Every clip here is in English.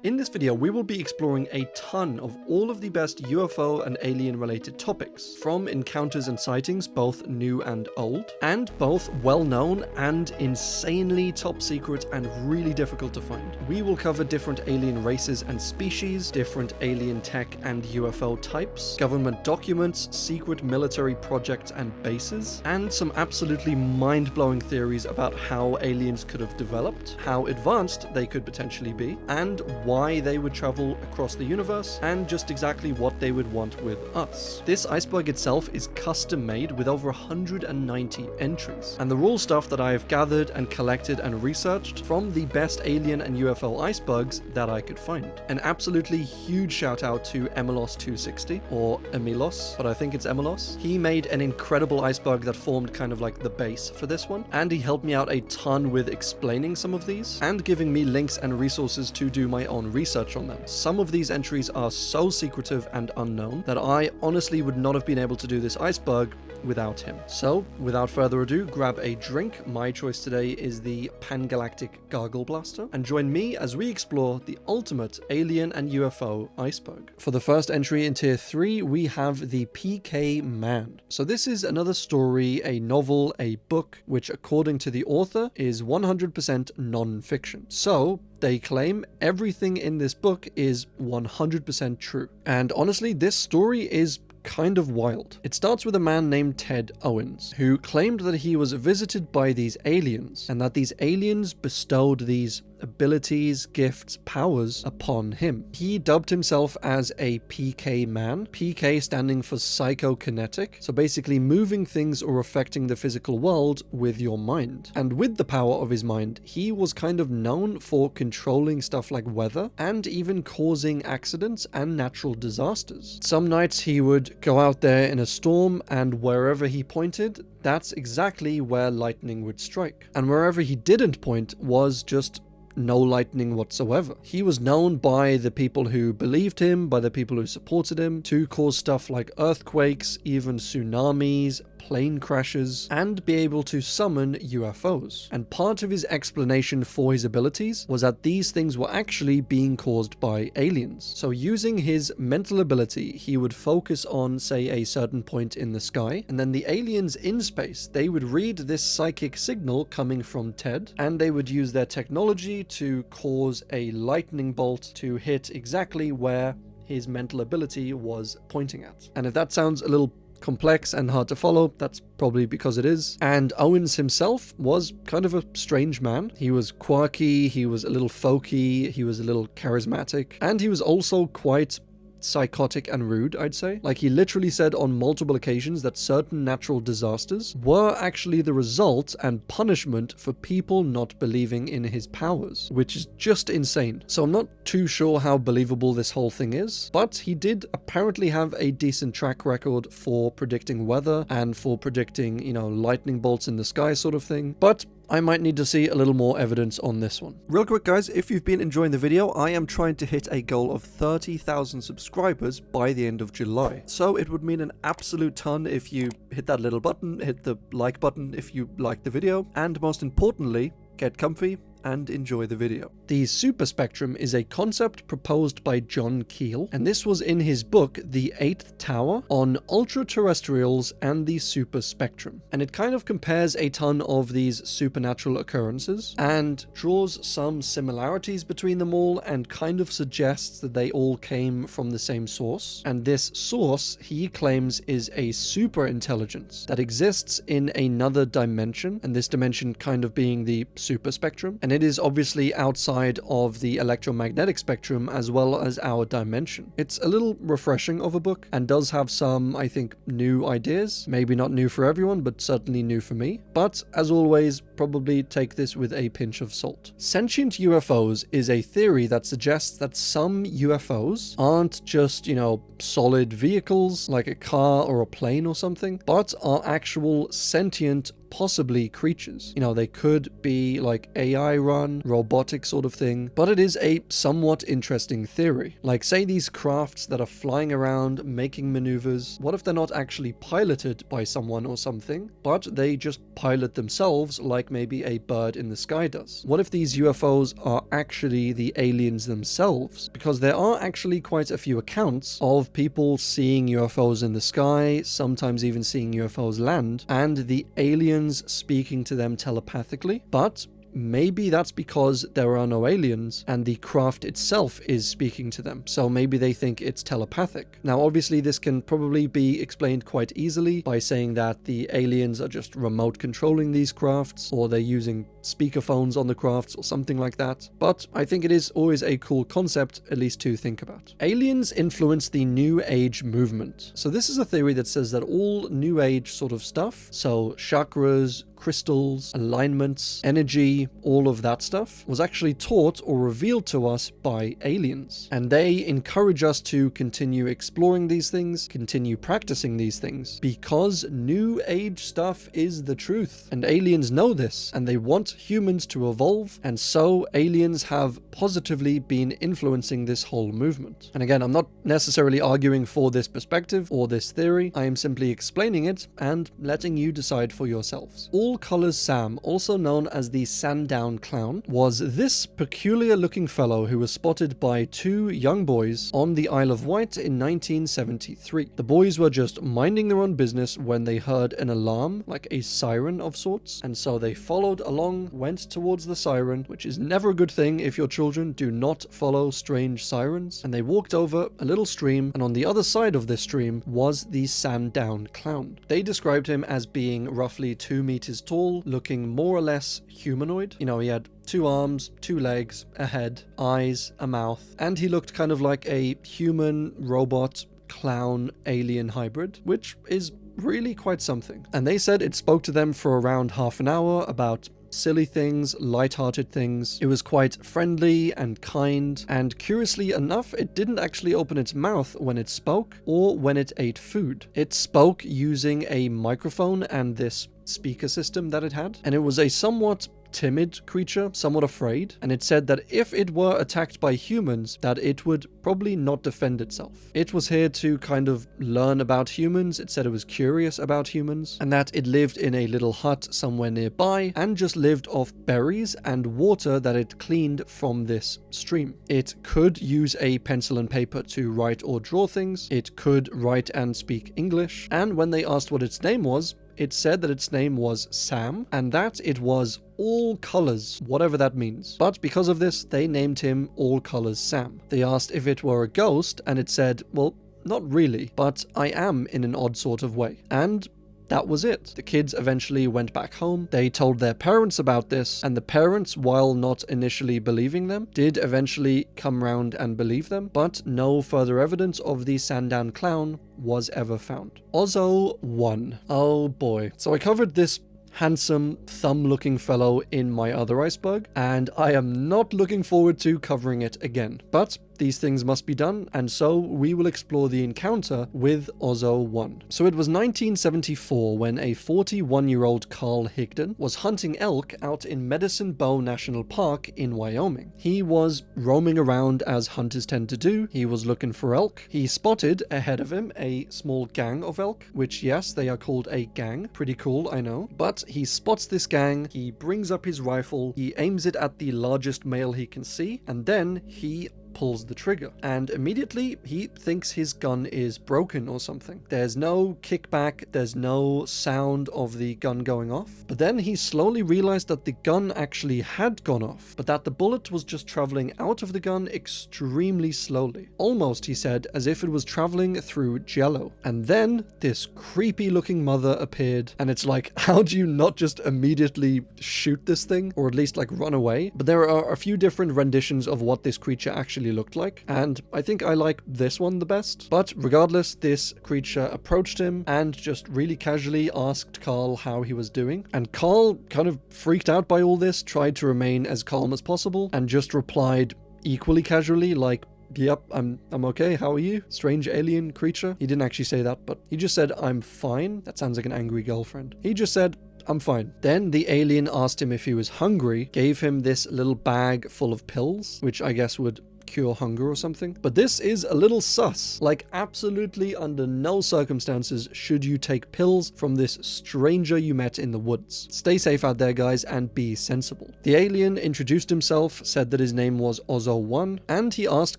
In this video, we will be exploring a ton of all of the best UFO and alien related topics, from encounters and sightings, both new and old, and both well-known and insanely top secret and really difficult to find. We will cover different alien races and species, different alien tech and UFO types, government documents, secret military projects and bases, and some absolutely mind-blowing theories about how aliens could have developed, how advanced they could potentially be, and why they would travel across the universe, and just exactly what they would want with us. This iceberg itself is custom made with over 190 entries, and the raw stuff that I have gathered and collected and researched from the best alien and UFO icebergs that I could find. An absolutely huge shout out to Emilos260, or Emilos, but I think it's Emilos. He made an incredible iceberg that formed kind of like the base for this one, and he helped me out a ton with explaining some of these, and giving me links and resources to do my own research on them. Some of these entries are so secretive and unknown that I honestly would not have been able to do this iceberg without him. So, without further ado, grab a drink. My choice today is the Pangalactic Gargle Blaster, and join me as we explore the ultimate alien and UFO iceberg. For the first entry in Tier 3, we have the PK Man. So this is another story, a novel, a book, which according to the author is 100% non-fiction. So, they claim everything in this book is 100% true. And honestly, this story is kind of wild. It starts with a man named Ted Owens, who claimed that he was visited by these aliens, and that these aliens bestowed these abilities, gifts, powers upon him. He dubbed himself as a PK man, PK standing for psychokinetic, so basically moving things or affecting the physical world with your mind. And with the power of his mind, he was kind of known for controlling stuff like weather and even causing accidents and natural disasters. Some nights he would go out there in a storm, and wherever he pointed, that's exactly where lightning would strike. And wherever he didn't point was just no lightning whatsoever. He was known by the people who believed him, by the people who supported him, to cause stuff like earthquakes, even tsunamis, plane crashes, and be able to summon UFOs. And part of his explanation for his abilities was that these things were actually being caused by aliens. So using his mental ability, he would focus on, say, a certain point in the sky, and then the aliens in space, they would read this psychic signal coming from Ted, and they would use their technology to cause a lightning bolt to hit exactly where his mental ability was pointing at. And if that sounds a little complex and hard to follow, that's probably because it is. And Owens himself was kind of a strange man. He was quirky, he was a little folky, he was a little charismatic, and he was also quite psychotic and rude, I'd say. Like, he literally said on multiple occasions that certain natural disasters were actually the result and punishment for people not believing in his powers, which is just insane. So I'm not too sure how believable this whole thing is, but he did apparently have a decent track record for predicting weather and for predicting, you know, lightning bolts in the sky sort of thing. But I might need to see a little more evidence on this one. Real quick guys, if you've been enjoying the video, I am trying to hit a goal of 30,000 subscribers by the end of July. So it would mean an absolute ton if you hit that little button, hit the like button if you like the video, and most importantly, get comfy and enjoy the video. The Superspectrum is a concept proposed by John Keel, and this was in his book The Eighth Tower on ultra-terrestrials and the Superspectrum. And it kind of compares a ton of these supernatural occurrences and draws some similarities between them all, and kind of suggests that they all came from the same source. And this source, he claims, is a super intelligence that exists in another dimension, and this dimension kind of being the Superspectrum. And it is obviously outside of the electromagnetic spectrum as well as our dimension. It's a little refreshing of a book and does have some, I think, new ideas. Maybe not new for everyone, but certainly new for me. But as always, probably take this with a pinch of salt. Sentient UFOs is a theory that suggests that some UFOs aren't just, you know, solid vehicles like a car or a plane or something, but are actual sentient possibly creatures. You know, they could be like AI run, robotic sort of thing, but it is a somewhat interesting theory. Like, say these crafts that are flying around, making maneuvers, what if they're not actually piloted by someone or something, but they just pilot themselves like maybe a bird in the sky does? What if these UFOs are actually the aliens themselves? Because there are actually quite a few accounts of people seeing UFOs in the sky, sometimes even seeing UFOs land, and the aliens speaking to them telepathically. But maybe that's because there are no aliens and the craft itself is speaking to them, so maybe they think it's telepathic. Now obviously this can probably be explained quite easily by saying that the aliens are just remote controlling these crafts, or they're using speakerphones on the crafts or something like that, but I think it is always a cool concept at least to think about. Aliens influence the New Age movement. So this is a theory that says that all New Age sort of stuff, so chakras, crystals, alignments, energy, all of that stuff, was actually taught or revealed to us by aliens. And they encourage us to continue exploring these things, continue practicing these things, because New Age stuff is the truth. And aliens know this, and they want humans to evolve, and so aliens have positively been influencing this whole movement. And again, I'm not necessarily arguing for this perspective or this theory, I am simply explaining it and letting you decide for yourselves. All Colours Sam, also known as the Sandown Clown, was this peculiar looking fellow who was spotted by two young boys on the Isle of Wight in 1973. The boys were just minding their own business when they heard an alarm, like a siren of sorts, and so they followed along, went towards the siren, which is never a good thing if your children do not follow strange sirens, and they walked over a little stream, and on the other side of this stream was the Sandown Clown. They described him as being roughly 2 meters tall, looking more or less humanoid. You know, he had 2 arms, 2 legs, a head, eyes, a mouth, and he looked kind of like a human, robot, clown, alien hybrid, which is really quite something. And they said it spoke to them for around half an hour about silly things, light-hearted things. It was quite friendly and kind, and curiously enough, it didn't actually open its mouth when it spoke or when it ate food. It spoke using a microphone and this speaker system that it had, and it was a somewhat timid creature, somewhat afraid, and it said that if it were attacked by humans, that it would probably not defend itself. It was here to kind of learn about humans. It said it was curious about humans, and that it lived in a little hut somewhere nearby and just lived off berries and water that it cleaned from this stream. It could use a pencil and paper to write or draw things. It could write and speak English, and when they asked what its name was, it said that its name was Sam, and that it was All Colours, whatever that means. But because of this, they named him All Colours Sam. They asked if it were a ghost, and it said, well, not really, but I am in an odd sort of way. And that was it. The kids eventually went back home. They told their parents about this, and the parents, while not initially believing them, did eventually come round and believe them, but no further evidence of the Sandown Clown was ever found. Ausso One. Oh boy. So I covered this handsome, thumb-looking fellow in my other iceberg, and I am not looking forward to covering it again. But these things must be done, and so we will explore the encounter with Ausso One. So it was 1974 when a 41-year-old Carl Higdon was hunting elk out in Medicine Bow National Park in Wyoming. He was roaming around as hunters tend to do. He was looking for elk. He spotted ahead of him a small gang of elk, which yes, they are called a gang. Pretty cool, I know. But he spots this gang, he brings up his rifle, he aims it at the largest male he can see, and then he pulls the trigger, and immediately he thinks his gun is broken or something. There's no kickback, there's no sound of the gun going off, but then he slowly realized that the gun actually had gone off, but that the bullet was just traveling out of the gun extremely slowly. Almost, he said, as if it was traveling through jello. And then this creepy looking mother appeared, and it's like, how do you not just immediately shoot this thing, or at least like run away? But there are a few different renditions of what this creature actually looked like, and I think I like this one the best. But regardless, this creature approached him and just really casually asked Carl how he was doing, and Carl, kind of freaked out by all this, tried to remain as calm as possible and just replied equally casually like, yep, I'm okay, how are you? Strange alien creature. He didn't actually say that, but he just said, I'm fine. That sounds like an angry girlfriend. He just said, I'm fine. Then the alien asked him if he was hungry, gave him this little bag full of pills, which I guess would cure hunger or something. But this is a little sus. Like, absolutely under no circumstances should you take pills from this stranger you met in the woods. Stay safe out there, guys, and be sensible. The alien introduced himself, said that his name was Ausso One, and he asked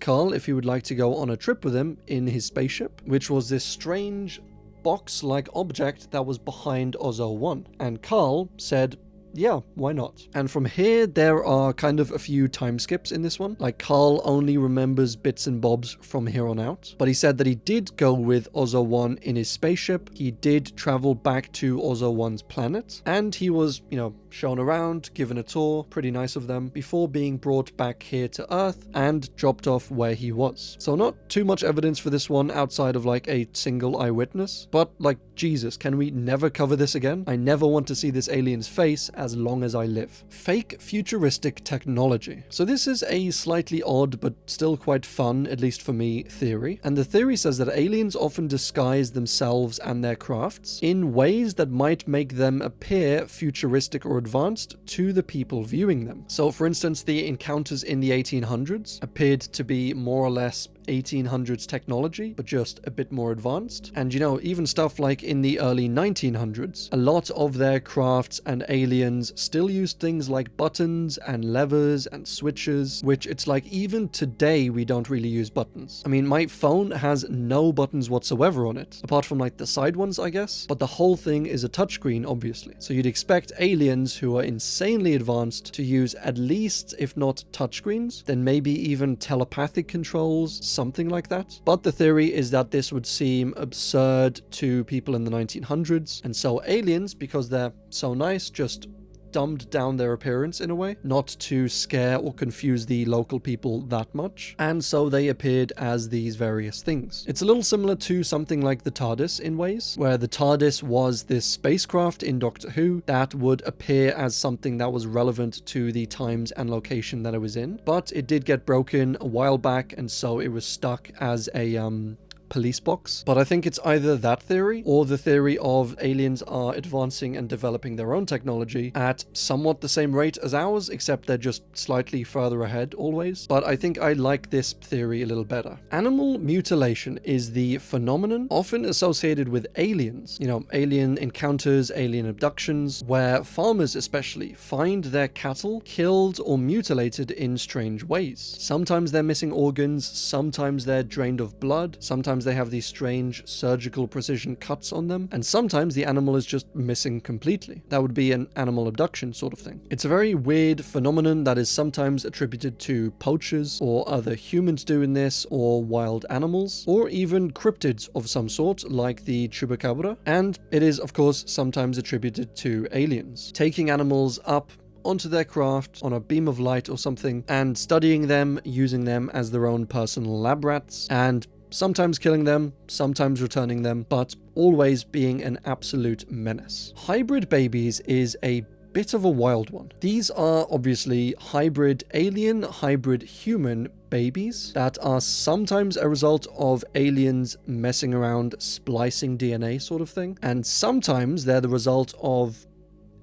Carl if he would like to go on a trip with him in his spaceship, which was this strange box-like object that was behind Ausso One. And Carl said, yeah, why not? And from here, there are kind of a few time skips in this one. Like, Carl only remembers bits and bobs from here on out. But he said that he did go with Ausso One in his spaceship. He did travel back to Ausso One's planet. And he was, shown around, given a tour, pretty nice of them, before being brought back here to Earth and dropped off where he was. So not too much evidence for this one outside of like a single eyewitness. But like, Jesus, can we never cover this again? I never want to see this alien's face as long as I live. Fake futuristic technology. So this is a slightly odd but still quite fun, at least for me, theory. And the theory says that aliens often disguise themselves and their crafts in ways that might make them appear futuristic or advanced to the people viewing them. So for instance, the encounters in the 1800s appeared to be more or less 1800s technology, but just a bit more advanced. And even stuff like in the early 1900s, a lot of their crafts and aliens still used things like buttons and levers and switches, which it's like even today we don't really use buttons. I mean, my phone has no buttons whatsoever on it, apart from like the side ones, I guess, but the whole thing is a touchscreen, obviously. So you'd expect aliens who are insanely advanced to use at least, if not touchscreens, then maybe even telepathic controls, something like that. But the theory is that this would seem absurd to people in the 1900s, and so aliens, because they're so nice, just dumbed down their appearance in a way, not to scare or confuse the local people that much, and so they appeared as these various things. It's a little similar to something like the TARDIS in ways, where the TARDIS was this spacecraft in Doctor Who that would appear as something that was relevant to the times and location that it was in, but it did get broken a while back, and so it was stuck as a police box. But I think it's either that theory or the theory of aliens are advancing and developing their own technology at somewhat the same rate as ours, except they're just slightly further ahead always. But I think I like this theory a little better. Animal mutilation is the phenomenon often associated with aliens. Alien encounters, alien abductions, where farmers especially find their cattle killed or mutilated in strange ways. Sometimes they're missing organs, sometimes they're drained of blood, sometimes they have these strange surgical precision cuts on them, and sometimes the animal is just missing completely. That would be an animal abduction sort of thing. It's a very weird phenomenon that is sometimes attributed to poachers or other humans doing this, or wild animals, or even cryptids of some sort like the chupacabra, and it is of course sometimes attributed to aliens. Taking animals up onto their craft on a beam of light or something and studying them, using them as their own personal lab rats, and sometimes killing them, sometimes returning them, but always being an absolute menace. Hybrid babies is a bit of a wild one. These are obviously hybrid alien, hybrid human babies that are sometimes a result of aliens messing around, splicing DNA sort of thing, and sometimes they're the result of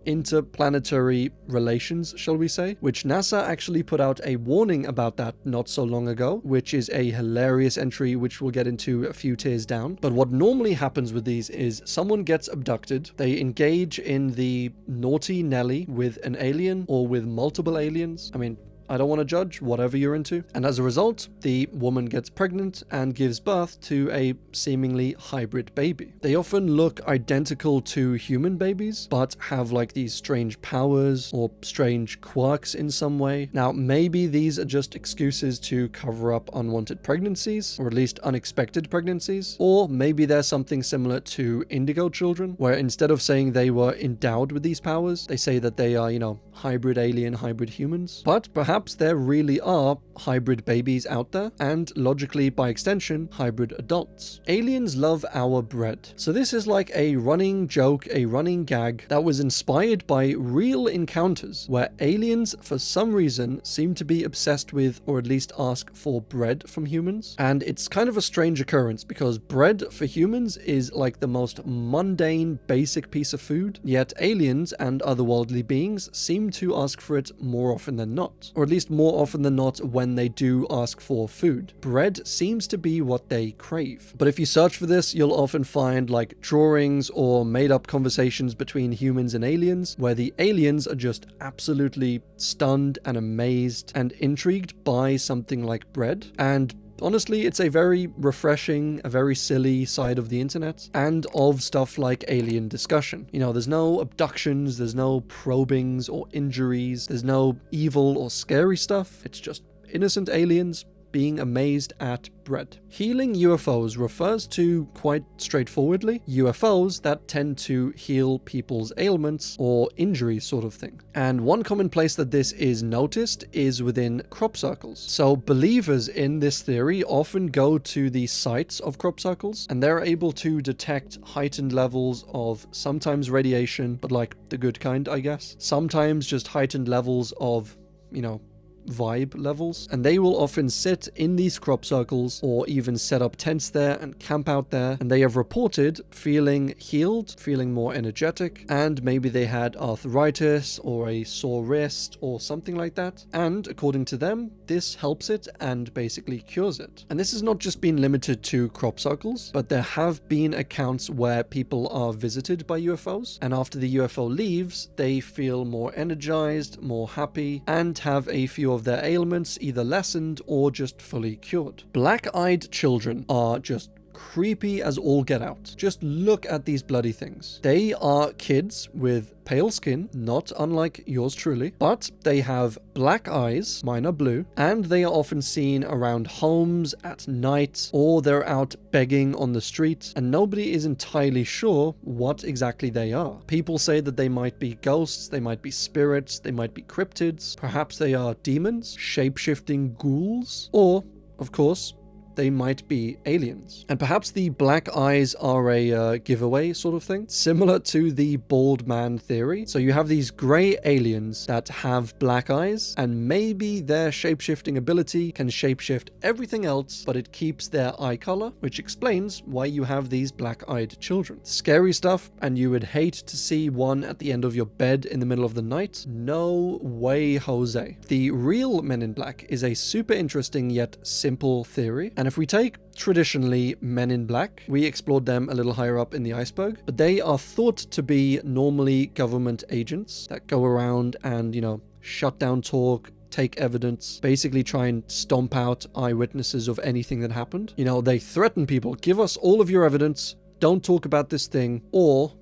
interplanetary relations, shall we say, which NASA actually put out a warning about that not so long ago, which is a hilarious entry which we'll get into a few tiers down. But what normally happens with these is someone gets abducted, they engage in the naughty Nelly with an alien or with multiple aliens. I mean, I don't want to judge, whatever you're into. And as a result, the woman gets pregnant and gives birth to a seemingly hybrid baby. They often look identical to human babies, but have like these strange powers or strange quirks in some way. Now, maybe these are just excuses to cover up unwanted pregnancies, or at least unexpected pregnancies. Or maybe there's something similar to indigo children, where instead of saying they were endowed with these powers, they say that they are, hybrid alien, hybrid humans. But perhaps perhaps there really are hybrid babies out there, and logically by extension, hybrid adults. Aliens love our bread. So this is like a running joke, a running gag that was inspired by real encounters where aliens for some reason seem to be obsessed with, or at least ask for, bread from humans. And it's kind of a strange occurrence because bread for humans is like the most mundane, basic piece of food, yet aliens and otherworldly beings seem to ask for it more often than not, or at least more often than not when they do ask for food. Bread seems to be what they crave. But if you search for this, you'll often find like drawings or made-up conversations between humans and aliens, where the aliens are just absolutely stunned and amazed and intrigued by something like bread. And honestly, it's a very refreshing, a very silly side of the internet and of stuff like alien discussion. You know, there's no abductions, there's no probings or injuries, there's no evil or scary stuff. It's just innocent aliens being amazed at bread. Healing UFOs refers to, quite straightforwardly, UFOs that tend to heal people's ailments or injuries sort of thing. And one common place that this is noticed is within crop circles. So believers in this theory often go to the sites of crop circles and they're able to detect heightened levels of sometimes radiation, but like the good kind, I guess. Sometimes just heightened levels of, you know, vibe levels, and they will often sit in these crop circles or even set up tents there and camp out there, and they have reported feeling healed, feeling more energetic, and maybe they had arthritis or a sore wrist or something like that, and according to them this helps it and basically cures it. And this has not just been limited to crop circles, but there have been accounts where people are visited by UFOs, and after the UFO leaves they feel more energized, more happy, and have a few of their ailments either lessened or just fully cured. Blackeyed children are just creepy as all get out. Just look at these bloody things. They are kids with pale skin, not unlike yours truly, but they have black eyes, mine are blue, and they are often seen around homes at night, or they're out begging on the street, and nobody is entirely sure what exactly they are. People say that they might be ghosts, they might be spirits, they might be cryptids, perhaps they are demons, shape-shifting ghouls, or, of course, they might be aliens. And perhaps the black eyes are a giveaway sort of thing, similar to the bald man theory. So you have these grey aliens that have black eyes, and maybe their shape-shifting ability can shape-shift everything else, but it keeps their eye color, which explains why you have these black-eyed children. Scary stuff, and you would hate to see one at the end of your bed in the middle of the night. No way, Jose. The real Men in Black is a super interesting yet simple theory, and if we take traditionally Men in Black, we explored them a little higher up in the iceberg, but they are thought to be normally government agents that go around and, you know, shut down talk, take evidence, basically try and stomp out eyewitnesses of anything that happened. You know, they threaten people, give us all of your evidence, don't talk about this thing, or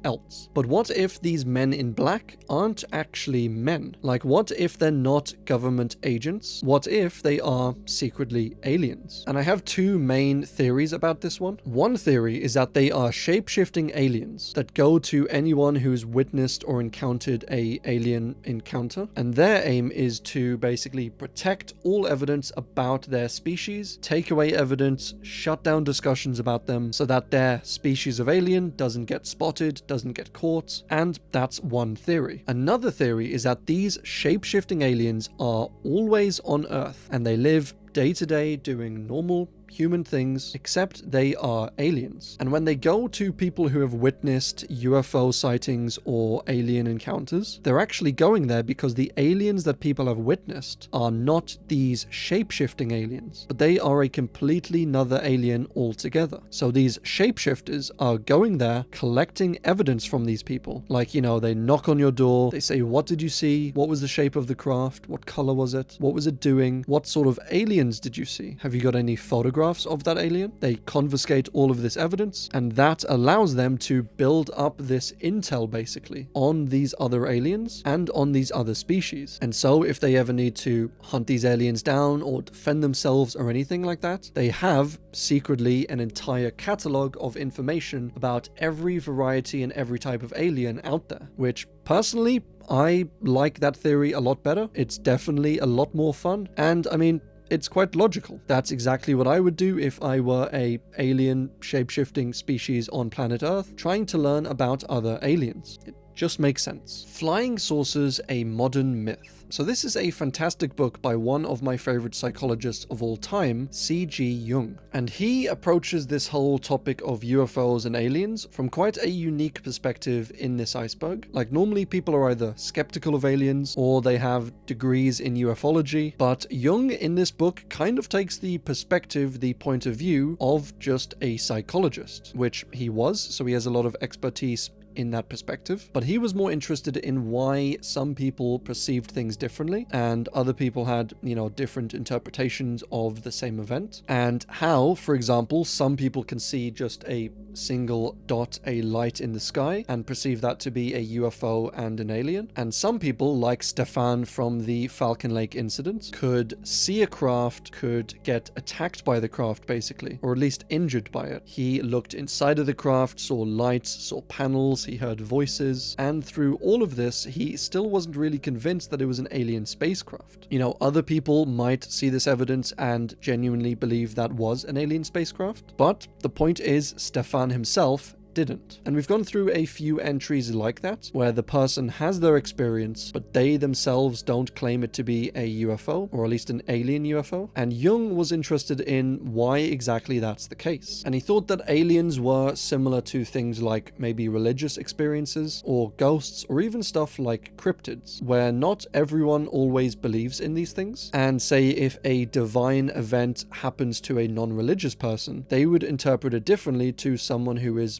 else. But what if these Men in Black aren't actually men? Like, what if they're not government agents? What if they are secretly aliens? And I have two main theories about this one. One theory is that they are shape-shifting aliens that go to anyone who's witnessed or encountered a alien encounter, and their aim is to basically protect all evidence about their species, take away evidence, shut down discussions about them so that their species of alien doesn't get spotted, doesn't get caught, and that's one theory. Another theory is that these shape-shifting aliens are always on Earth and they live day to day doing normal human things, except they are aliens. And when they go to people who have witnessed UFO sightings or alien encounters, they're actually going there because the aliens that people have witnessed are not these shape-shifting aliens, but they are a completely another alien altogether. So these shapeshifters are going there, collecting evidence from these people. Like, you know, they knock on your door, they say, what did you see? What was the shape of the craft? What color was it? What was it doing? What sort of aliens did you see? Have you got any photographs photographs of that alien. They confiscate all of this evidence, and that allows them to build up this intel basically on these other aliens and on these other species. And so if they ever need to hunt these aliens down or defend themselves or anything like that, they have secretly an entire catalog of information about every variety and every type of alien out there, which personally, I like that theory a lot better. It's definitely a lot more fun, and I mean, it's quite logical. That's exactly what I would do if I were a alien shape-shifting species on planet Earth trying to learn about other aliens. It just makes sense. Flying Saucers, a Modern Myth. So this is a fantastic book by one of my favorite psychologists of all time, C.G. Jung. And he approaches this whole topic of UFOs and aliens from quite a unique perspective in this iceberg. Like, normally people are either skeptical of aliens or they have degrees in ufology, but Jung in this book kind of takes the perspective, the point of view of just a psychologist, which he was, so he has a lot of expertise in that perspective, but he was more interested in why some people perceived things differently and other people had, different interpretations of the same event, and how, for example, some people can see just a single dot, a light in the sky, and perceive that to be a UFO and an alien, and some people, like Stefan from the Falcon Lake incident, could see a craft, could get attacked by the craft basically, or at least injured by it. He looked inside of the craft, saw lights, saw panels, he heard voices, and through all of this, he still wasn't really convinced that it was an alien spacecraft. Other people might see this evidence and genuinely believe that was an alien spacecraft, but the point is, Stefan himself didn't. And we've gone through a few entries like that, where the person has their experience, but they themselves don't claim it to be a UFO, or at least an alien UFO. And Jung was interested in why exactly that's the case. And he thought that aliens were similar to things like maybe religious experiences, or ghosts, or even stuff like cryptids, where not everyone always believes in these things. And say if a divine event happens to a non-religious person, they would interpret it differently to someone who is,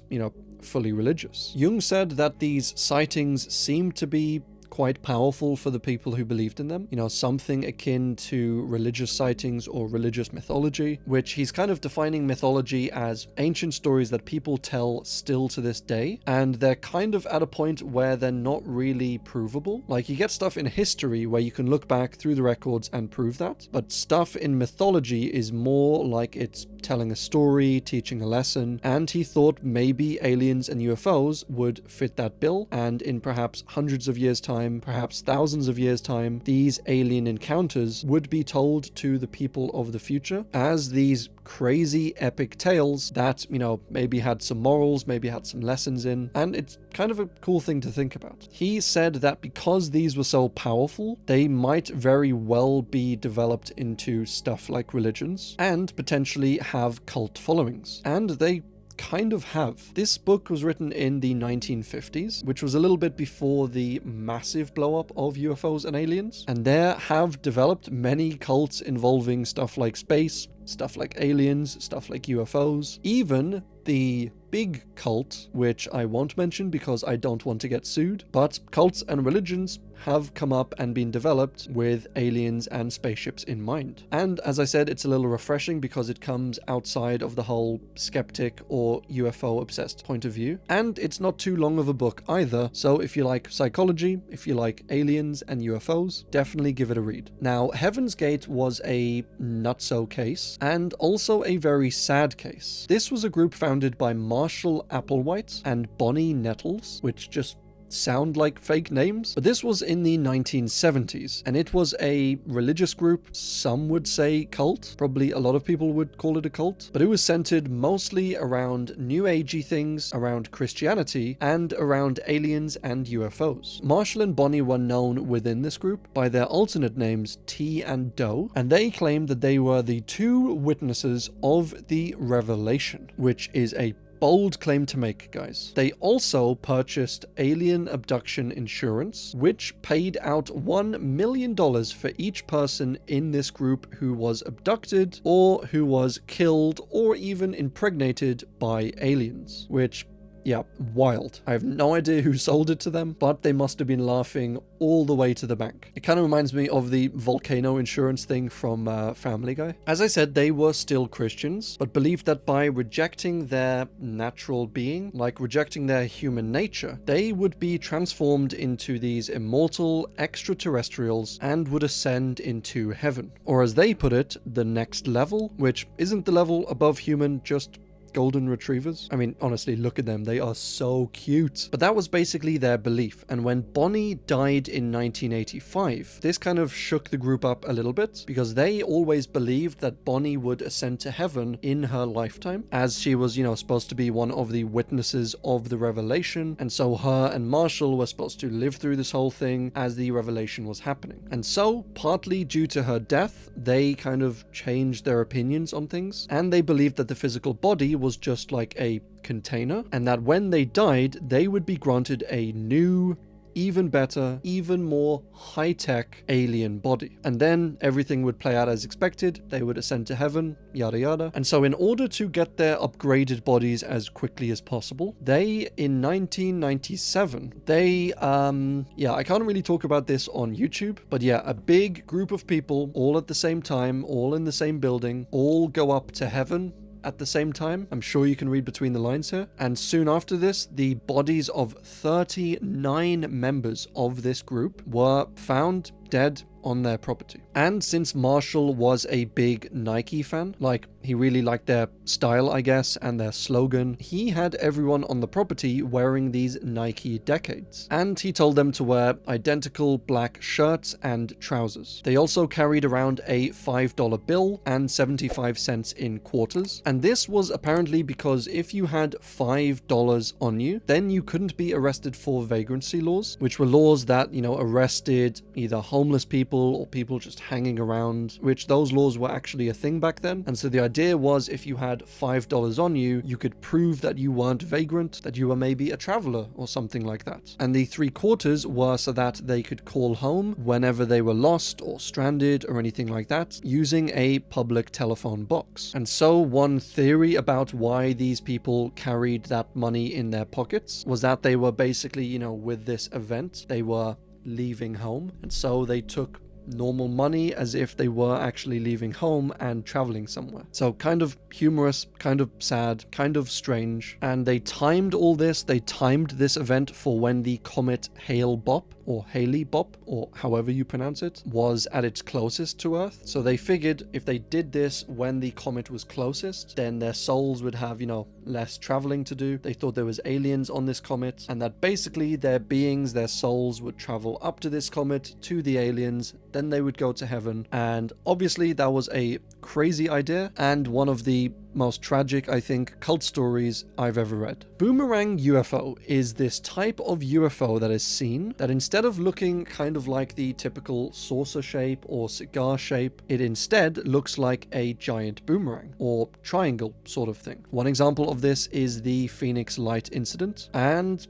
fully religious. Jung said that these sightings seemed to be quite powerful for the people who believed in them, something akin to religious sightings or religious mythology, which he's kind of defining mythology as ancient stories that people tell still to this day, and they're kind of at a point where they're not really provable. Like, you get stuff in history where you can look back through the records and prove that, but stuff in mythology is more like it's telling a story, teaching a lesson, and he thought maybe aliens and UFOs would fit that bill, and in perhaps hundreds of years' time, perhaps thousands of years' time, these alien encounters would be told to the people of the future as these crazy epic tales that, maybe had some morals, maybe had some lessons in, and it's kind of a cool thing to think about. He said that because these were so powerful, they might very well be developed into stuff like religions and potentially have cult followings, and they kind of have. This book was written in the 1950s, which was a little bit before the massive blow-up of UFOs and aliens, and there have developed many cults involving stuff like space, stuff like aliens, stuff like UFOs, even the big cult, which I won't mention because I don't want to get sued, but cults and religions have come up and been developed with aliens and spaceships in mind. And as I said, it's a little refreshing because it comes outside of the whole skeptic or UFO obsessed point of view, and it's not too long of a book either, so if you like psychology, if you like aliens and UFOs, definitely give it a read. Now, Heaven's Gate was a nutso case, and also a very sad case. This was a group founded by Marshall Applewhite and Bonnie Nettles, which just sound like fake names, but this was in the 1970s, and it was a religious group. Some would say cult, probably a lot of people would call it a cult, but it was centered mostly around new agey things, around Christianity, and around aliens and UFOs. Marshall and Bonnie were known within this group by their alternate names T and Doe, and they claimed that they were the two witnesses of the revelation, which is a bold claim to make, guys. They also purchased alien abduction insurance, which paid out $1 million for each person in this group who was abducted or who was killed or even impregnated by aliens, which, yeah, wild. I have no idea who sold it to them, but they must have been laughing all the way to the bank. It kind of reminds me of the volcano insurance thing from Family Guy. As I said, they were still Christians, but believed that by rejecting their natural being, like rejecting their human nature, they would be transformed into these immortal extraterrestrials and would ascend into heaven. Or as they put it, the next level, which isn't the level above human, just golden retrievers. I mean, honestly, look at them. They are so cute. But that was basically their belief. And when Bonnie died in 1985, this kind of shook the group up a little bit, because they always believed that Bonnie would ascend to heaven in her lifetime, as she was, supposed to be one of the witnesses of the revelation. And so her and Marshall were supposed to live through this whole thing as the revelation was happening. And so, partly due to her death, they kind of changed their opinions on things, and they believed that the physical body was just like a container, and that when they died, they would be granted a new, even better, even more high-tech alien body. And then everything would play out as expected. They would ascend to heaven, yada yada. And so in order to get their upgraded bodies as quickly as possible, they, in 1997, I can't really talk about this on YouTube, but yeah, a big group of people, all at the same time, all in the same building, all go up to heaven at the same time. I'm sure you can read between the lines here. And soon after this, the bodies of 39 members of this group were found dead on their property. And since Marshall was a big Nike fan, like he really liked their style, I guess, and their slogan, he had everyone on the property wearing these Nike Decades. And he told them to wear identical black shirts and trousers. They also carried around a $5 bill and 75 cents in quarters. And this was apparently because if you had $5 on you, then you couldn't be arrested for vagrancy laws, which were laws that, arrested either homeless people or people just hanging around, which those laws were actually a thing back then. And so the idea was, if you had $5 on you, you could prove that you weren't vagrant, that you were maybe a traveler or something like that. And the 3 quarters were so that they could call home whenever they were lost or stranded or anything like that, using a public telephone box. And so one theory about why these people carried that money in their pockets was that they were basically, with this event, they were leaving home, and so they took normal money as if they were actually leaving home and traveling somewhere. So kind of humorous, kind of sad, kind of strange. And they timed this event for when the comet Hale-Bopp, or Halley-Bopp, or however you pronounce it, was at its closest to Earth. So they figured if they did this when the comet was closest, then their souls would have, less traveling to do. They thought there was aliens on this comet, and that basically their beings, their souls, would travel up to this comet, to the aliens, then they would go to heaven. And obviously that was a crazy idea, and one of the most tragic, I think, cult stories I've ever read. Boomerang UFO is this type of UFO that is seen that instead of looking kind of like the typical saucer shape or cigar shape, it instead looks like a giant boomerang or triangle sort of thing. One example of this is the Phoenix Light incident, and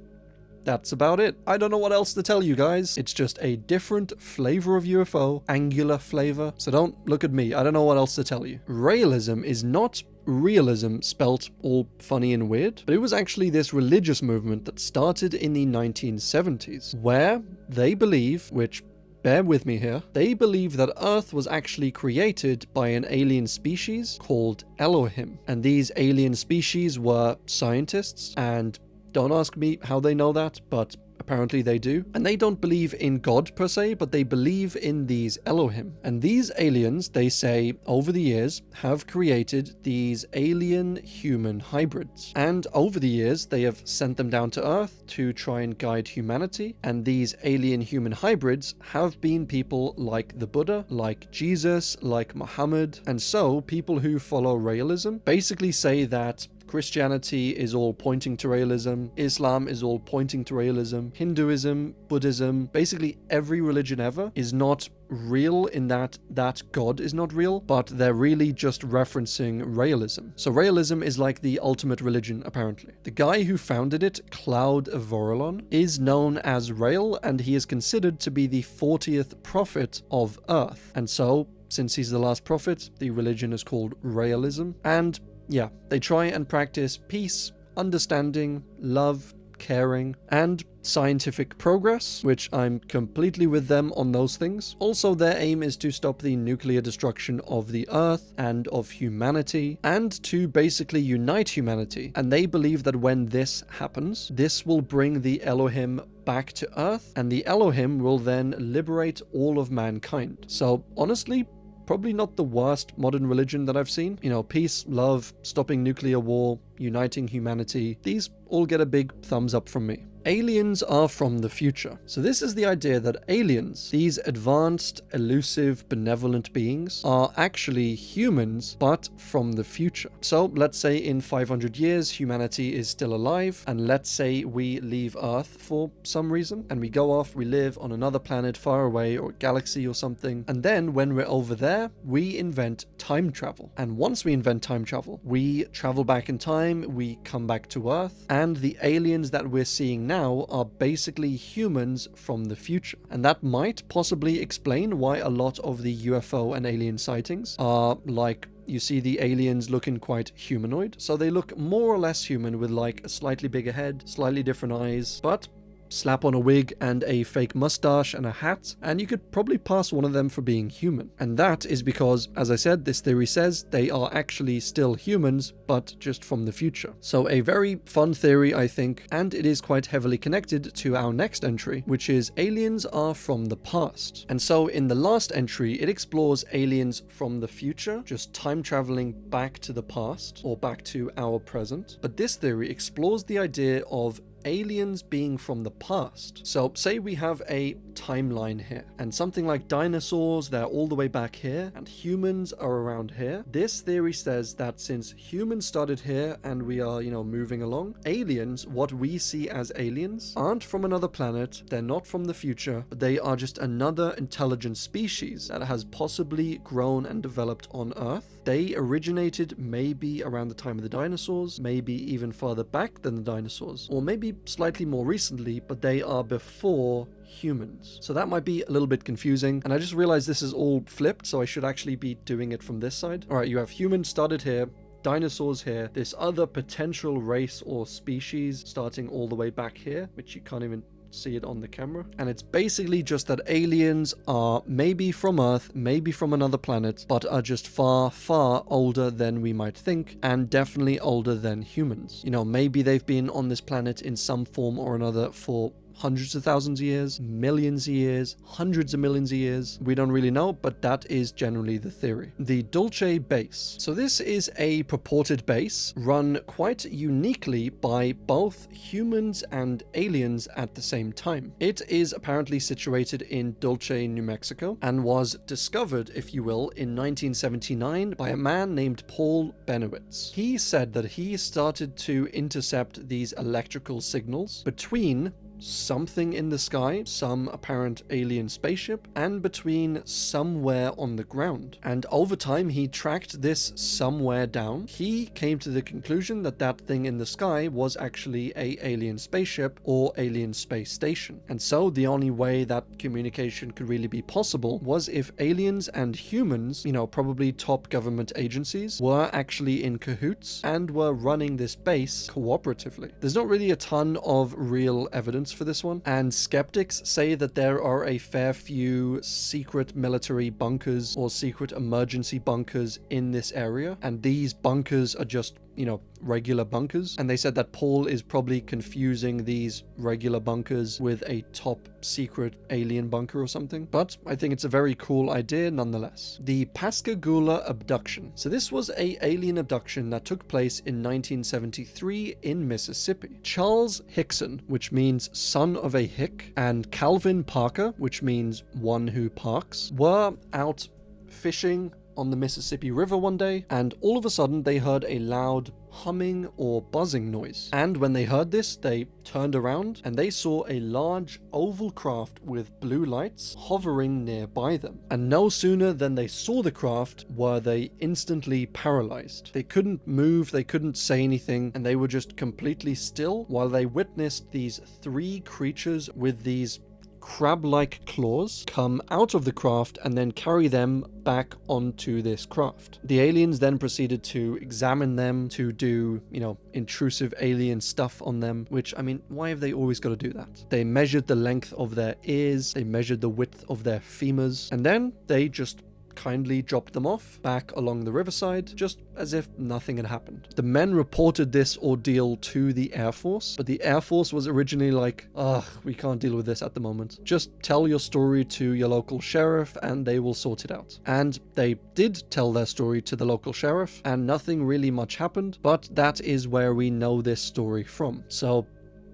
that's about it. I don't know what else to tell you guys. It's just a different flavor of UFO, angular flavor. So don't look at me. I don't know what else to tell you. Raëlism is not realism spelt all funny and weird, but it was actually this religious movement that started in the 1970s, where they believe, which bear with me here, they believe that Earth was actually created by an alien species called Elohim. And these alien species were scientists, and don't ask me how they know that, but apparently they do. And they don't believe in God per se, but they believe in these Elohim. And these aliens, they say, over the years, have created these alien-human hybrids. And over the years, they have sent them down to Earth to try and guide humanity. And these alien-human hybrids have been people like the Buddha, like Jesus, like Muhammad. And so, people who follow Raëlism basically say that Christianity is all pointing to Raëlism, Islam is all pointing to Raëlism, Hinduism, Buddhism, basically every religion ever is not real in that God is not real, but they're really just referencing Raëlism. So Raëlism is like the ultimate religion, apparently. The guy who founded it, Cloud Vorolon, is known as Raël, and he is considered to be the 40th prophet of Earth. And so, since he's the last prophet, the religion is called Raëlism. And yeah, they try and practice peace, understanding, love, caring, and scientific progress, which I'm completely with them on those things. Also, their aim is to stop the nuclear destruction of the Earth and of humanity, and to basically unite humanity. And they believe that when this happens, this will bring the Elohim back to Earth, and the Elohim will then liberate all of mankind. So honestly, probably not the worst modern religion that I've seen. You know, peace, love, stopping nuclear war, uniting humanity. These all get a big thumbs up from me. Aliens are from the future. So this is the idea that aliens, these advanced, elusive, benevolent beings, are actually humans, but from the future. So let's say in 500 years, humanity is still alive, and let's say we leave Earth for some reason, and we go off, we live on another planet far away, or galaxy or something, and then when we're over there, we invent time travel. And once we invent time travel, we travel back in time, we come back to Earth, and the aliens that we're seeing now are basically humans from the future. And that might possibly explain why a lot of the UFO and alien sightings are like, you see the aliens looking quite humanoid. So they look more or less human with like a slightly bigger head, slightly different eyes, but slap on a wig and a fake mustache and a hat, and you could probably pass one of them for being human. And that is because, as I said, this theory says they are actually still humans, but just from the future. So a very fun theory, I think, and it is quite heavily connected to our next entry, which is aliens are from the past. And so in the last entry, it explores aliens from the future, just time traveling back to the past, or back to our present. But this theory explores the idea of aliens being from the past. So say we have a timeline here, and something like dinosaurs, they're all the way back here, and humans are around here. This theory says that since humans started here and we are, you know, moving along, aliens, what we see as aliens, aren't from another planet, they're not from the future, but they are just another intelligent species that has possibly grown and developed on Earth. They originated maybe around the time of the dinosaurs, maybe even farther back than the dinosaurs, or maybe slightly more recently, but they are before humans. So that might be a little bit confusing, and I just realized this is all flipped, so I should actually be doing it from this side. Alright, you have humans started here, dinosaurs here, this other potential race or species starting all the way back here, which you can't even see it on the camera. And it's basically just that aliens are maybe from Earth, maybe from another planet, but are just far, far older than we might think, and definitely older than humans. You know, maybe they've been on this planet in some form or another for hundreds of thousands of years, millions of years, hundreds of millions of years. We don't really know, but that is generally the theory. The Dulce Base. So this is a purported base run quite uniquely by both humans and aliens at the same time. It is apparently situated in Dulce, New Mexico, and was discovered, if you will, in 1979 by a man named Paul Bennewitz. He said that he started to intercept these electrical signals between something in the sky, some apparent alien spaceship, and between somewhere on the ground. And over time, he tracked this somewhere down. He came to the conclusion that that thing in the sky was actually a alien spaceship or alien space station. And so the only way that communication could really be possible was if aliens and humans, you know, probably top government agencies, were actually in cahoots and were running this base cooperatively. There's not really a ton of real evidence for this one, and skeptics say that there are a fair few secret military bunkers or secret emergency bunkers in this area, and these bunkers are just, you know, regular bunkers. And they said that Paul is probably confusing these regular bunkers with a top secret alien bunker or something. But I think it's a very cool idea nonetheless. The Pascagoula Abduction. So this was a alien abduction that took place in 1973 in Mississippi. Charles Hickson, which means son of a hick, and Calvin Parker, which means one who parks, were out fishing on the Mississippi River one day, and all of a sudden they heard a loud humming or buzzing noise. And when they heard this, they turned around and they saw a large oval craft with blue lights hovering nearby them. And no sooner than they saw the craft were they instantly paralyzed. They couldn't move, they couldn't say anything, and they were just completely still while they witnessed these three creatures with these crab-like claws come out of the craft and then carry them back onto this craft. The aliens then proceeded to examine them, to do, intrusive alien stuff on them, which, I mean, why have they always got to do that? They measured the length of their ears, they measured the width of their femurs, and then they just kindly dropped them off back along the riverside, just as if nothing had happened. The men reported this ordeal to the Air Force, but the Air Force was originally like, we can't deal with this at the moment. Just tell your story to your local sheriff and they will sort it out. And they did tell their story to the local sheriff, and nothing really much happened, but that is where we know this story from. So,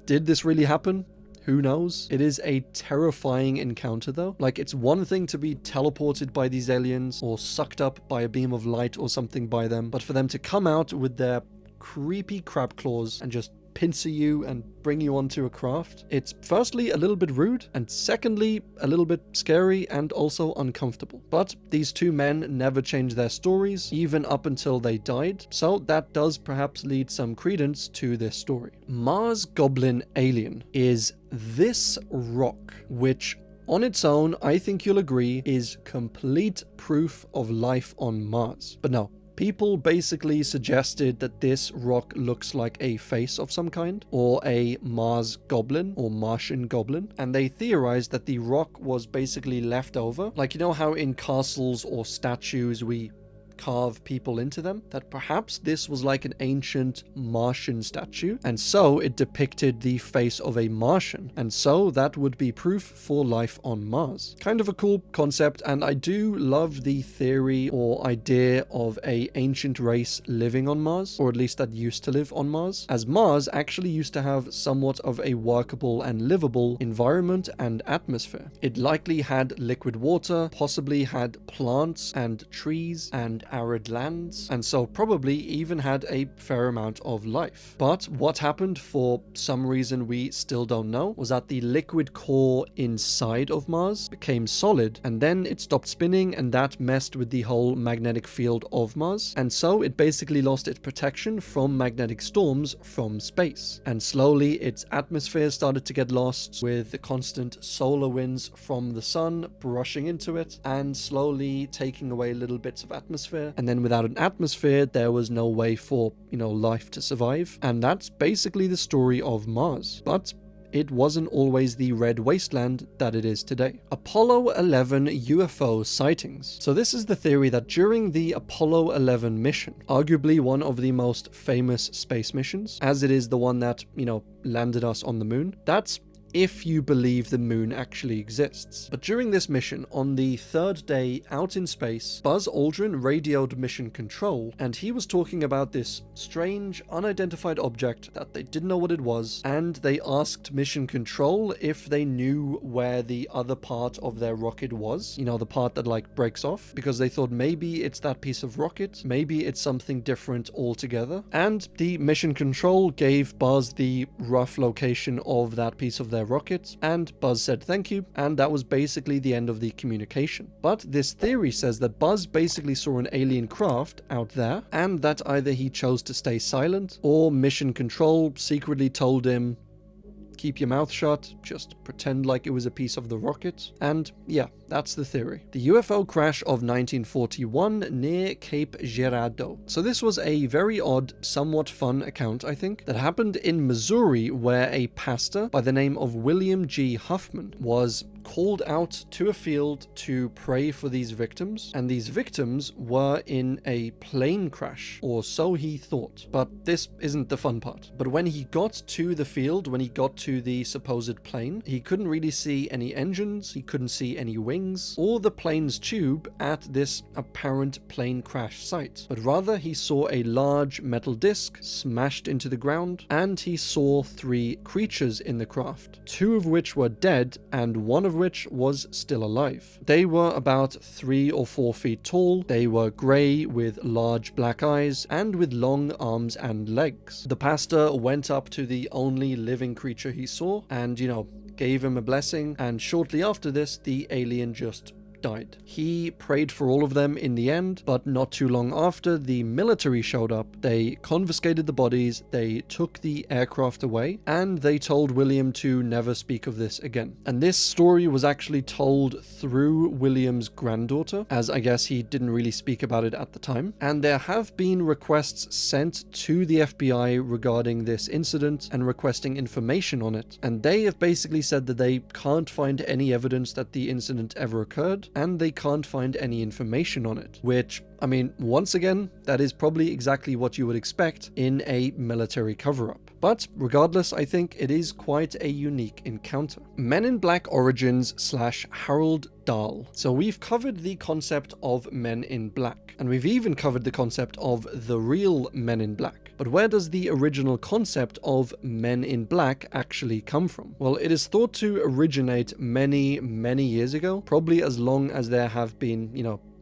did this really happen? Who knows? It is a terrifying encounter though. Like, it's one thing to be teleported by these aliens or sucked up by a beam of light or something by them, but for them to come out with their creepy crab claws and just pincer you and bring you onto a craft, it's firstly a little bit rude, and secondly a little bit scary and also uncomfortable. But these two men never changed their stories, even up until they died, so that does perhaps lead some credence to this story. Mars Goblin Alien is this rock, which on its own, I think you'll agree, is complete proof of life on Mars. But no. People basically suggested that this rock looks like a face of some kind, or a Mars goblin, or Martian goblin, and they theorized that the rock was basically left over. Like, you know how in castles or statues we carve people into them? That perhaps this was like an ancient Martian statue, and so it depicted the face of a Martian, and so that would be proof for life on Mars. Kind of a cool concept, and I do love the theory or idea of a ancient race living on Mars, or at least that used to live on Mars, as Mars actually used to have somewhat of a workable and livable environment and atmosphere. It likely had liquid water, possibly had plants and trees and arid lands, and so probably even had a fair amount of life. But what happened, for some reason we still don't know, was that the liquid core inside of Mars became solid, and then it stopped spinning, and that messed with the whole magnetic field of Mars, and so it basically lost its protection from magnetic storms from space. And slowly its atmosphere started to get lost, with the constant solar winds from the sun brushing into it and slowly taking away little bits of atmosphere. And then without an atmosphere, there was no way for, life to survive. And that's basically the story of Mars. But it wasn't always the red wasteland that it is today. Apollo 11 UFO sightings. So this is the theory that during the Apollo 11 mission, arguably one of the most famous space missions, as it is the one that, landed us on the moon, that's if you believe the moon actually exists. But during this mission, on the third day out in space, Buzz Aldrin radioed Mission Control, and he was talking about this strange, unidentified object that they didn't know what it was, and they asked Mission Control if they knew where the other part of their rocket was, the part that breaks off, because they thought maybe it's that piece of rocket, maybe it's something different altogether. And the Mission Control gave Buzz the rough location of that piece of their rocket, and Buzz said thank you, and that was basically the end of the communication. But this theory says that Buzz basically saw an alien craft out there, and that either he chose to stay silent, or Mission Control secretly told him, keep your mouth shut, just pretend like it was a piece of the rocket, and yeah, that's the theory. The UFO crash of 1941 near Cape Girardeau. So this was a very odd, somewhat fun account, I think, that happened in Missouri, where a pastor by the name of William G. Huffman was called out to a field to pray for these victims, and these victims were in a plane crash, or so he thought. But this isn't the fun part. But when he got to the field, when he got to the supposed plane, he couldn't really see any engines, he couldn't see any wings, or the plane's tube at this apparent plane crash site. But rather, he saw a large metal disc smashed into the ground, and he saw 3 creatures in the craft, 2 of which were dead, and 1 of which was still alive. They were about 3 or 4 feet tall, they were grey with large black eyes, and with long arms and legs. The pastor went up to the only living creature he saw, and, gave him a blessing, and shortly after this, the alien just died. He prayed for all of them in the end, but not too long after, the military showed up. They confiscated the bodies, they took the aircraft away, and they told William to never speak of this again. And this story was actually told through William's granddaughter, as I guess he didn't really speak about it at the time. And there have been requests sent to the FBI regarding this incident and requesting information on it. And they have basically said that they can't find any evidence that the incident ever occurred, and they can't find any information on it, which, I mean, once again, that is probably exactly what you would expect in a military cover-up. But regardless, I think it is quite a unique encounter. Men in Black origins / Harold Dahl. So we've covered the concept of Men in Black, and we've even covered the concept of the real Men in Black. But where does the original concept of Men in Black actually come from? Well, it is thought to originate many, many years ago, probably as long as there have been,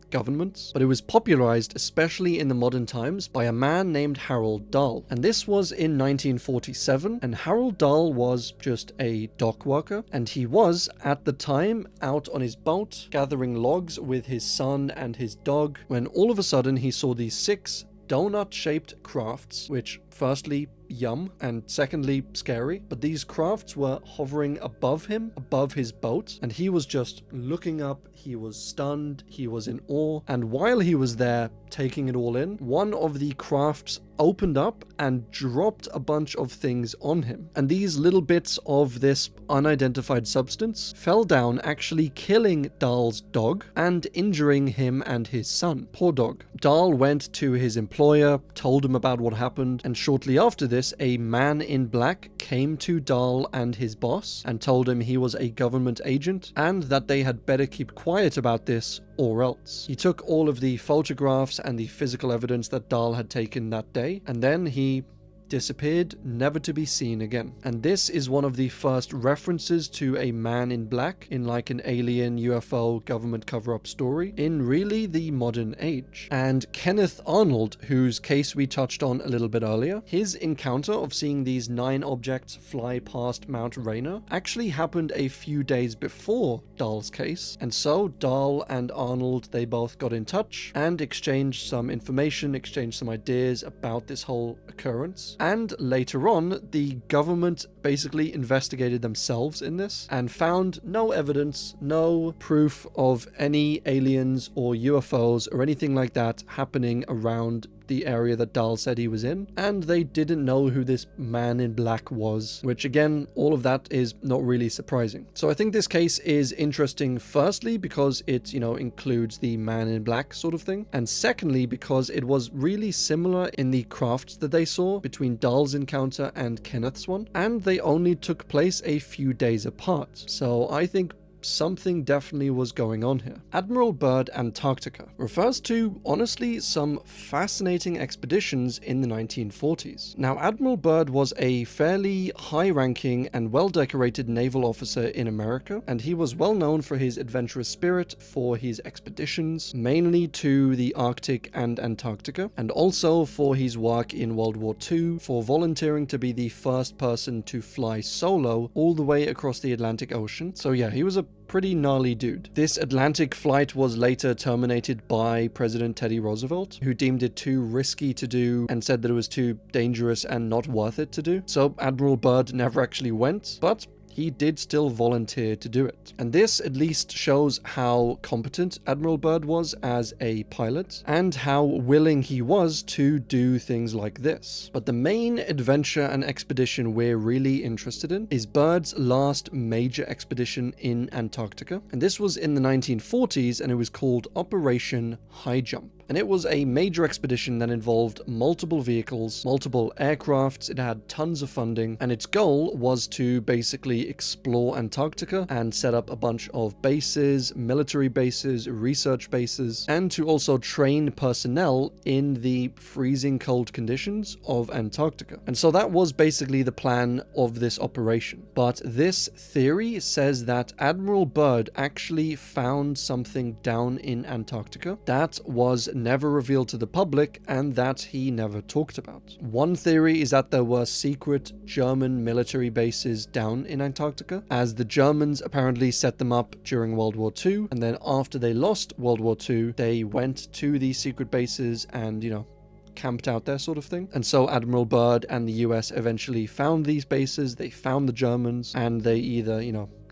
governments, but it was popularized especially in the modern times by a man named Harold Dahl. And this was in 1947, and Harold Dahl was just a dock worker, and he was at the time out on his boat gathering logs with his son and his dog, when all of a sudden he saw these 6 donut-shaped crafts, which firstly, yum, and secondly, scary, but these crafts were hovering above him, above his boat, and he was just looking up. He was stunned, he was in awe, and while he was there taking it all in, one of the crafts opened up and dropped a bunch of things on him. And these little bits of this unidentified substance fell down, actually killing Dahl's dog and injuring him and his son. Poor dog. Dahl went to his employer, told him about what happened, and shortly after this, a man in black came to Dahl and his boss and told him he was a government agent and that they had better keep quiet about this or else. He took all of the photographs and the physical evidence that Dahl had taken that day, and then he disappeared, never to be seen again. And this is one of the first references to a man in black in like an alien UFO government cover-up story in really the modern age. And Kenneth Arnold, whose case we touched on a little bit earlier, his encounter of seeing these 9 objects fly past Mount Rainier actually happened a few days before Dahl's case, and so Dahl and Arnold, they both got in touch and exchanged some information, exchanged some ideas about this whole occurrence. And later on, the government basically investigated themselves in this and found no evidence, no proof of any aliens or UFOs or anything like that happening around the area that Dahl said he was in, and they didn't know who this man in black was, which again, all of that is not really surprising. So I think this case is interesting, firstly because it, includes the man in black sort of thing, and secondly because it was really similar in the crafts that they saw between Dahl's encounter and Kenneth's one, and they only took place a few days apart. So I think something definitely was going on here. Admiral Bird Antarctica refers to, honestly, some fascinating expeditions in the 1940s. Now, Admiral Bird was a fairly high-ranking and well-decorated naval officer in America, and he was well known for his adventurous spirit for his expeditions, mainly to the Arctic and Antarctica, and also for his work in World War II, for volunteering to be the first person to fly solo all the way across the Atlantic Ocean. So yeah, he was a pretty gnarly dude. This Atlantic flight was later terminated by President Teddy Roosevelt, who deemed it too risky to do and said that it was too dangerous and not worth it to do. So Admiral Bird never actually went, but he did still volunteer to do it. And this at least shows how competent Admiral Bird was as a pilot and how willing he was to do things like this. But the main adventure and expedition we're really interested in is Bird's last major expedition in Antarctica. And this was in the 1940s, and it was called Operation High Jump. And it was a major expedition that involved multiple vehicles, multiple aircrafts, it had tons of funding, and its goal was to basically explore Antarctica and set up a bunch of bases, military bases, research bases, and to also train personnel in the freezing cold conditions of Antarctica. And so that was basically the plan of this operation. But this theory says that Admiral Bird actually found something down in Antarctica that was and never revealed to the public, and that he never talked about. One theory is that there were secret German military bases down in Antarctica, as the Germans apparently set them up during World War II, and then after they lost World War II, they went to these secret bases and, camped out there, sort of thing. And so Admiral Bird and the US eventually found these bases, they found the Germans, and they either,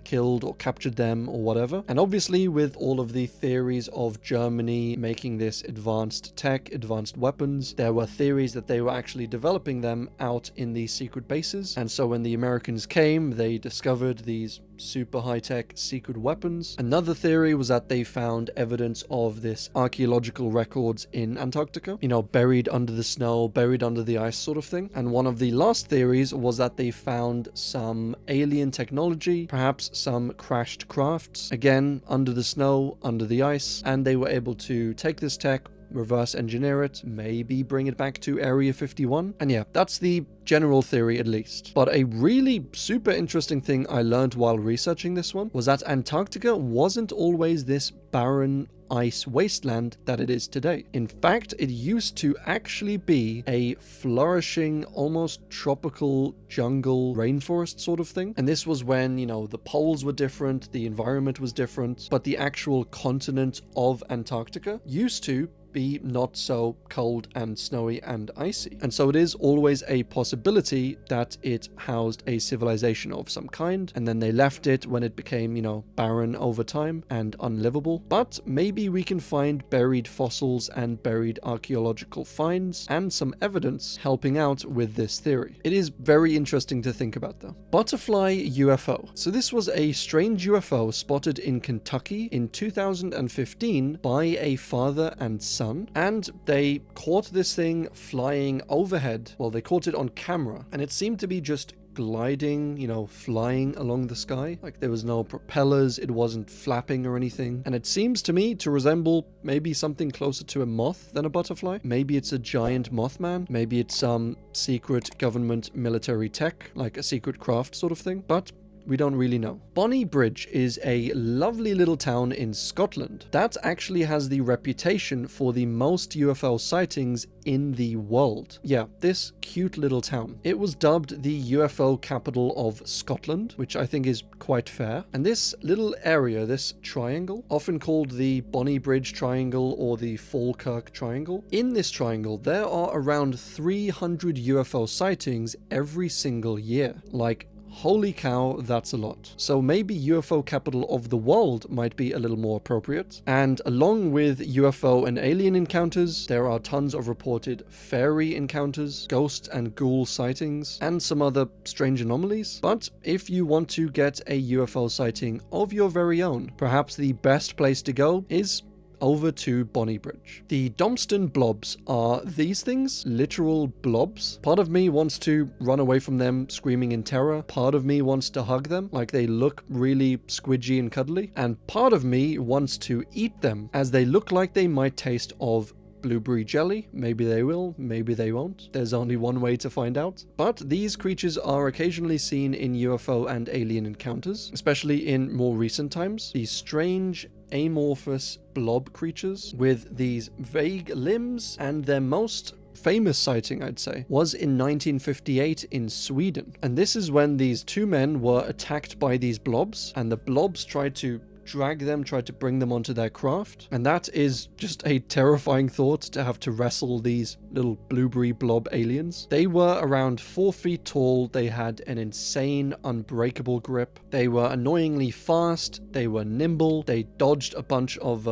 killed or captured them or whatever. And obviously with all of the theories of Germany making this advanced tech, advanced weapons, there were theories that they were actually developing them out in these secret bases. And so when the Americans came, they discovered these super high-tech secret weapons. Another theory was that they found evidence of this archaeological records in Antarctica, buried under the snow, buried under the ice sort of thing. And one of the last theories was that they found some alien technology, perhaps some crashed crafts, again under the snow, under the ice, and they were able to take this tech, reverse engineer it, maybe bring it back to Area 51. And yeah, that's the general theory at least. But a really super interesting thing I learned while researching this one was that Antarctica wasn't always this barren ice wasteland that it is today. In fact, it used to actually be a flourishing, almost tropical jungle rainforest sort of thing. And this was when, the poles were different, the environment was different, but the actual continent of Antarctica used to be not so cold and snowy and icy. And so it is always a possibility that it housed a civilization of some kind, and then they left it when it became, barren over time and unlivable. But maybe we can find buried fossils and buried archaeological finds and some evidence helping out with this theory. It is very interesting to think about though. Butterfly UFO. So this was a strange UFO spotted in Kentucky in 2015 by a father and son, and they caught this thing flying overhead. Well, they caught it on camera, and it seemed to be just gliding, flying along the sky. Like there was no propellers, it wasn't flapping or anything. And it seems to me to resemble maybe something closer to a moth than a butterfly. Maybe it's a giant mothman. Maybe it's some secret government military tech, like a secret craft sort of thing. But we don't really know. Bonnybridge is a lovely little town in Scotland that actually has the reputation for the most UFO sightings in the world. Yeah, this cute little town. It was dubbed the UFO Capital of Scotland, which I think is quite fair. And this little area, this triangle, often called the Bonnybridge Triangle or the Falkirk Triangle, in this triangle there are around 300 UFO sightings every single year. Like, holy cow, that's a lot. So maybe UFO Capital of the World might be a little more appropriate. And along with UFO and alien encounters, there are tons of reported fairy encounters, ghost and ghoul sightings, and some other strange anomalies. But if you want to get a UFO sighting of your very own, perhaps the best place to go is over to Bonnybridge. The Domsten Blobs are these things, literal blobs. Part of me wants to run away from them screaming in terror. Part of me wants to hug them, like they look really squidgy and cuddly. And part of me wants to eat them, as they look like they might taste of blueberry jelly. Maybe they will, maybe they won't. There's only one way to find out. But these creatures are occasionally seen in UFO and alien encounters, especially in more recent times. These strange, amorphous blob creatures with these vague limbs, and their most famous sighting, I'd say, was in 1958 in Sweden. And this is when these two men were attacked by these blobs, and the blobs tried to drag them, tried to bring them onto their craft. And that is just a terrifying thought, to have to wrestle these little blueberry blob aliens. They were around 4 feet tall. They had an insane, unbreakable grip. They were annoyingly fast. They were nimble. They dodged a bunch of,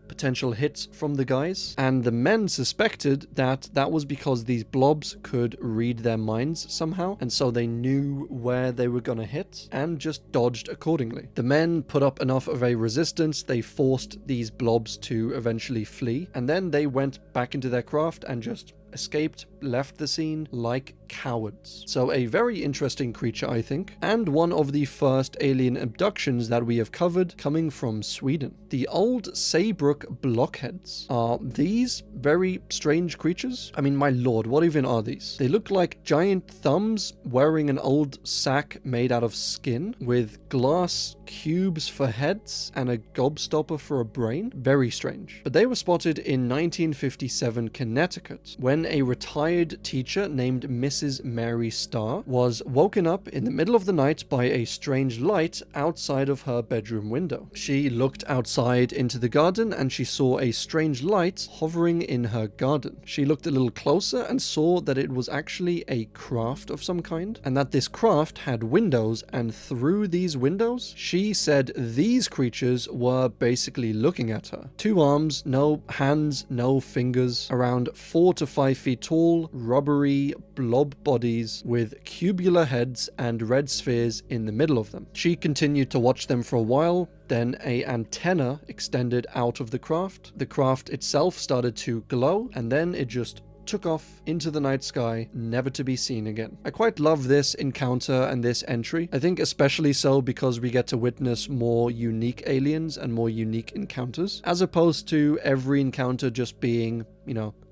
potential hits from the guys, and the men suspected that that was because these blobs could read their minds somehow, and so they knew where they were gonna hit and just dodged accordingly. The men put up enough of a resistance, they forced these blobs to eventually flee, and then they went back into their craft and just escaped, left the scene like cowards. So a very interesting creature, I think, and one of the first alien abductions that we have covered coming from Sweden. The old Saybrook Blockheads are these very strange creatures. I mean, my lord, what even are these? They look like giant thumbs wearing an old sack made out of skin with glass cubes for heads and a gobstopper for a brain. Very strange. But they were spotted in 1957 Connecticut when a retired teacher named Mrs. Mary Starr was woken up in the middle of the night by a strange light outside of her bedroom window. She looked outside into the garden and she saw a strange light hovering in her garden. She looked a little closer and saw that it was actually a craft of some kind, and that this craft had windows, and through these windows she said these creatures were basically looking at her. 2 arms, no hands, no fingers, around 4 to 5 feet tall, rubbery blob bodies with cubular heads and red spheres in the middle of them. She continued to watch them for a while. Then an antenna extended out of the craft. The craft itself started to glow, and then it just took off into the night sky, never to be seen again. I quite love this encounter and this entry. I think especially so because we get to witness more unique aliens and more unique encounters, as opposed to every encounter just being,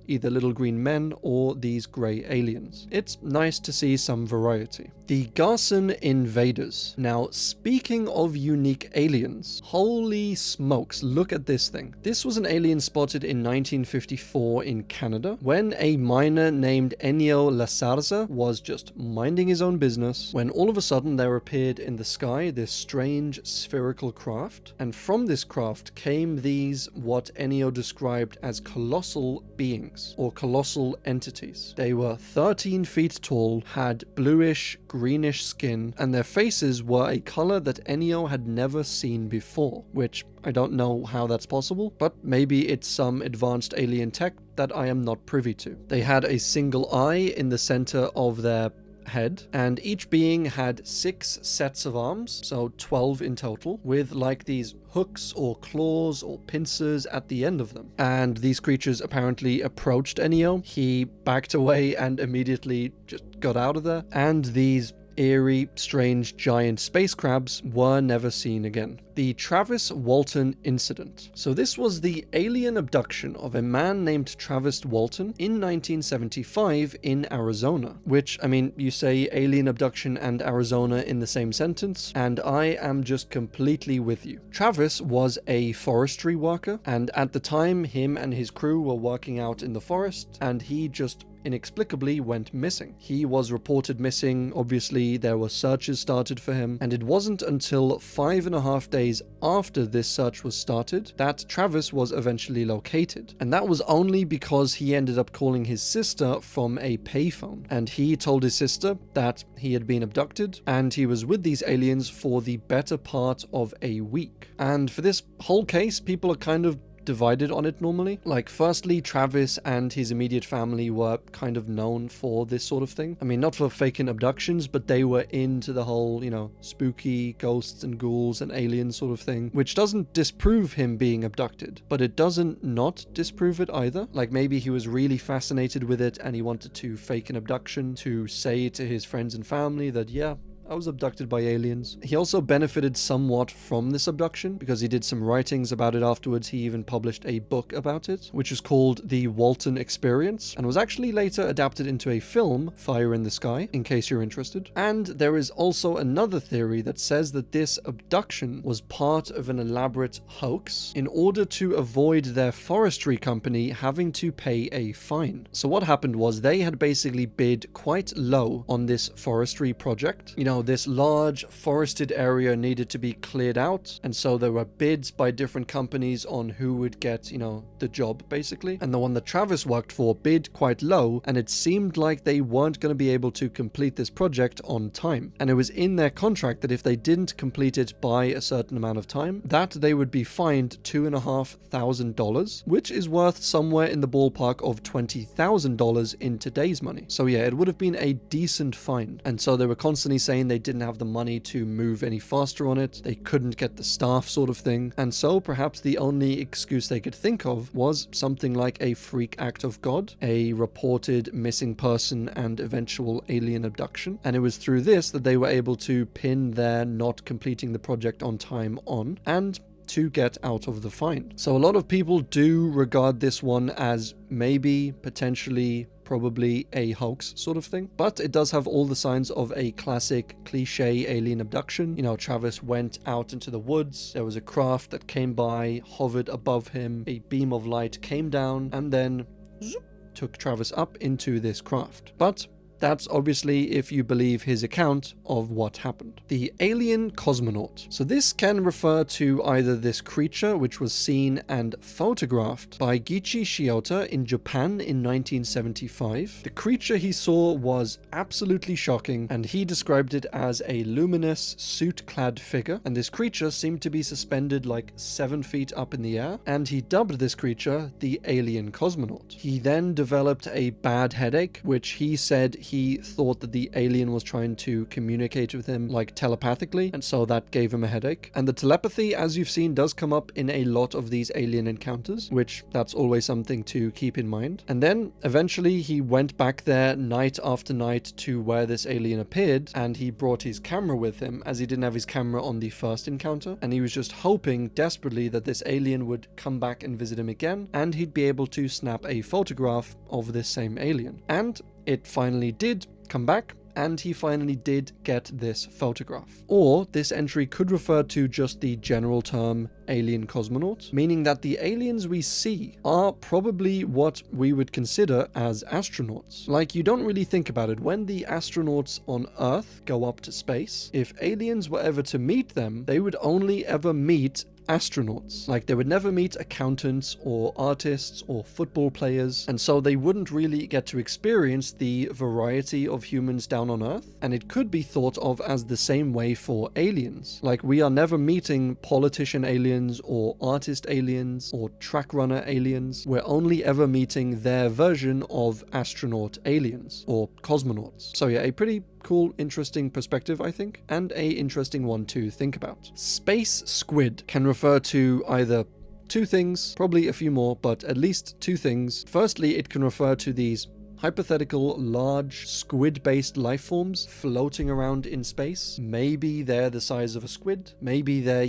either little green men or these grey aliens. It's nice to see some variety. The Garson Invaders. Now, speaking of unique aliens, holy smokes, look at this thing. This was an alien spotted in 1954 in Canada when a miner named Ennio Lasarza was just minding his own business when all of a sudden there appeared in the sky this strange spherical craft, and from this craft came these what Ennio described as colossal beings or colossal entities. They were 13 feet tall, had bluish, greenish skin, and their faces were a color that Ennio had never seen before, which I don't know how that's possible, but maybe it's some advanced alien tech that I am not privy to. They had a single eye in the center of their head, and each being had 6 sets of arms, so 12 in total, with like these hooks or claws or pincers at the end of them. And these creatures apparently approached Ennio. He backed away and immediately just got out of there, and these eerie, strange, giant space crabs were never seen again. The Travis Walton incident. So this was the alien abduction of a man named Travis Walton in 1975 in Arizona, which, I mean, you say alien abduction and Arizona in the same sentence, and I am just completely with you. Travis was a forestry worker, and at the time, him and his crew were working out in the forest, and he just inexplicably went missing. He was reported missing. Obviously, there were searches started for him, and it wasn't until 5.5 days after this search was started that Travis was eventually located. And that was only because he ended up calling his sister from a payphone, and he told his sister that he had been abducted and he was with these aliens for the better part of a week. And for this whole case, people are kind of divided on it normally. Like, firstly, Travis and his immediate family were kind of known for this sort of thing. I mean, not for faking abductions, but they were into the whole, spooky ghosts and ghouls and aliens sort of thing, which doesn't disprove him being abducted, but it doesn't not disprove it either. Like, maybe he was really fascinated with it and he wanted to fake an abduction to say to his friends and family that, yeah, I was abducted by aliens. He also benefited somewhat from this abduction because he did some writings about it afterwards. He even published a book about it, which is called The Walton Experience, and was actually later adapted into a film, Fire in the Sky, in case you're interested. And there is also another theory that says that this abduction was part of an elaborate hoax in order to avoid their forestry company having to pay a fine. So what happened was they had basically bid quite low on this forestry project. This large forested area needed to be cleared out, and so there were bids by different companies on who would get, the job basically. And the one that Travis worked for bid quite low, and it seemed like they weren't going to be able to complete this project on time. And it was in their contract that if they didn't complete it by a certain amount of time, that they would be fined $2,500, which is worth somewhere in the ballpark of $20,000 in today's money. So yeah, it would have been a decent fine. And so they were constantly saying plane, they didn't have the money to move any faster on it, they couldn't get the staff sort of thing, and so perhaps the only excuse they could think of was something like a freak act of God, a reported missing person and eventual alien abduction, and it was through this that they were able to pin their not completing the project on time on, and to get out of the find. So a lot of people do regard this one as maybe, potentially, probably a hoax sort of thing, but it does have all the signs of a classic cliche alien abduction. You know, Travis went out into the woods, there was a craft that came by, hovered above him, a beam of light came down, and then zoop, took Travis up into this craft. But that's obviously if you believe his account of what happened. The Alien Cosmonaut. So this can refer to either this creature which was seen and photographed by Gichi Shiota in Japan in 1975. The creature he saw was absolutely shocking, and he described it as a luminous suit-clad figure, and this creature seemed to be suspended like 7 feet up in the air, and he dubbed this creature the Alien Cosmonaut. He then developed a bad headache, which he said he thought that the alien was trying to communicate with him like telepathically, and so that gave him a headache. And the telepathy, as you've seen, does come up in a lot of these alien encounters, which that's always something to keep in mind. And then eventually he went back there night after night to where this alien appeared, and he brought his camera with him, as he didn't have his camera on the first encounter, and he was just hoping desperately that this alien would come back and visit him again, and he'd be able to snap a photograph of this same alien. And it finally did come back, and he finally did get this photograph. Or this entry could refer to just the general term alien cosmonaut, meaning that the aliens we see are probably what we would consider as astronauts. Like, you don't really think about it. When the astronauts on Earth go up to space, if aliens were ever to meet them, they would only ever meet astronauts. Like, they would never meet accountants or artists or football players, and so they wouldn't really get to experience the variety of humans down on Earth. And it could be thought of as the same way for aliens. Like, we are never meeting politician aliens or artist aliens or track runner aliens. We're only ever meeting their version of astronaut aliens or cosmonauts. So yeah, a pretty cool, interesting perspective, I think, and a interesting one to think about. Space squid can refer to either two things, probably a few more, but at least two things. Firstly, it can refer to these hypothetical large squid-based life forms floating around in space. Maybe they're the size of a squid, maybe they're,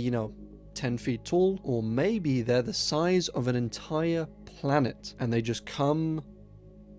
10 feet tall, or maybe they're the size of an entire planet, and they just come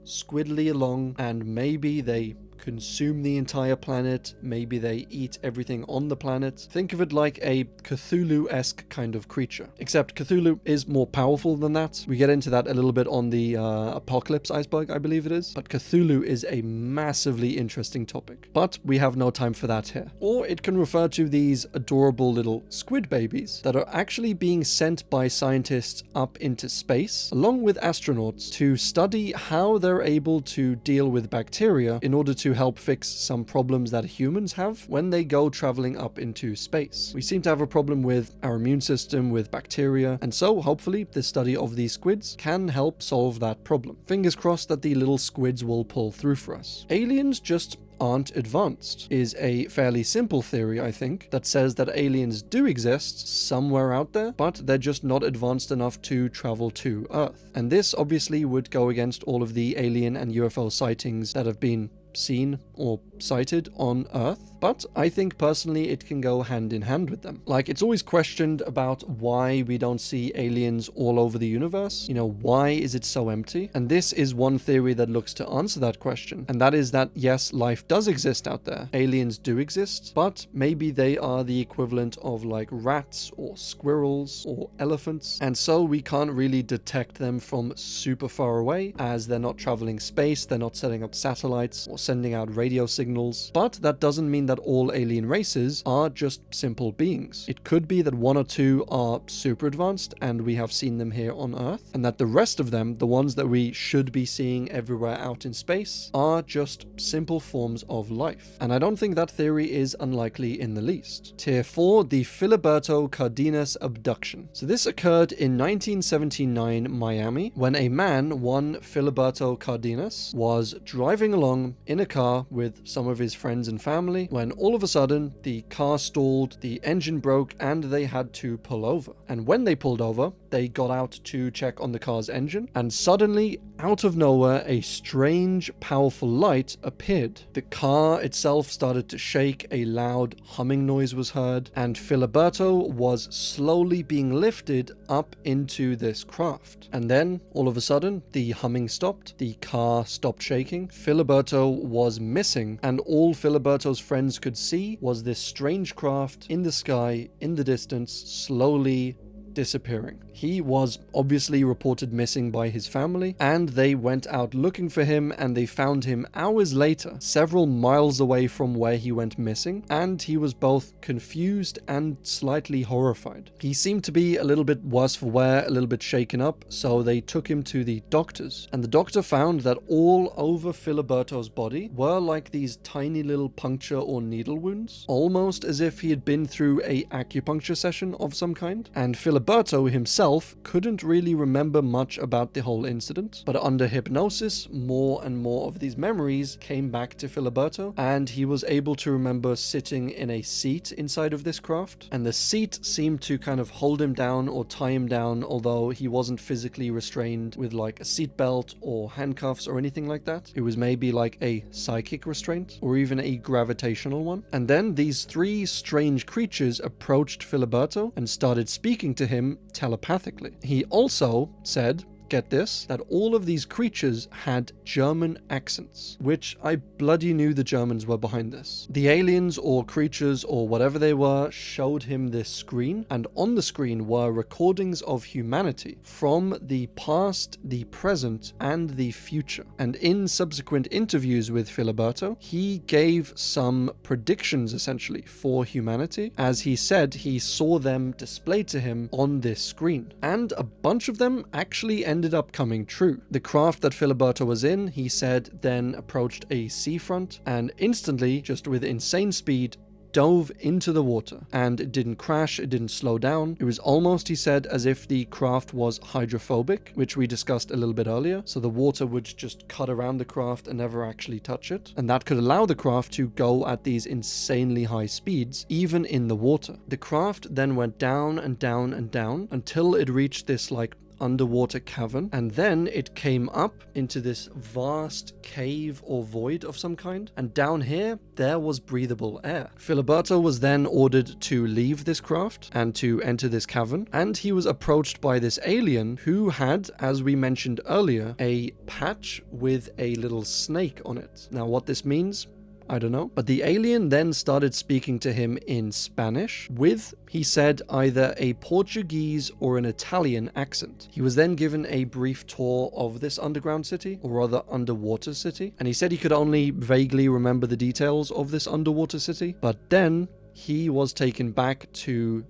squiddly along, and maybe they consume the entire planet, maybe they eat everything on the planet. Think of it like a Cthulhu-esque kind of creature, except Cthulhu is more powerful than that. We get into that a little bit on the Apocalypse Iceberg, I believe it is, but Cthulhu is a massively interesting topic, but we have no time for that here. Or it can refer to these adorable little squid babies that are actually being sent by scientists up into space, along with astronauts, to study how they're able to deal with bacteria in order to help fix some problems that humans have when they go traveling up into space. We seem to have a problem with our immune system, with bacteria, and so hopefully this study of these squids can help solve that problem. Fingers crossed that the little squids will pull through for us. Aliens just aren't advanced is a fairly simple theory, I think, that says that aliens do exist somewhere out there, but they're just not advanced enough to travel to Earth. And this obviously would go against all of the alien and UFO sightings that have been seen or sighted on Earth, but I think personally it can go hand in hand with them. Like, it's always questioned about why we don't see aliens all over the universe. Why is it so empty? And this is one theory that looks to answer that question, and that is that yes, life does exist out there. Aliens do exist, but maybe they are the equivalent of like rats or squirrels or elephants, and so we can't really detect them from super far away, as they're not traveling space, they're not setting up satellites or sending out radio signals. But that doesn't mean that all alien races are just simple beings. It could be that one or two are super advanced and we have seen them here on Earth, and that the rest of them, the ones that we should be seeing everywhere out in space, are just simple forms of life. And I don't think that theory is unlikely in the least. Tier 4, the Filiberto Cardenas Abduction. So this occurred in 1979 Miami, when a man, one Filiberto Cardenas, was driving along in a car with some of his friends and family when all of a sudden the car stalled, the engine broke, and they had to pull over. And when they pulled over, they got out to check on the car's engine, and suddenly, out of nowhere, a strange, powerful light appeared. The car itself started to shake, a loud humming noise was heard, and Filiberto was slowly being lifted up into this craft. And then, all of a sudden, the humming stopped, the car stopped shaking, Filiberto was missing, and all Filiberto's friends could see was this strange craft in the sky, in the distance, slowly disappearing. He was obviously reported missing by his family, and they went out looking for him, and they found him hours later, several miles away from where he went missing, and he was both confused and slightly horrified. He seemed to be a little bit worse for wear, a little bit shaken up, so they took him to the doctors, and the doctor found that all over Filiberto's body were like these tiny little puncture or needle wounds, almost as if he had been through a acupuncture session of some kind. And Filiberto himself couldn't really remember much about the whole incident, but under hypnosis, more and more of these memories came back to Filiberto, and he was able to remember sitting in a seat inside of this craft, and the seat seemed to kind of hold him down or tie him down, although he wasn't physically restrained with like a seatbelt or handcuffs or anything like that. It was maybe like a psychic restraint or even a gravitational one. And then these three strange creatures approached Filiberto and started speaking to him telepathically. He also said, get this, that all of these creatures had German accents, which I bloody knew the Germans were behind this. The aliens or creatures or whatever they were showed him this screen, and on the screen were recordings of humanity from the past, the present, and the future. And in subsequent interviews with Filiberto, he gave some predictions essentially for humanity, as he said he saw them displayed to him on this screen. And a bunch of them actually ended up coming true. The craft that Filiberto was in, he said, then approached a seafront and instantly, just with insane speed, dove into the water. And it didn't crash, it didn't slow down. It was almost, he said, as if the craft was hydrophobic, which we discussed a little bit earlier. So the water would just cut around the craft and never actually touch it. And that could allow the craft to go at these insanely high speeds, even in the water. The craft then went down and down and down until it reached this like underwater cavern, and then it came up into this vast cave or void of some kind, and down here there was breathable air. Filiberto was then ordered to leave this craft and to enter this cavern, and he was approached by this alien who had, as we mentioned earlier, a patch with a little snake on it. Now what this means, I don't know. But the alien then started speaking to him in Spanish with, he said, either a Portuguese or an Italian accent. He was then given a brief tour of this underground city, or rather underwater city, and he said he could only vaguely remember the details of this underwater city, but then he was taken back to,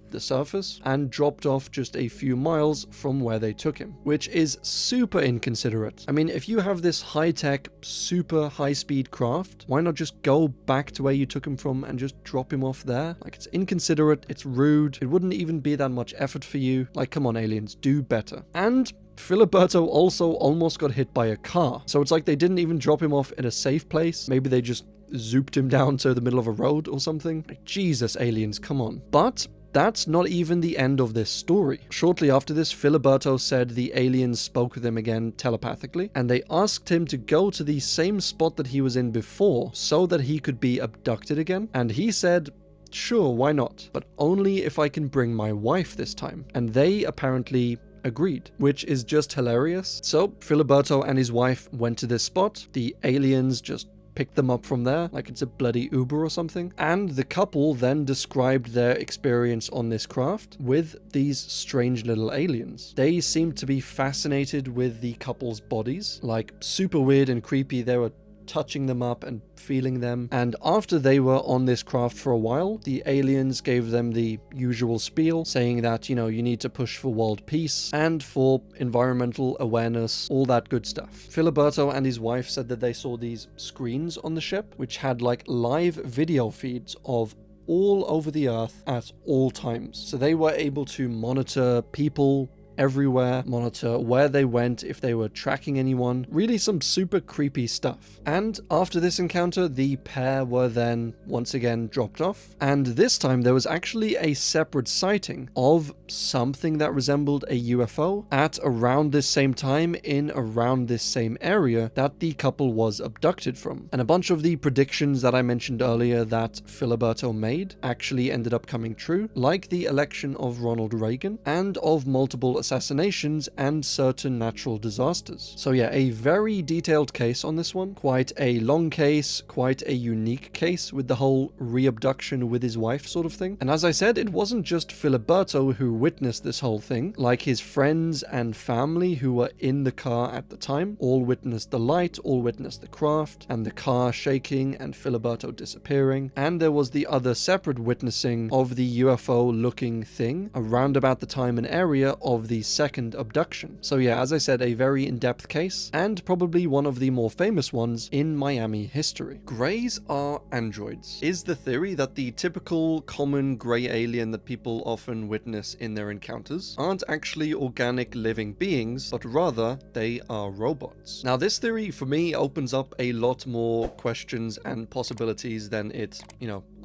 the surface and dropped off just a few miles from where they took him, which is super inconsiderate. I mean, if you have this high-tech, super high-speed craft, why not just go back to where you took him from and just drop him off there? Like, it's inconsiderate, it's rude, it wouldn't even be that much effort for you. Like, come on, aliens, do better. And Filiberto also almost got hit by a car, so it's like they didn't even drop him off in a safe place. Maybe they just zooped him down to the middle of a road or something. Like, Jesus, aliens, come on. But that's not even the end of this story. Shortly after this, Filiberto said the aliens spoke with him again telepathically, and they asked him to go to the same spot that he was in before so that he could be abducted again. And he said, sure, why not? But only if I can bring my wife this time. And they apparently agreed, which is just hilarious. So Filiberto and his wife went to this spot. The aliens just picked them up from there, like it's a bloody Uber or something. And the couple then described their experience on this craft with these strange little aliens. They seemed to be fascinated with the couple's bodies, like super weird and creepy. They were touching them up and feeling them. And after they were on this craft for a while, the aliens gave them the usual spiel, saying that, you need to push for world peace and for environmental awareness, all that good stuff. Filiberto and his wife said that they saw these screens on the ship, which had like live video feeds of all over the earth at all times. So they were able to monitor people, everywhere, monitor where they went, if they were tracking anyone. Really some super creepy stuff. And after this encounter, the pair were then once again dropped off. And this time there was actually a separate sighting of something that resembled a UFO at around this same time in around this same area that the couple was abducted from. And a bunch of the predictions that I mentioned earlier that Filiberto made actually ended up coming true, like the election of Ronald Reagan and of multiple assassinations and certain natural disasters. So yeah, a very detailed case on this one. Quite a long case, quite a unique case with the whole re-abduction with his wife sort of thing. And as I said, it wasn't just Filiberto who witnessed this whole thing, like his friends and family who were in the car at the time all witnessed the light, all witnessed the craft and the car shaking and Filiberto disappearing. And there was the other separate witnessing of the UFO looking thing around about the time and area of the second abduction. So yeah, as I said, a very in-depth case and probably one of the more famous ones in Miami history. Greys are androids. Is the theory that the typical common grey alien that people often witness in their encounters aren't actually organic living beings, but rather they are robots. Now this theory for me opens up a lot more questions and possibilities than it,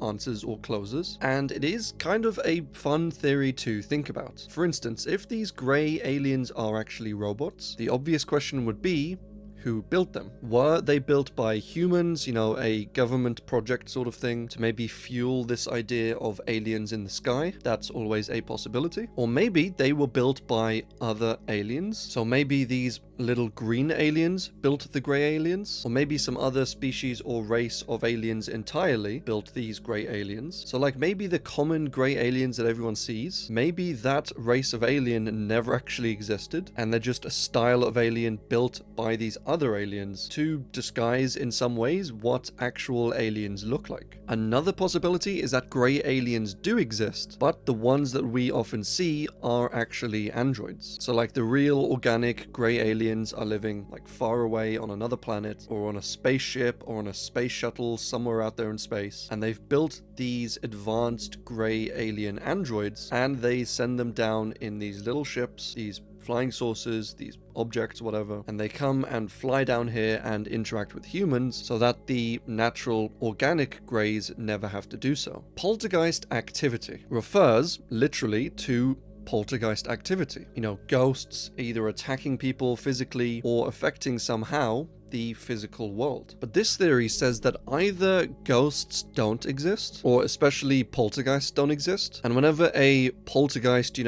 answers or closes, and it is kind of a fun theory to think about. For instance, if these grey aliens are actually robots, the obvious question would be, who built them? Were they built by humans, a government project sort of thing to maybe fuel this idea of aliens in the sky? That's always a possibility. Or maybe they were built by other aliens. So maybe these little green aliens built the grey aliens, or maybe some other species or race of aliens entirely built these grey aliens. So like maybe the common grey aliens that everyone sees, maybe that race of alien never actually existed and they're just a style of alien built by these other aliens to disguise in some ways what actual aliens look like. Another possibility is that grey aliens do exist, but the ones that we often see are actually androids. So like the real organic grey aliens are living like far away on another planet or on a spaceship or on a space shuttle somewhere out there in space, and they've built these advanced grey alien androids and they send them down in these little ships, these flying saucers, these objects, whatever, and they come and fly down here and interact with humans so that the natural organic greys never have to do so. Poltergeist activity refers literally to poltergeist activity. Ghosts either attacking people physically or affecting somehow the physical world. But this theory says that either ghosts don't exist, or especially poltergeists don't exist, and whenever a poltergeist,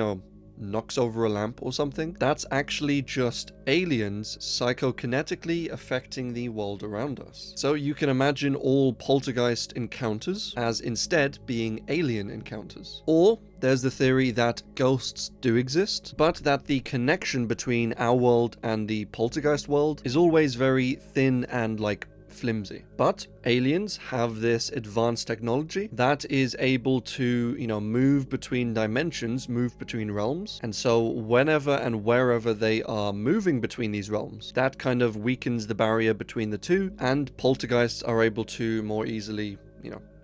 knocks over a lamp or something, that's actually just aliens psychokinetically affecting the world around us. So you can imagine all poltergeist encounters as instead being alien encounters. Or there's the theory that ghosts do exist, but that the connection between our world and the poltergeist world is always very thin and flimsy. But aliens have this advanced technology that is able to, move between dimensions, move between realms. And so whenever and wherever they are moving between these realms, that kind of weakens the barrier between the two, and poltergeists are able to more easily,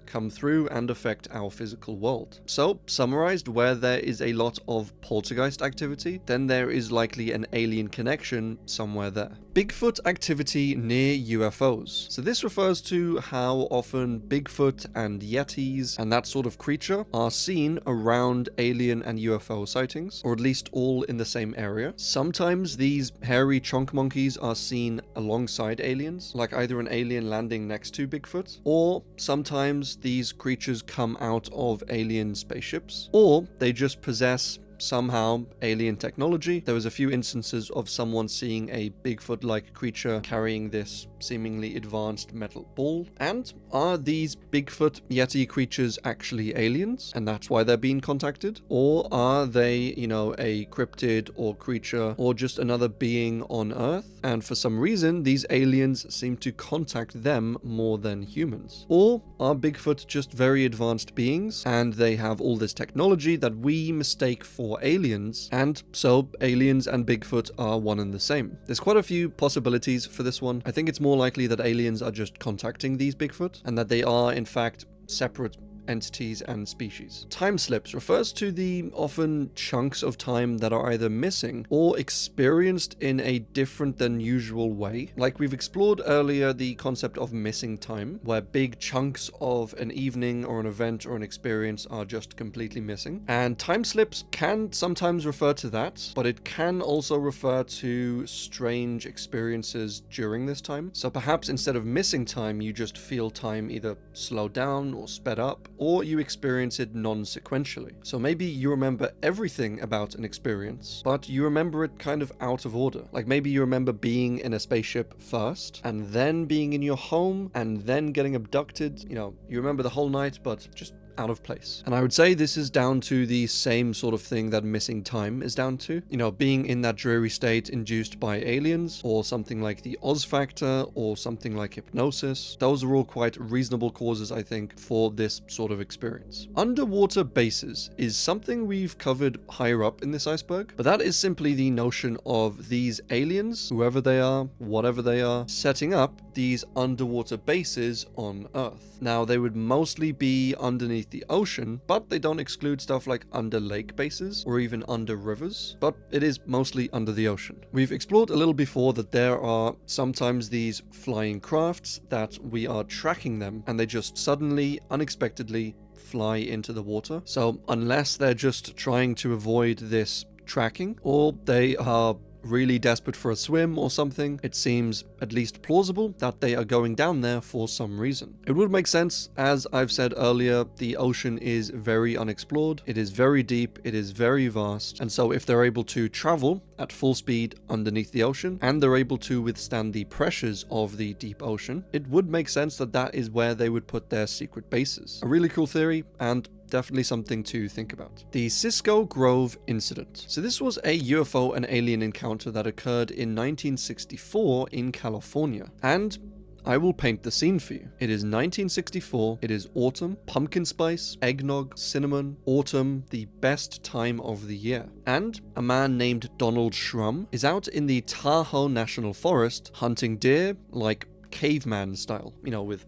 come through and affect our physical world. So, summarized, where there is a lot of poltergeist activity, then there is likely an alien connection somewhere there. Bigfoot activity near UFOs. So this refers to how often Bigfoot and Yetis and that sort of creature are seen around alien and UFO sightings, or at least all in the same area. Sometimes these hairy chonk monkeys are seen alongside aliens, like either an alien landing next to Bigfoot, or sometimes these creatures come out of alien spaceships, or they just possess somehow alien technology. There was a few instances of someone seeing a Bigfoot-like creature carrying this seemingly advanced metal ball. And are these Bigfoot Yeti creatures actually aliens, and that's why they're being contacted? Or are they, a cryptid or creature or just another being on Earth, and for some reason these aliens seem to contact them more than humans? Or are Bigfoot just very advanced beings and they have all this technology that we mistake for aliens, and so aliens and Bigfoot are one and the same? There's quite a few possibilities for this one. I think it's more likely that aliens are just contacting these Bigfoot and that they are in fact separate entities and species. Time slips refers to the often chunks of time that are either missing or experienced in a different than usual way. Like we've explored earlier, the concept of missing time, where big chunks of an evening or an event or an experience are just completely missing. And time slips can sometimes refer to that, but it can also refer to strange experiences during this time. So perhaps instead of missing time, you just feel time either slow down or sped up, or you experience it non-sequentially. So maybe you remember everything about an experience, but you remember it kind of out of order. Like maybe you remember being in a spaceship first, and then being in your home, and then getting abducted. You know, you remember the whole night, but just out of place. And I would say this is down to the same sort of thing that missing time is down to. You know, being in that dreary state induced by aliens, or something like the Oz factor, or something like hypnosis. Those are all quite reasonable causes, I think, for this sort of experience. Underwater bases is something we've covered higher up in this iceberg, but that is simply the notion of these aliens, whoever they are, whatever they are, setting up these underwater bases on Earth. Now, they would mostly be underneath the ocean, but they don't exclude stuff like under lake bases or even under rivers, but it is mostly under the ocean. We've explored a little before that there are sometimes these flying crafts that we are tracking them and they just suddenly, unexpectedly fly into the water. So unless they're just trying to avoid this tracking, or they are really desperate for a swim or something, it seems at least plausible that they are going down there for some reason. It would make sense, as I've said earlier, the ocean is very unexplored, it is very deep, it is very vast, and so if they're able to travel at full speed underneath the ocean, and they're able to withstand the pressures of the deep ocean, it would make sense that that is where they would put their secret bases. A really cool theory, and definitely something to think about. The Cisco Grove incident. So this was a UFO and alien encounter that occurred in 1964 in California. And I will paint the scene for you. It is 1964, it is autumn, pumpkin spice, eggnog, cinnamon, autumn, the best time of the year. And a man named Donald Shrum is out in the Tahoe National Forest hunting deer like caveman style, you know, with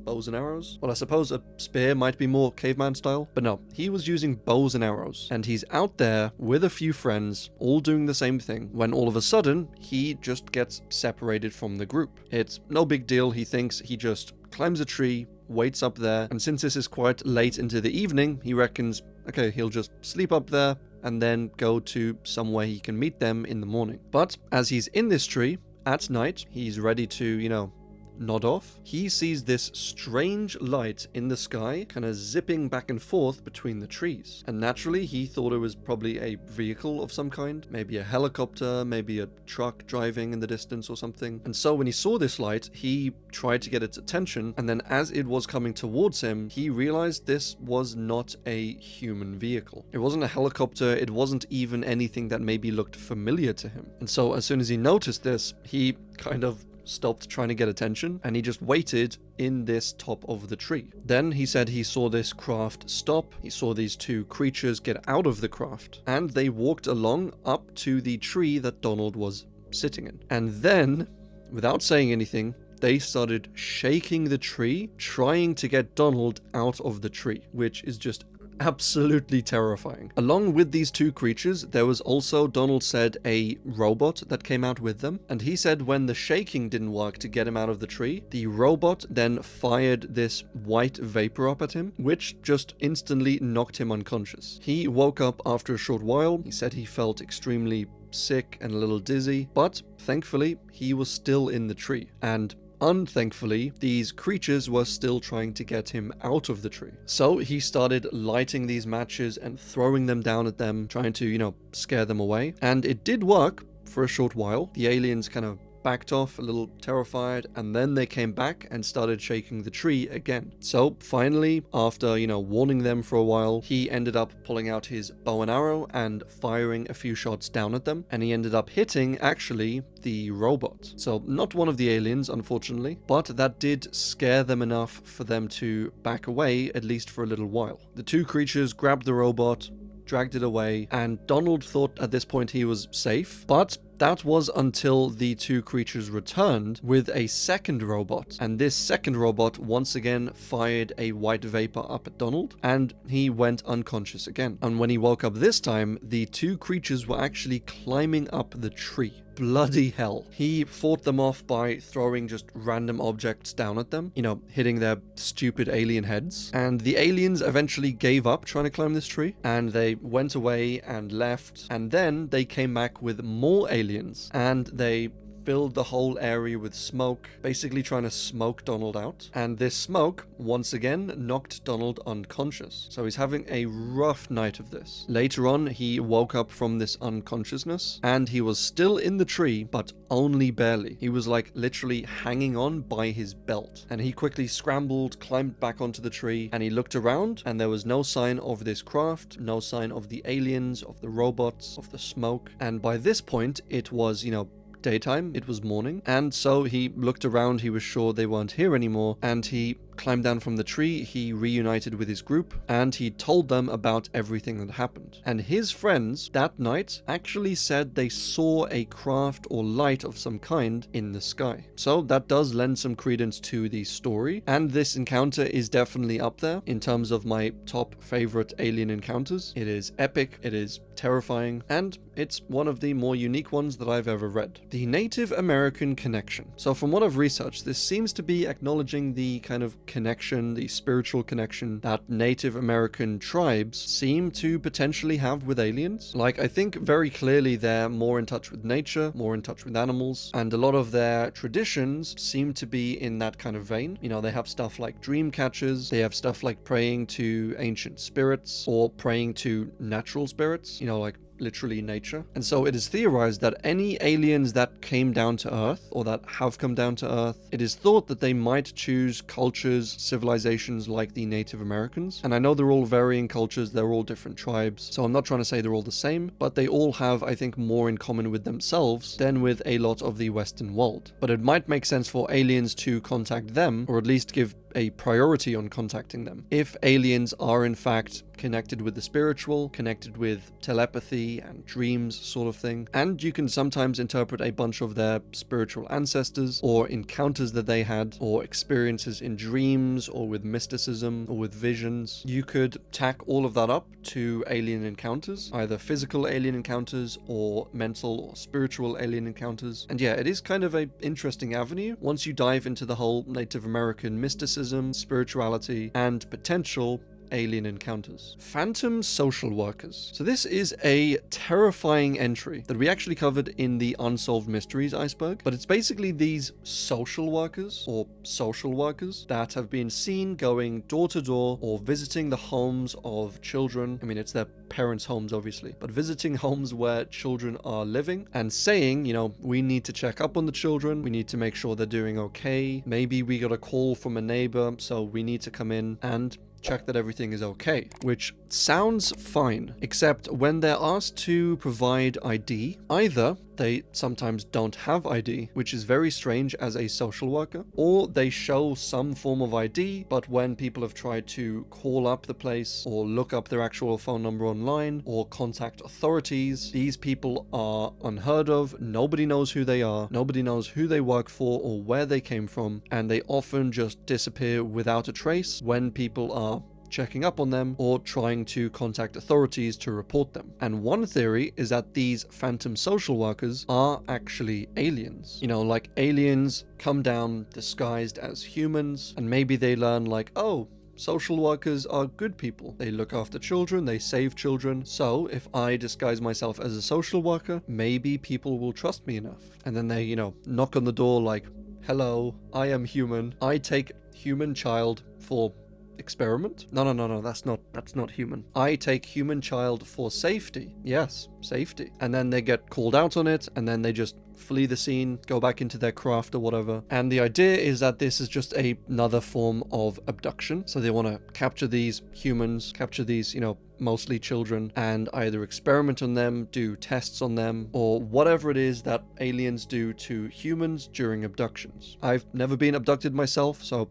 bows and arrows. Well, I suppose a spear might be more caveman style, but no, he was using bows and arrows, and he's out there with a few friends, all doing the same thing, when all of a sudden, he just gets separated from the group. It's no big deal, he thinks. He just climbs a tree, waits up there, and since this is quite late into the evening, he reckons, okay, he'll just sleep up there, and then go to somewhere he can meet them in the morning. But as he's in this tree, at night, he's ready to, you know, nod off, he sees this strange light in the sky kind of zipping back and forth between the trees. And naturally, he thought it was probably a vehicle of some kind, maybe a helicopter, maybe a truck driving in the distance or something. And so when he saw this light, he tried to get its attention, and then as it was coming towards him, he realized this was not a human vehicle. It wasn't a helicopter, it wasn't even anything that maybe looked familiar to him. And so as soon as he noticed this, he kind of stopped trying to get attention, and he just waited in this top of the tree. Then he said he saw this craft stop, he saw these two creatures get out of the craft, and they walked along up to the tree that Donald was sitting in. And then, without saying anything, they started shaking the tree, trying to get Donald out of the tree, which is just absolutely terrifying. Along with these two creatures, there was also, Donald said, a robot that came out with them, and he said when the shaking didn't work to get him out of the tree, the robot then fired this white vapor up at him, which just instantly knocked him unconscious. He woke up after a short while. He said he felt extremely sick and a little dizzy, but thankfully he was still in the tree, and unthankfully, these creatures were still trying to get him out of the tree. So he started lighting these matches and throwing them down at them, trying to, you know, scare them away. And it did work for a short while. The aliens kind of backed off a little terrified, and then they came back and started shaking the tree again. So finally, after, you know, warning them for a while, he ended up pulling out his bow and arrow and firing a few shots down at them, and he ended up hitting, actually, the robot. So not one of the aliens, unfortunately, but that did scare them enough for them to back away, at least for a little while. The two creatures grabbed the robot, dragged it away, and Donald thought at this point he was safe, but that was until the two creatures returned with a second robot, and this second robot once again fired a white vapor up at Donald, and he went unconscious again. And when he woke up this time, the two creatures were actually climbing up the tree. Bloody hell. He fought them off by throwing just random objects down at them, you know, hitting their stupid alien heads. And the aliens eventually gave up trying to climb this tree, and they went away and left. And then they came back with more aliens, and they filled the whole area with smoke, basically trying to smoke Donald out. And this smoke, once again, knocked Donald unconscious. So he's having a rough night of this. Later on, he woke up from this unconsciousness, and he was still in the tree, but only barely. He was like literally hanging on by his belt. And he quickly scrambled, climbed back onto the tree, and he looked around, and there was no sign of this craft, no sign of the aliens, of the robots, of the smoke. And by this point, it was, you know, daytime, it was morning, and so he looked around, he was sure they weren't here anymore, and he climbed down from the tree, he reunited with his group, and he told them about everything that happened. And his friends that night actually said they saw a craft or light of some kind in the sky. So that does lend some credence to the story, and this encounter is definitely up there in terms of my top favorite alien encounters. It is epic, it is terrifying, and it's one of the more unique ones that I've ever read. The Native American connection. So from what I've researched, this seems to be acknowledging the kind of connection, the spiritual connection that Native American tribes seem to potentially have with aliens. Like, I think very clearly they're more in touch with nature, more in touch with animals, and a lot of their traditions seem to be in that kind of vein. You know, they have stuff like dream catchers, they have stuff like praying to ancient spirits, or praying to natural spirits, you know, like literally nature. And so it is theorized that any aliens that came down to Earth, or that have come down to Earth, it is thought that they might choose cultures, civilizations like the Native Americans. And I know they're all varying cultures, they're all different tribes, so I'm not trying to say they're all the same, but they all have, I think, more in common with themselves than with a lot of the Western world. But it might make sense for aliens to contact them, or at least give a priority on contacting them, if aliens are in fact connected with the spiritual, connected with telepathy and dreams sort of thing. And you can sometimes interpret a bunch of their spiritual ancestors, or encounters that they had, or experiences in dreams, or with mysticism, or with visions. You could tack all of that up to alien encounters, either physical alien encounters, or mental or spiritual alien encounters. And yeah, it is kind of an interesting avenue once you dive into the whole Native American mysticism, spirituality, and potential alien encounters. Phantom social workers. So this is a terrifying entry that we actually covered in the Unsolved Mysteries iceberg, but it's basically these social workers, or social workers, that have been seen going door to door, or visiting the homes of children. I mean, it's their parents' homes obviously, but visiting homes where children are living, and saying, you know, we need to check up on the children, we need to make sure they're doing okay, maybe we got a call from a neighbor, so we need to come in and check that everything is okay, which sounds fine, except when they're asked to provide ID, either they sometimes don't have ID, which is very strange as a social worker, or they show some form of ID, but when people have tried to call up the place, or look up their actual phone number online, or contact authorities, these people are unheard of, nobody knows who they are, nobody knows who they work for or where they came from, and they often just disappear without a trace when people are checking up on them or trying to contact authorities to report them. And one theory is that these phantom social workers are actually aliens. You know, like aliens come down disguised as humans, and maybe they learn like, oh, social workers are good people. They look after children, they save children. So if I disguise myself as a social worker, maybe people will trust me enough. And then they, you know, knock on the door like, hello, I am human. I take human child for experiment? No, that's not human. I take human child for safety. Yes, safety. And then they get called out on it, and then they just flee the scene, go back into their craft or whatever. And the idea is that this is just another form of abduction. So they want to capture these humans, capture these, you know, mostly children, and either experiment on them, do tests on them, or whatever it is that aliens do to humans during abductions. I've never been abducted myself, so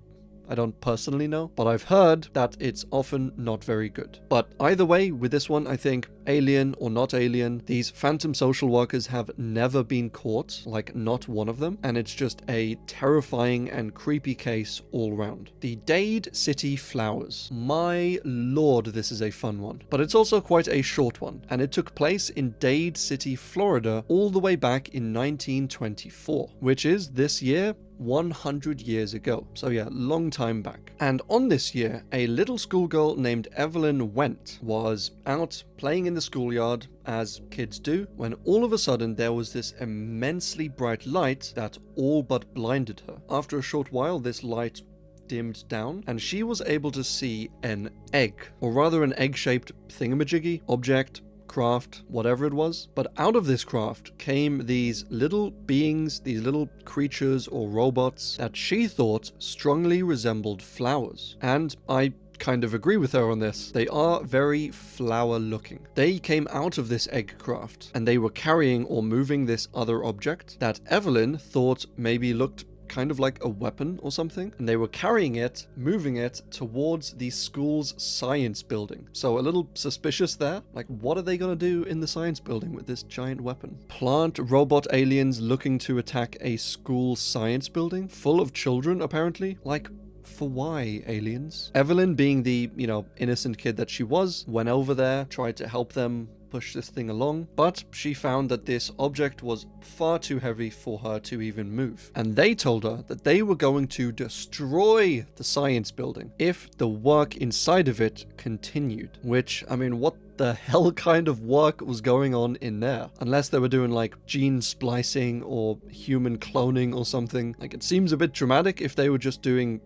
I don't personally know, but I've heard that it's often not very good. But either way, with this one, I think alien or not alien, these phantom social workers have never been caught, like not one of them, and it's just a terrifying and creepy case all round. The Dade City Flowers. My lord, this is a fun one, but it's also quite a short one, and it took place in Dade City, Florida, all the way back in 1924, which is this year 100 years ago. So yeah, long time back. And on this year, a little schoolgirl named Evelyn Went was out playing in the schoolyard, as kids do, when all of a sudden there was this immensely bright light that all but blinded her. After a short while, this light dimmed down, and she was able to see an egg, or rather an egg-shaped thingamajiggy, object, craft, whatever it was. But out of this craft came these little beings, these little creatures or robots that she thought strongly resembled flowers. And I kind of agree with her on this. They are very flower looking. They came out of this egg craft and they were carrying or moving this other object that Evelyn thought maybe looked kind of like a weapon or something, and they were carrying it, moving it towards the school's science building. So a little suspicious there. Like, what are they gonna do in the science building with this giant weapon? Plant robot aliens looking to attack a school science building full of children, apparently? Like, for why, aliens? Evelyn, being the, innocent kid that she was, went over there, tried to help them push this thing along, but she found that this object was far too heavy for her to even move. And they told her that they were going to destroy the science building if the work inside of it continued. Which, I mean, what the hell kind of work was going on in there? Unless they were doing like gene splicing or human cloning or something. Like, it seems a bit dramatic if they were just doing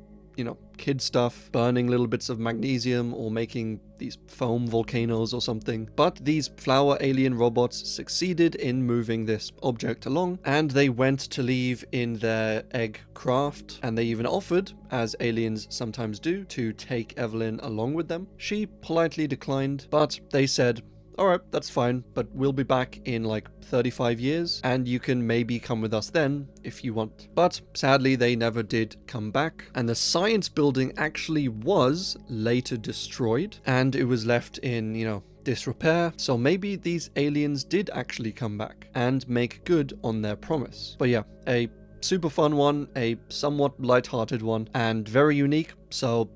kid stuff, burning little bits of magnesium or making these foam volcanoes or something. But these flower alien robots succeeded in moving this object along, and they went to leave in their egg craft, and they even offered, as aliens sometimes do, to take Evelyn along with them. She politely declined, but they said, alright, that's fine, but we'll be back in like 35 years, and you can maybe come with us then if you want. But sadly, they never did come back, and the science building actually was later destroyed, and it was left in, disrepair, so maybe these aliens did actually come back and make good on their promise. But yeah, a super fun one, a somewhat light-hearted one, and very unique, so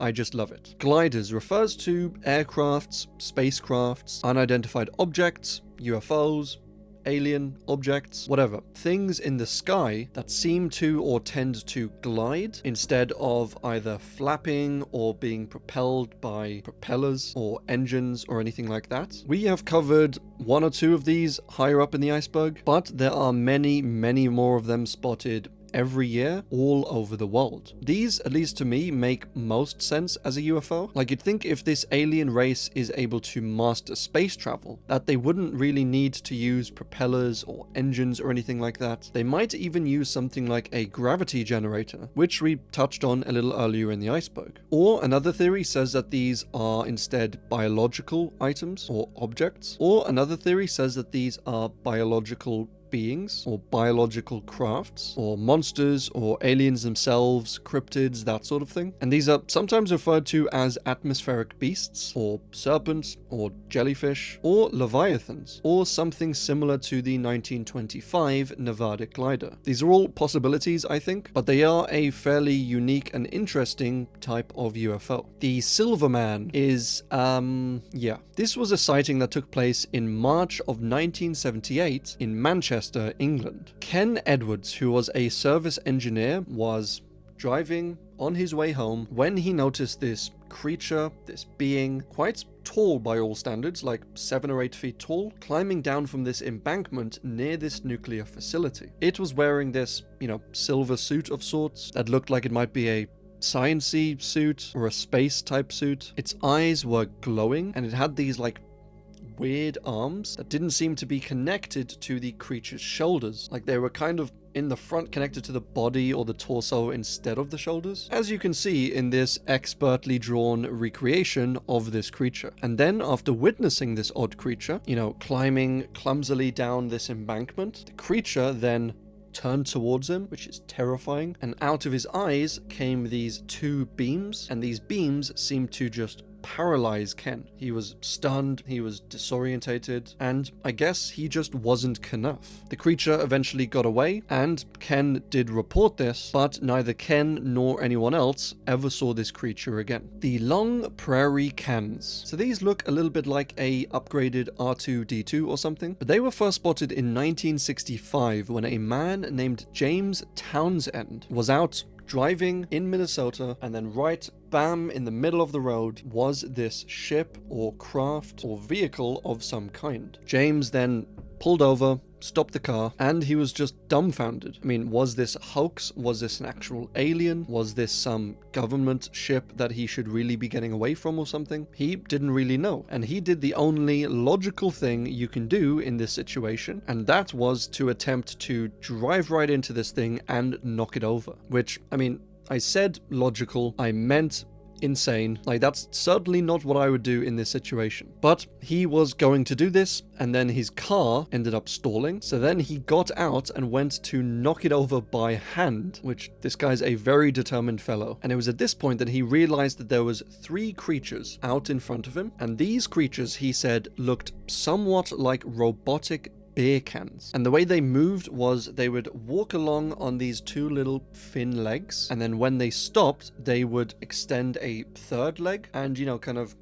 I just love it. Gliders refers to aircrafts, spacecrafts, unidentified objects, UFOs, alien objects, whatever. Things in the sky that seem to or tend to glide instead of either flapping or being propelled by propellers or engines or anything like that. We have covered one or two of these higher up in the iceberg, but there are many, many more of them spotted every year all over the world. These, at least to me, make most sense as a UFO. Like, you'd think if this alien race is able to master space travel, that they wouldn't really need to use propellers or engines or anything like that. They might even use something like a gravity generator, which we touched on a little earlier in the iceberg. Or another theory says that these are instead biological items or objects. Or another theory says that these are biological beings or biological crafts or monsters or aliens themselves, cryptids, that sort of thing. And these are sometimes referred to as atmospheric beasts or serpents or jellyfish or leviathans or something similar to the 1925 Nevada glider. These are all possibilities, I think, but they are a fairly unique and interesting type of UFO. The Silverman is, this was a sighting that took place in March of 1978 in Manchester, England. Ken Edwards, who was a service engineer, was driving on his way home when he noticed this creature, this being, quite tall by all standards, like 7 or 8 feet tall, climbing down from this embankment near this nuclear facility. It was wearing this, silver suit of sorts that looked like it might be a science-y suit or a space type suit. Its eyes were glowing and it had these weird arms that didn't seem to be connected to the creature's shoulders. Like they were kind of in the front connected to the body or the torso instead of the shoulders, as you can see in this expertly drawn recreation of this creature. And then after witnessing this odd creature, climbing clumsily down this embankment, the creature then turned towards him, which is terrifying, and out of his eyes came these 2 beams, and these beams seemed to just paralyze Ken. He was stunned, he was disorientated, and I guess he just wasn't Knuff. The creature eventually got away, and Ken did report this, but neither Ken nor anyone else ever saw this creature again. The Long Prairie Cans. So these look a little bit like a upgraded R2-D2 or something, but they were first spotted in 1965 when a man named James Townsend was out driving in Minnesota, and then right bam in the middle of the road was this ship or craft or vehicle of some kind. James then pulled over, stopped the car, and he was just dumbfounded. I mean, was this a hoax? Was this an actual alien? Was this some government ship that he should really be getting away from or something? He didn't really know. And he did the only logical thing you can do in this situation, and that was to attempt to drive right into this thing and knock it over. Which, I mean, I said logical, I meant insane. Like, that's certainly not what I would do in this situation. But he was going to do this, and then his car ended up stalling. So then he got out and went to knock it over by hand, which this guy's a very determined fellow. And it was at this point that he realized that there was 3 creatures out in front of him. And these creatures, he said, looked somewhat like robotic beer cans. And the way they moved was they would walk along on these 2 little thin legs, and then when they stopped, they would extend a 3rd leg and, you know, kind of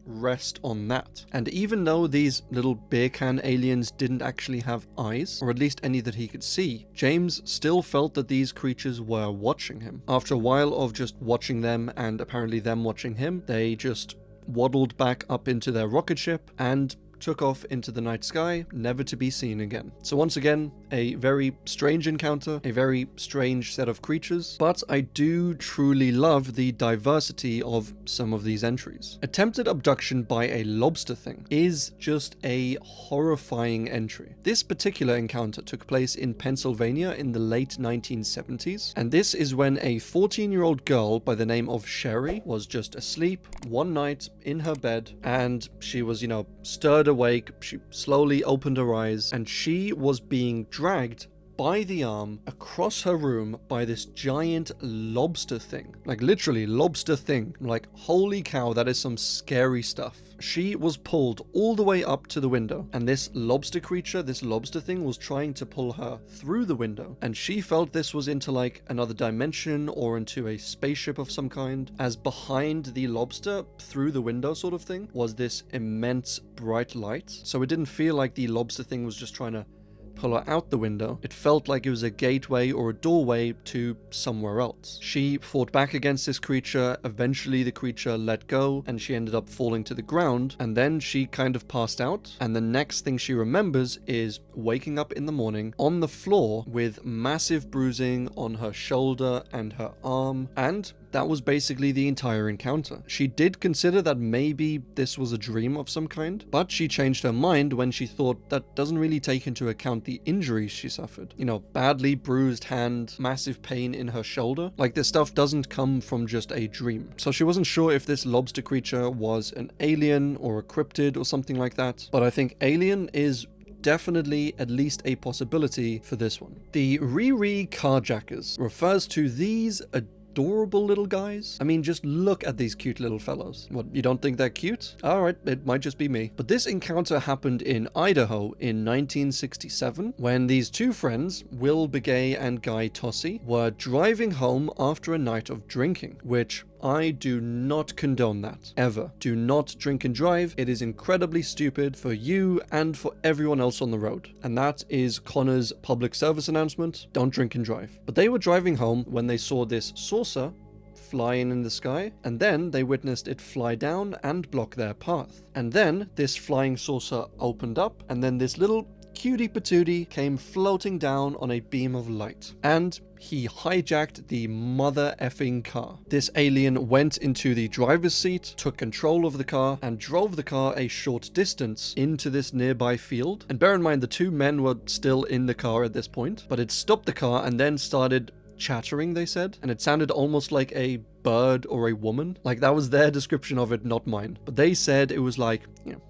rest on that. And even though these little beer can aliens didn't actually have eyes, or at least any that he could see, James still felt that these creatures were watching him. After a while of just watching them, and apparently them watching him, they just waddled back up into their rocket ship and took off into the night sky, never to be seen again. So once again, a very strange encounter, a very strange set of creatures, but I do truly love the diversity of some of these entries. Attempted abduction by a lobster thing is just a horrifying entry. This particular encounter took place in Pennsylvania in the late 1970s, and this is when a 14-year-old girl by the name of Sherry was just asleep one night in her bed, and she was, you know, stirred awake. She slowly opened her eyes, and she was being dragged by the arm across her room by this giant lobster thing. Like, literally lobster thing. Like, holy cow, that is some scary stuff. She was pulled all the way up to the window, and this lobster creature, this lobster thing, was trying to pull her through the window, and she felt this was into like another dimension or into a spaceship of some kind, as behind the lobster, through the window sort of thing, was this immense bright light. So it didn't feel like the lobster thing was just trying to pull her out the window. It felt like it was a gateway or a doorway to somewhere else. She fought back against this creature. Eventually the creature let go, and she ended up falling to the ground, and then she kind of passed out. And the next thing she remembers is waking up in the morning on the floor with massive bruising on her shoulder and her arm, and that was basically the entire encounter. She did consider that maybe this was a dream of some kind, but she changed her mind when she thought that doesn't really take into account the injuries she suffered. You know, badly bruised hand, massive pain in her shoulder. Like, this stuff doesn't come from just a dream. So she wasn't sure if this lobster creature was an alien or a cryptid or something like that, but I think alien is definitely at least a possibility for this one. The Riri Carjackers refers to these adorable little guys. I mean, just look at these cute little fellows. What, you don't think they're cute? Alright, it might just be me. But this encounter happened in Idaho in 1967 when these 2 friends, Will Begay and Guy Tossi, were driving home after a night of drinking, which I do not condone that. Ever. Do not drink and drive. It is incredibly stupid for you and for everyone else on the road. And that is Connor's public service announcement. Don't drink and drive. But they were driving home when they saw this saucer flying in the sky, and then they witnessed it fly down and block their path. And then this flying saucer opened up, and then this little cutie patootie came floating down on a beam of light, and he hijacked the mother effing car. This alien went into the driver's seat, took control of the car, and drove the car a short distance into this nearby field. And bear in mind, the 2 men were still in the car at this point, but it stopped the car and then started chattering, they said, and it sounded almost like a bird or a woman. Like, that was their description of it, not mine. But they said it was like, you know,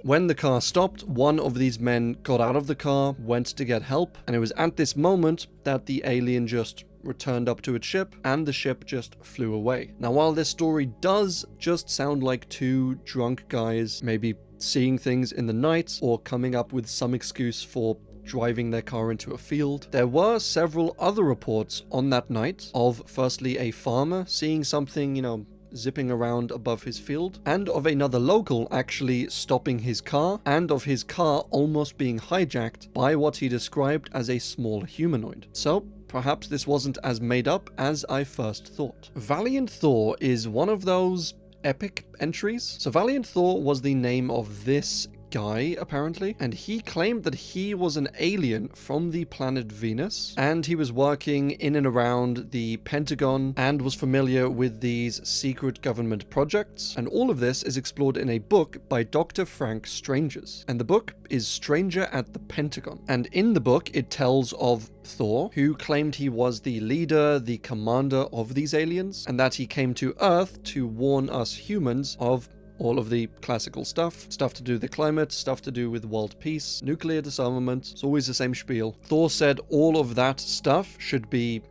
When the car stopped, one of these men got out of the car, went to get help, and it was at this moment that the alien just returned up to its ship, and the ship just flew away. Now, while this story does just sound like two drunk guys maybe seeing things in the night or coming up with some excuse for driving their car into a field, there were several other reports on that night of firstly a farmer seeing something, zipping around above his field, and of another local actually stopping his car, and of his car almost being hijacked by what he described as a small humanoid. So perhaps this wasn't as made up as I first thought. Valiant Thor is one of those epic entries. So Valiant Thor was the name of this guy, apparently, and he claimed that he was an alien from the planet Venus, and he was working in and around the Pentagon and was familiar with these secret government projects, and all of this is explored in a book by Dr. Frank Strangers, and the book is Stranger at the Pentagon. And in the book it tells of Thor, who claimed he was the leader, the commander of these aliens, and that he came to Earth to warn us humans of all of the classical stuff to do with the climate, stuff to do with world peace, nuclear disarmament. It's always the same spiel. Thor said all of that stuff should be,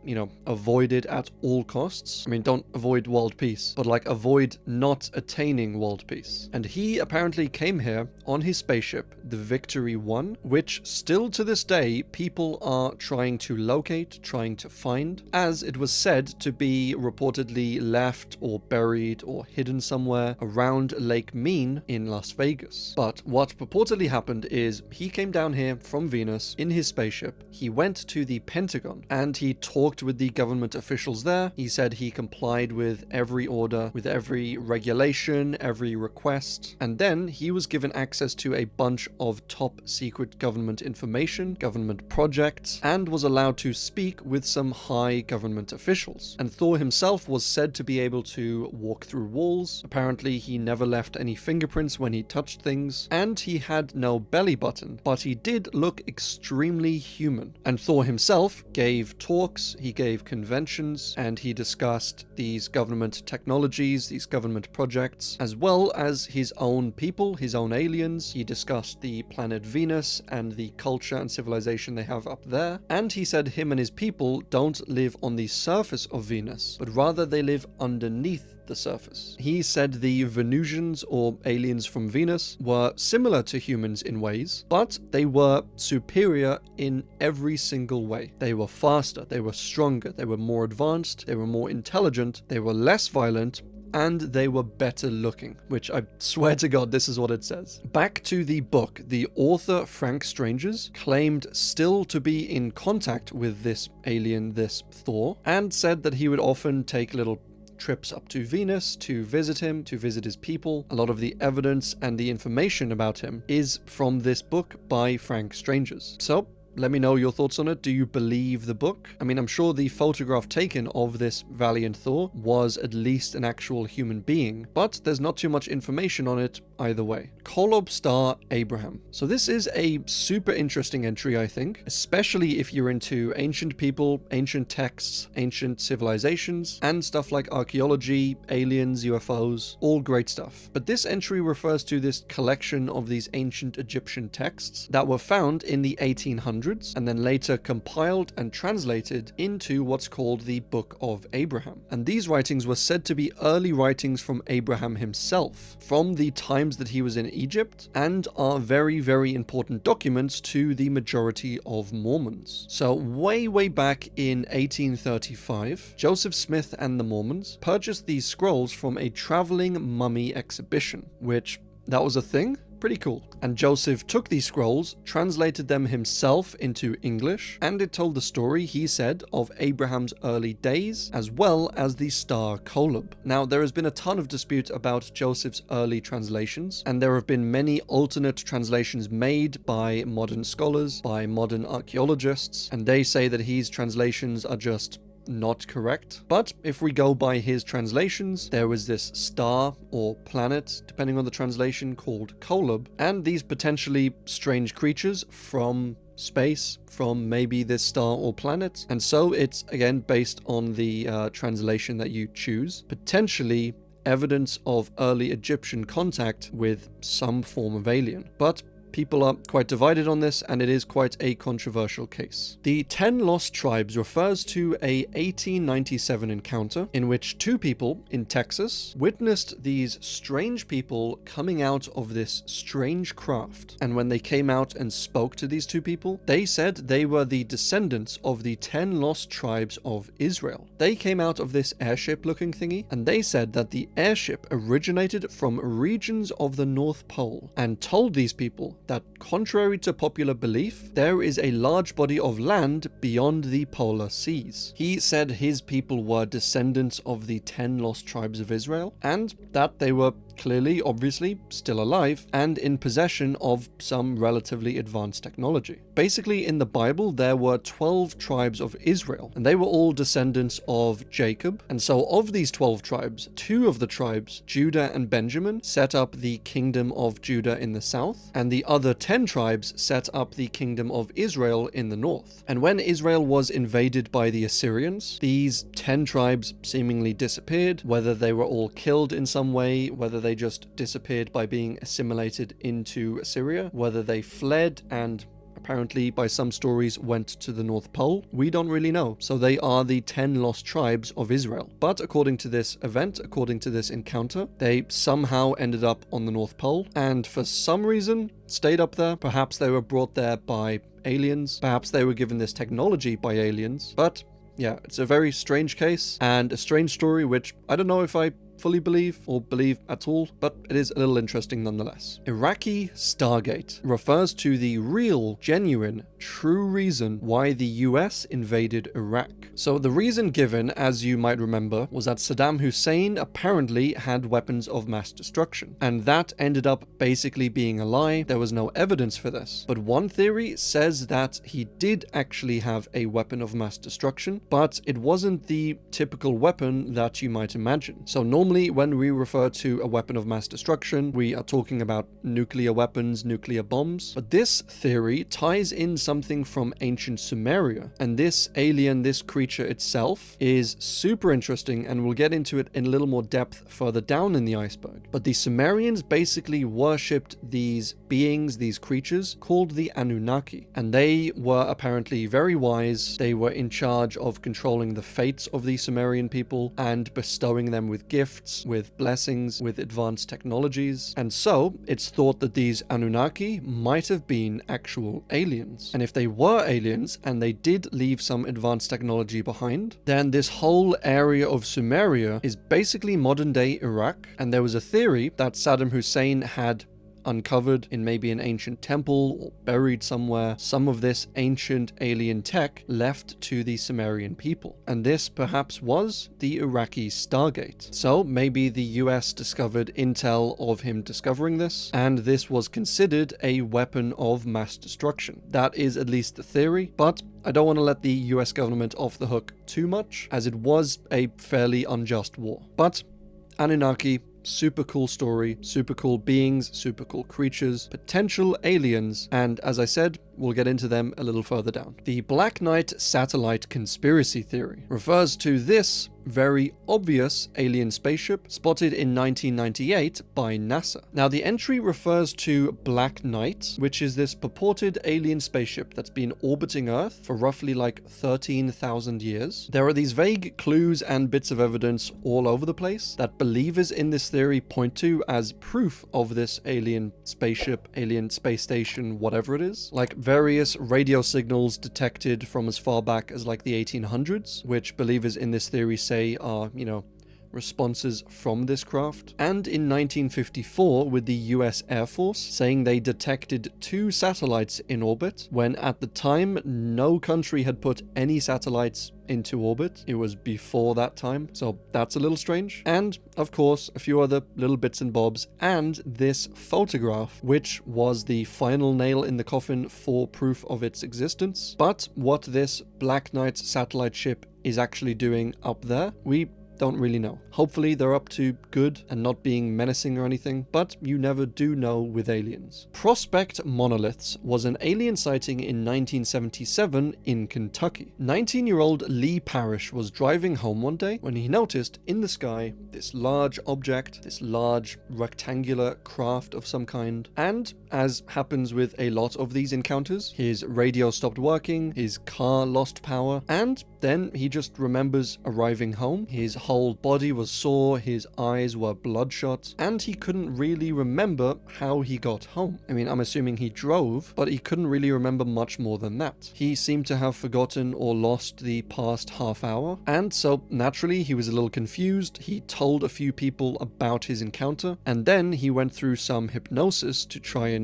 avoided at all costs. I mean, don't avoid world peace, but avoid not attaining world peace. And he apparently came here on his spaceship, the Victory 1, which still to this day people are trying to locate, trying to find, as it was said to be reportedly left or buried or hidden somewhere around Lake Mean in Las Vegas. But what purportedly happened is he came down here from Venus in his spaceship. He went to the Pentagon and he talked with the government officials there. He said he complied with every order, with every regulation, every request, and then he was given access to a bunch of top secret government information, government projects, and was allowed to speak with some high government officials. And Thor himself was said to be able to walk through walls. Apparently he never left any fingerprints when he touched things, and he had no belly button, but he did look extremely human. And Thor himself gave talks, he gave conventions, and he discussed these government technologies, these government projects, as well as his own people, his own aliens. He discussed the planet Venus and the culture and civilization they have up there, and he said him and his people don't live on the surface of Venus, but rather they live underneath the surface. He said the Venusians, or aliens from Venus, were similar to humans in ways, but they were superior in every single way. They were faster, they were stronger, they were more advanced, they were more intelligent, they were less violent, and they were better looking, which I swear to God, this is what it says. Back to the book, the author Frank Strangers claimed still to be in contact with this alien, this Thor, and said that he would often take little trips up to Venus to visit him, to visit his people. A lot of the evidence and the information about him is from this book by Frank Strangers. So let me know your thoughts on it. Do you believe the book? I mean, I'm sure the photograph taken of this Valiant Thor was at least an actual human being, but there's not too much information on it either way. Kolob Star Abraham. So this is a super interesting entry, I think, especially if you're into ancient people, ancient texts, ancient civilizations, and stuff like archaeology, aliens, UFOs, all great stuff. But this entry refers to this collection of these ancient Egyptian texts that were found in the 1800s and then later compiled and translated into what's called the Book of Abraham. And these writings were said to be early writings from Abraham himself, from the times that he was in Egypt, and are very, very important documents to the majority of Mormons. So way back in 1835, Joseph Smith and the Mormons purchased these scrolls from a traveling mummy exhibition, which that was a thing? Pretty cool. And Joseph took these scrolls, translated them himself into English, and it told the story, he said, of Abraham's early days, as well as the star Kolob. Now, there has been a ton of dispute about Joseph's early translations, and there have been many alternate translations made by modern scholars, by modern archaeologists, and they say that his translations are just not correct. But if we go by his translations, there was this star or planet, depending on the translation, called Kolob, and these potentially strange creatures from space, from maybe this star or planet. And so it's again based on the translation that you choose, potentially evidence of early Egyptian contact with some form of alien. But people are quite divided on this, and it is quite a controversial case. The 10 Lost Tribes refers to a 1897 encounter in which 2 people in Texas witnessed these strange people coming out of this strange craft. And when they came out and spoke to these 2 people, they said they were the descendants of the 10 Lost Tribes of Israel. They came out of this airship-looking thingy, and they said that the airship originated from regions of the North Pole, and told these people that, contrary to popular belief, there is a large body of land beyond the polar seas. He said his people were descendants of the 10 Lost Tribes of Israel, and that they were clearly, obviously, still alive and in possession of some relatively advanced technology. Basically, in the Bible, there were 12 tribes of Israel, and they were all descendants of Jacob. And so of these 12 tribes, 2 of the tribes, Judah and Benjamin, set up the kingdom of Judah in the south, and the other 10 tribes set up the kingdom of Israel in the north. And when Israel was invaded by the Assyrians, these 10 tribes seemingly disappeared, whether they were all killed in some way, whether they just disappeared by being assimilated into Assyria, whether they fled and apparently by some stories went to the North Pole, we don't really know. So they are the 10 Lost Tribes of Israel. But according to this event, according to this encounter, they somehow ended up on the North Pole, and for some reason stayed up there. Perhaps they were brought there by aliens, perhaps they were given this technology by aliens, but yeah, it's a very strange case and a strange story which I don't know if I fully believe or believe at all, but it is a little interesting nonetheless. Iraqi Stargate refers to the real, genuine, true reason why the US invaded Iraq. So the reason given, as you might remember, was that Saddam Hussein apparently had weapons of mass destruction, and that ended up basically being a lie. There was no evidence for this, but one theory says that he did actually have a weapon of mass destruction, but it wasn't the typical weapon that you might imagine. So normally when we refer to a weapon of mass destruction, we are talking about nuclear weapons, nuclear bombs. But this theory ties in something from ancient Sumeria. And this alien, this creature itself, is super interesting, and we'll get into it in a little more depth further down in the iceberg. But the Sumerians basically worshipped these beings, these creatures, called the Anunnaki. And they were apparently very wise. They were in charge of controlling the fates of the Sumerian people and bestowing them with gifts, with blessings, with advanced technologies. And so it's thought that these Anunnaki might have been actual aliens. And if they were aliens and they did leave some advanced technology behind, then this whole area of Sumeria is basically modern day Iraq. And there was a theory that Saddam Hussein had uncovered in maybe an ancient temple or buried somewhere some of this ancient alien tech left to the Sumerian people. And this perhaps was the Iraqi Stargate. So maybe the US discovered intel of him discovering this, and this was considered a weapon of mass destruction. That is at least the theory, but I don't want to let the US government off the hook too much, as it was a fairly unjust war. But Anunnaki, super cool story, super cool beings, super cool creatures, potential aliens, and as I said, we'll get into them a little further down. The Black Knight satellite conspiracy theory refers to this very obvious alien spaceship spotted in 1998 by NASA. Now, the entry refers to Black Knight, which is this purported alien spaceship that's been orbiting Earth for roughly like 13,000 years. There are these vague clues and bits of evidence all over the place that believers in this theory point to as proof of this alien spaceship, alien space station, whatever it is. Like various radio signals detected from as far back as like the 1800s, which believers in this theory say are, responses from this craft. And in 1954, with the US Air Force saying they detected 2 satellites in orbit, when at the time no country had put any satellites into orbit. It was before that time, so that's a little strange. And of course, a few other little bits and bobs, and this photograph, which was the final nail in the coffin for proof of its existence. But what this Black Knight satellite ship is actually doing up there, we don't really know. Hopefully they're up to good and not being menacing or anything, but you never do know with aliens. Prospect Monoliths was an alien sighting in 1977 in Kentucky. 19-year-old Lee Parrish was driving home one day when he noticed in the sky this large object, this large rectangular craft of some kind, and as happens with a lot of these encounters, his radio stopped working, his car lost power, and then he just remembers arriving home. His whole body was sore, his eyes were bloodshot, and he couldn't really remember how he got home. I mean, I'm assuming he drove, but he couldn't really remember much more than that. He seemed to have forgotten or lost the past half hour, and so naturally he was a little confused. He told a few people about his encounter, and then he went through some hypnosis to try and,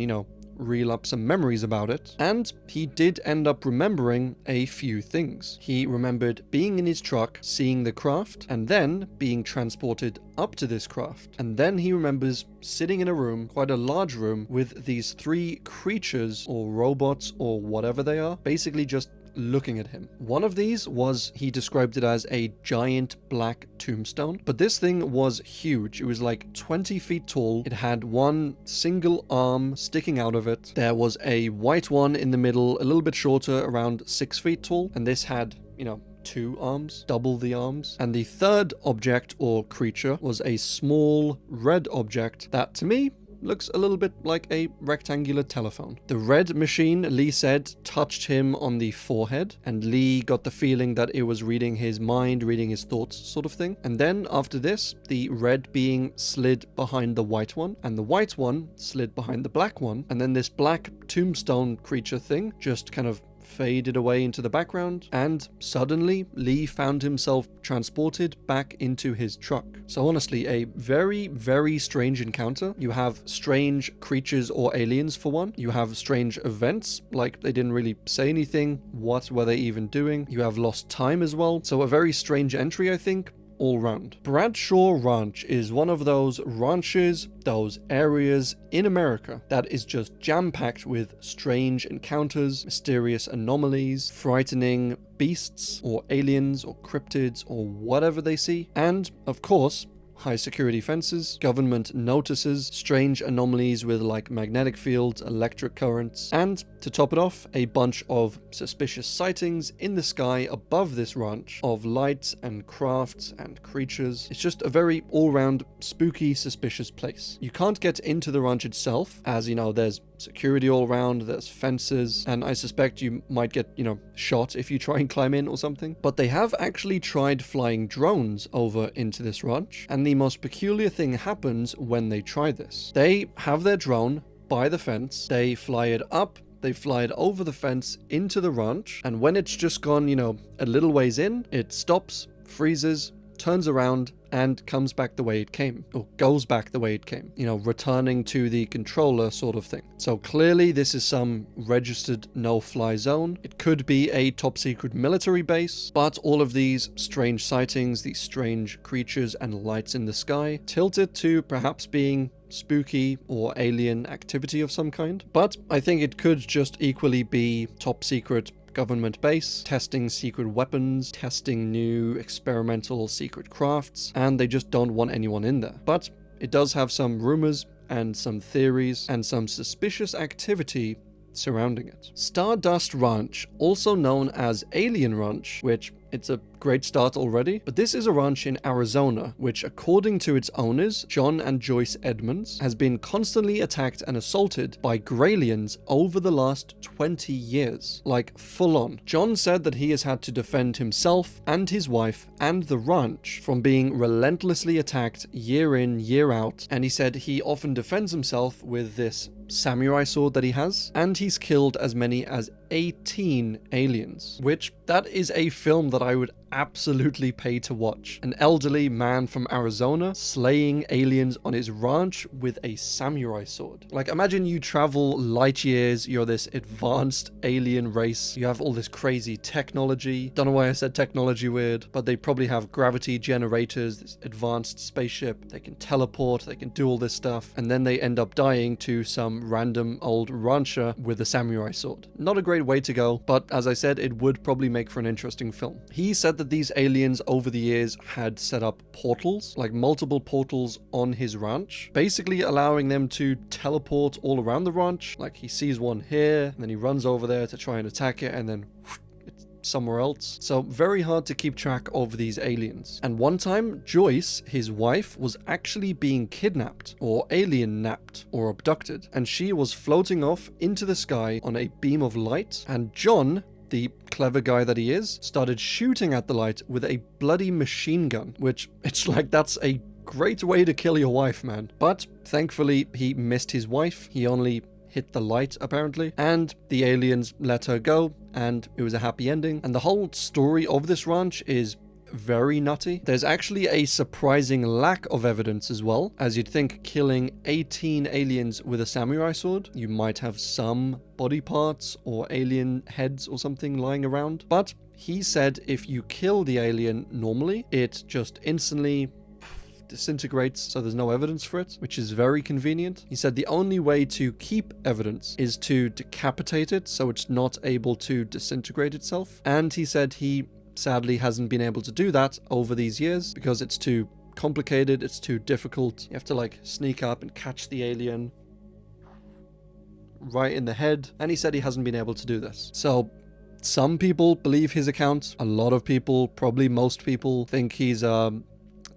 reel up some memories about it, and he did end up remembering a few things. He remembered being in his truck, seeing the craft, and then being transported up to this craft. And then he remembers sitting in a room, quite a large room, with these three creatures or robots or whatever they are, basically just looking at him. One of these was, he described it as a giant black tombstone, but this thing was huge. It was like 20 feet tall. It had one single arm sticking out of it. There was a white one in the middle, a little bit shorter, around 6 feet tall, and this had, 2 arms, double the arms. And the third object or creature was a small red object that, to me, looks a little bit like a rectangular telephone. The red machine, Lee said, touched him on the forehead, and Lee got the feeling that it was reading his mind, reading his thoughts sort of thing. And then after this, the red being slid behind the white one, and the white one slid behind the black one, and then this black tombstone creature thing just kind of faded away into the background, and suddenly Lee found himself transported back into his truck. So honestly, a very, very strange encounter. You have strange creatures or aliens for one. You have strange events, like they didn't really say anything. What were they even doing? You have lost time as well. So a very strange entry, I think, all round. Bradshaw Ranch is one of those ranches, those areas in America that is just jam-packed with strange encounters, mysterious anomalies, frightening beasts or aliens or cryptids or whatever they see, and of course, high security fences, government notices, strange anomalies with like magnetic fields, electric currents, and to top it off, a bunch of suspicious sightings in the sky above this ranch of lights and crafts and creatures. It's just a very all-round spooky, suspicious place. You can't get into the ranch itself, as there's security all around, there's fences, and I suspect you might get, shot if you try and climb in or something. But they have actually tried flying drones over into this ranch, and the most peculiar thing happens when they try this. They have their drone by the fence, they fly it up, they fly it over the fence into the ranch, and when it's just gone, a little ways in, it stops, freezes, turns around, and comes back the way it came, or goes back the way it came, returning to the controller sort of thing. So clearly this is some registered no-fly zone. It could be a top-secret military base, but all of these strange sightings, these strange creatures and lights in the sky, tilt it to perhaps being spooky or alien activity of some kind. But I think it could just equally be top-secret government base, testing secret weapons, testing new experimental secret crafts, and they just don't want anyone in there. But it does have some rumors and some theories and some suspicious activity surrounding it. Stardust Ranch, also known as Alien Ranch, which it's a great start already, but this is a ranch in Arizona, which according to its owners, John and Joyce Edmonds, has been constantly attacked and assaulted by Graliens over the last 20 years. Like, full on. John said that he has had to defend himself and his wife and the ranch from being relentlessly attacked year in, year out, and he said he often defends himself with this samurai sword that he has, and he's killed as many as 18 aliens, which that is a film that I would absolutely pay to watch. An elderly man from Arizona slaying aliens on his ranch with a samurai sword. Like, imagine you travel light years, you're this advanced alien race, you have all this crazy technology. Don't know why I said technology weird, but they probably have gravity generators, this advanced spaceship, they can teleport, they can do all this stuff, and then they end up dying to some random old rancher with a samurai sword. Not a great way to go, but as I said, it would probably make for an interesting film. He said said that these aliens over the years had set up portals, like multiple portals on his ranch, basically allowing them to teleport all around the ranch. Like he sees one here, and then he runs over there to try and attack it, and then it's somewhere else. So very hard to keep track of these aliens. And one time, Joyce, his wife, was actually being kidnapped, or alien napped, or abducted, and she was floating off into the sky on a beam of light, and John, the clever guy that he is, started shooting at the light with a bloody machine gun, which it's like that's a great way to kill your wife, man. But thankfully he missed his wife. He only hit the light apparently, and the aliens let her go, and it was a happy ending. And the whole story of this ranch is very nutty. There's actually a surprising lack of evidence as well, as you'd think killing 18 aliens with a samurai sword, you might have some body parts or alien heads or something lying around. But he said if you kill the alien normally, it just instantly disintegrates, so there's no evidence for it, which is very convenient. He said the only way to keep evidence is to decapitate it so it's not able to disintegrate itself. And he said he sadly hasn't been able to do that over these years because it's too complicated, it's too difficult. You have to like sneak up and catch the alien right in the head, and he said he hasn't been able to do this. So some people believe his account. A lot of people, probably most people, think he's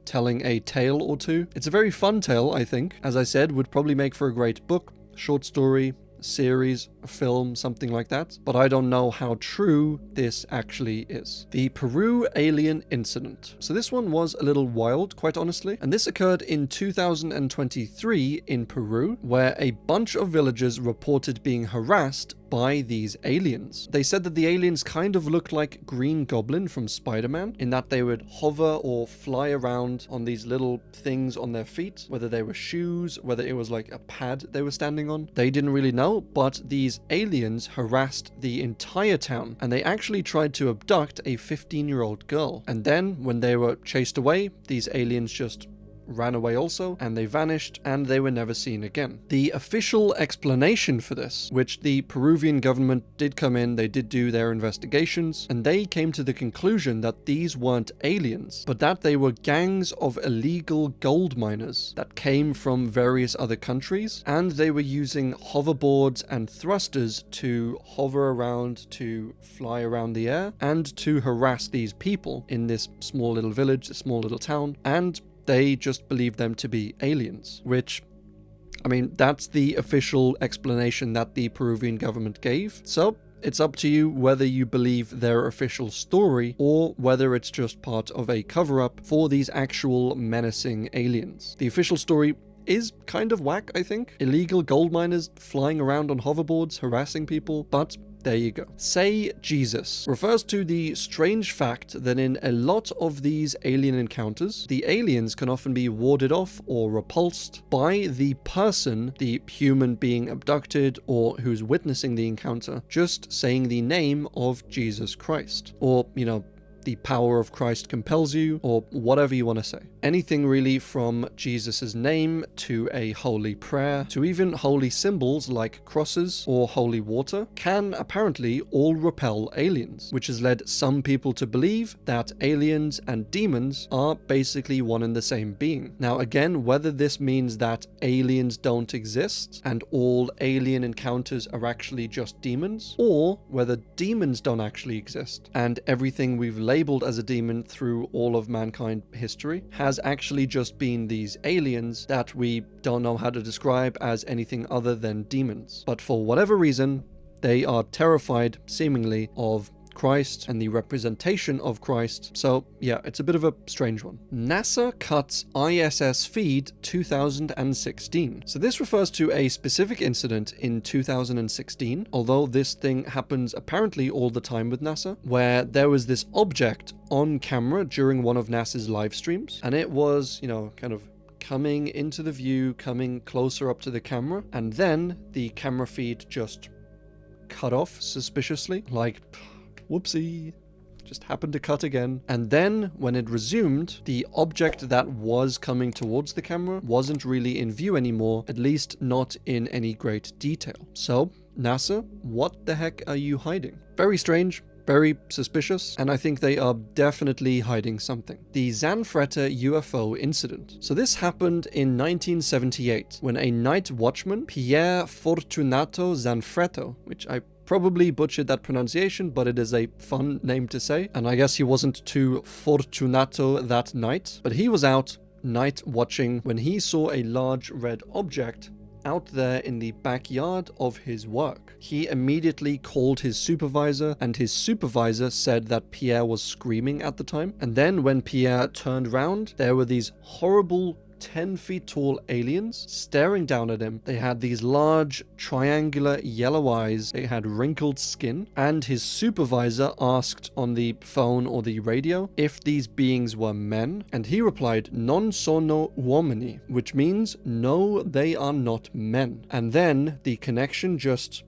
telling a tale or two. It's a very fun tale, I think. As I said, would probably make for a great book, short story, series, a film, something like that, but I don't know how true this actually is. The Peru alien incident. So this one was a little wild, quite honestly, and this occurred in 2023 in Peru, where a bunch of villagers reported being harassed by these aliens. They said that the aliens kind of looked like Green Goblin from Spider-Man, in that they would hover or fly around on these little things on their feet, whether they were shoes, whether it was like a pad they were standing on. They didn't really know, but these aliens harassed the entire town, and they actually tried to abduct a 15-year-old girl. And then, when they were chased away, these aliens just ran away also, and they vanished, and they were never seen again. The official explanation for this, which the Peruvian government did come in, they did do their investigations, and they came to the conclusion that these weren't aliens, but that they were gangs of illegal gold miners that came from various other countries, and they were using hoverboards and thrusters to hover around, to fly around the air, and to harass these people in this small little village, a small little town, and they just believed them to be aliens, which, I mean, that's the official explanation that the Peruvian government gave. So it's up to you whether you believe their official story or whether it's just part of a cover-up for these actual menacing aliens. The official story is kind of whack, I think. Illegal gold miners flying around on hoverboards, harassing people, but there you go. Say Jesus refers to the strange fact that in a lot of these alien encounters, the aliens can often be warded off or repulsed by the person, the human being abducted or who's witnessing the encounter, just saying the name of Jesus Christ. Or, you know, the power of Christ compels you, or whatever you want to say. Anything really from Jesus's name to a holy prayer to even holy symbols like crosses or holy water can apparently all repel aliens, which has led some people to believe that aliens and demons are basically one and the same being. Now again, whether this means that aliens don't exist and all alien encounters are actually just demons, or whether demons don't actually exist and everything we've labeled as a demon through all of mankind history has actually just been these aliens that we don't know how to describe as anything other than demons. But for whatever reason, they are terrified, seemingly, of Christ and the representation of Christ. So yeah, it's a bit of a strange one. NASA cuts ISS feed 2016. So this refers to a specific incident in 2016, although this thing happens apparently all the time with NASA, where there was this object on camera during one of NASA's live streams, and it was, you know, kind of coming into the view, coming closer up to the camera, and then the camera feed just cut off suspiciously, like, whoopsie, just happened to cut again. And then when it resumed, the object that was coming towards the camera wasn't really in view anymore, at least not in any great detail. So NASA, what the heck are you hiding? Very strange, Very suspicious, and I think they are definitely hiding something. The Zanfretta UFO incident. So this happened in 1978 when a night watchman, Pier Fortunato Zanfretto, which I probably butchered that pronunciation, but it is a fun name to say, and I guess he wasn't too fortunato that night, but he was out night watching when he saw a large red object out there in the backyard of his work. He immediately called his supervisor, and his supervisor said that Pierre was screaming at the time. And then when Pierre turned round, there were these horrible 10 feet tall aliens staring down at him. They had these large triangular yellow eyes, they had wrinkled skin, and his supervisor asked on the phone or the radio if these beings were men, and he replied, "Non sono uomini," which means, no, they are not men. And then the connection just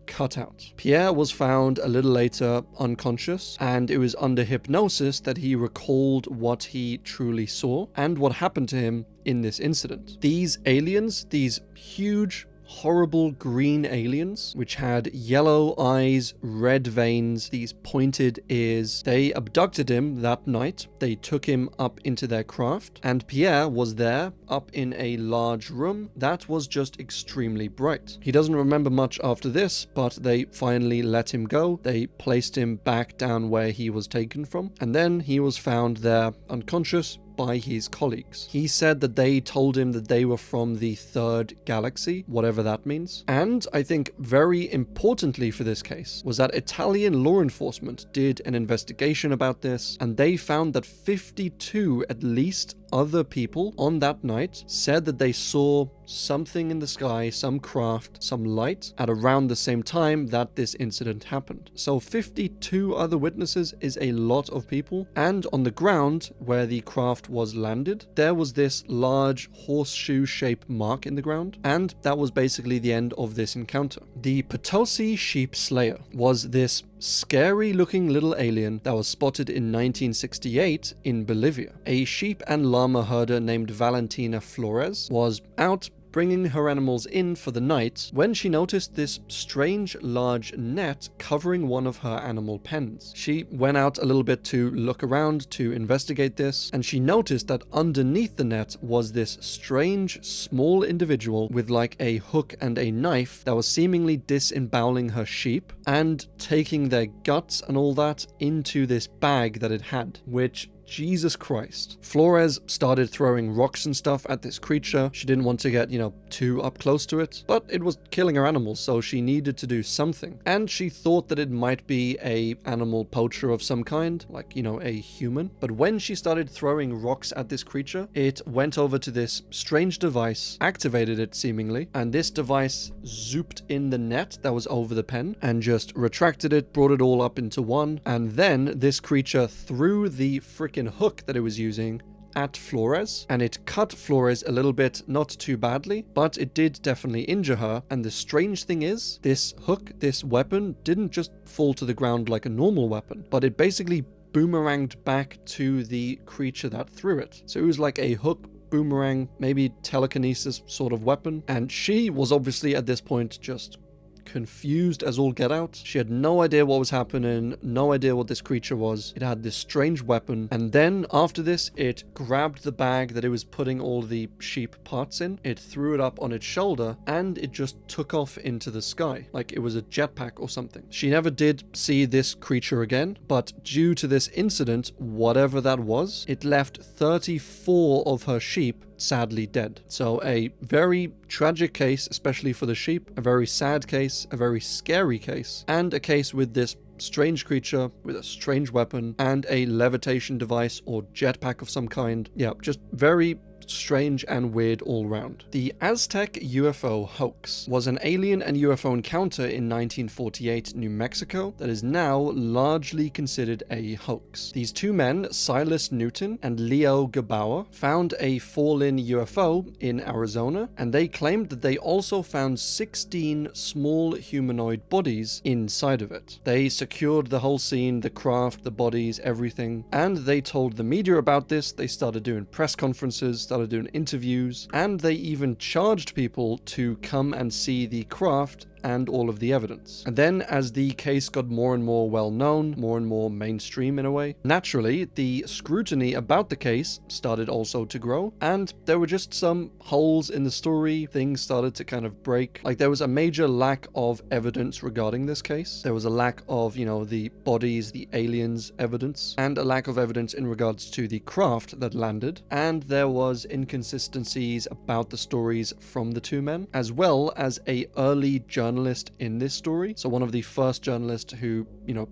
cut out. Pierre was found a little later unconscious, and it was under hypnosis that he recalled what he truly saw and what happened to him in this incident. These aliens, these huge, horrible green aliens, which had yellow eyes, red veins, these pointed ears. They abducted him that night. They took him up into their craft, and Pierre was there up in a large room that was just extremely bright. He doesn't remember much after this, but they finally let him go. They placed him back down where he was taken from, and then he was found there unconscious by his colleagues. He said that they told him that they were from the third galaxy, whatever that means. And I think very importantly for this case was that Italian law enforcement did an investigation about this, and they found that 52 at least other people on that night said that they saw something in the sky, some craft, some light, at around the same time that this incident happened. So 52 other witnesses is a lot of people, and on the ground where the craft was landed, there was this large horseshoe-shaped mark in the ground, and that was basically the end of this encounter. The Potosi Sheep Slayer was this scary-looking little alien that was spotted in 1968 in Bolivia. A sheep and llama herder named Valentina Flores was out bringing her animals in for the night when she noticed this strange large net covering one of her animal pens. She went out a little bit to look around to investigate this, and she noticed that underneath the net was this strange small individual with like a hook and a knife that was seemingly disemboweling her sheep and taking their guts and all that into this bag that it had, which, Jesus Christ. Flores started throwing rocks and stuff at this creature. She didn't want to get, too up close to it, but it was killing her animals, so she needed to do something. And she thought that it might be a animal poacher of some kind, like, a human. But when she started throwing rocks at this creature, it went over to this strange device, activated it seemingly, and this device zooped in the net that was over the pen and just retracted it, brought it all up into one, and then this creature threw the freaking hook that it was using at Flores, and it cut Flores a little bit, not too badly, but it did definitely injure her. And the strange thing is, this hook, this weapon, didn't just fall to the ground like a normal weapon, but it basically boomeranged back to the creature that threw it. So it was like a hook boomerang, maybe telekinesis sort of weapon, and she was obviously at this point just confused as all get out. She had no idea what was happening, no idea what this creature was. It had this strange weapon, and then after this, it grabbed the bag that it was putting all the sheep parts in, it threw it up on its shoulder, and it just took off into the sky, like it was a jetpack or something. She never did see this creature again, but due to this incident, whatever that was, it left 34 of her sheep sadly dead. So a very tragic case, especially for the sheep, a very sad case, a very scary case, and a case with this strange creature with a strange weapon and a levitation device or jetpack of some kind. Yeah, just very strange and weird all round. The Aztec UFO hoax was an alien and UFO encounter in 1948 New Mexico that is now largely considered a hoax. These two men, Silas Newton and Leo Gebauer, found a fallen UFO in Arizona, and they claimed that they also found 16 small humanoid bodies inside of it. They secured the whole scene, the craft, the bodies, everything, and they told the media about this. They started doing press conferences, started doing interviews, and they even charged people to come and see the craft and all of the evidence. And then as the case got more and more well known, more and more mainstream in a way, naturally the scrutiny about the case started also to grow, and there were just some holes in the story. Things started to kind of break. Like, there was a major lack of evidence regarding this case. There was a lack of, the bodies, the aliens evidence, and a lack of evidence in regards to the craft that landed, and there was inconsistencies about the stories from the two men, as well as a early journalist in this story. So one of the first journalists who,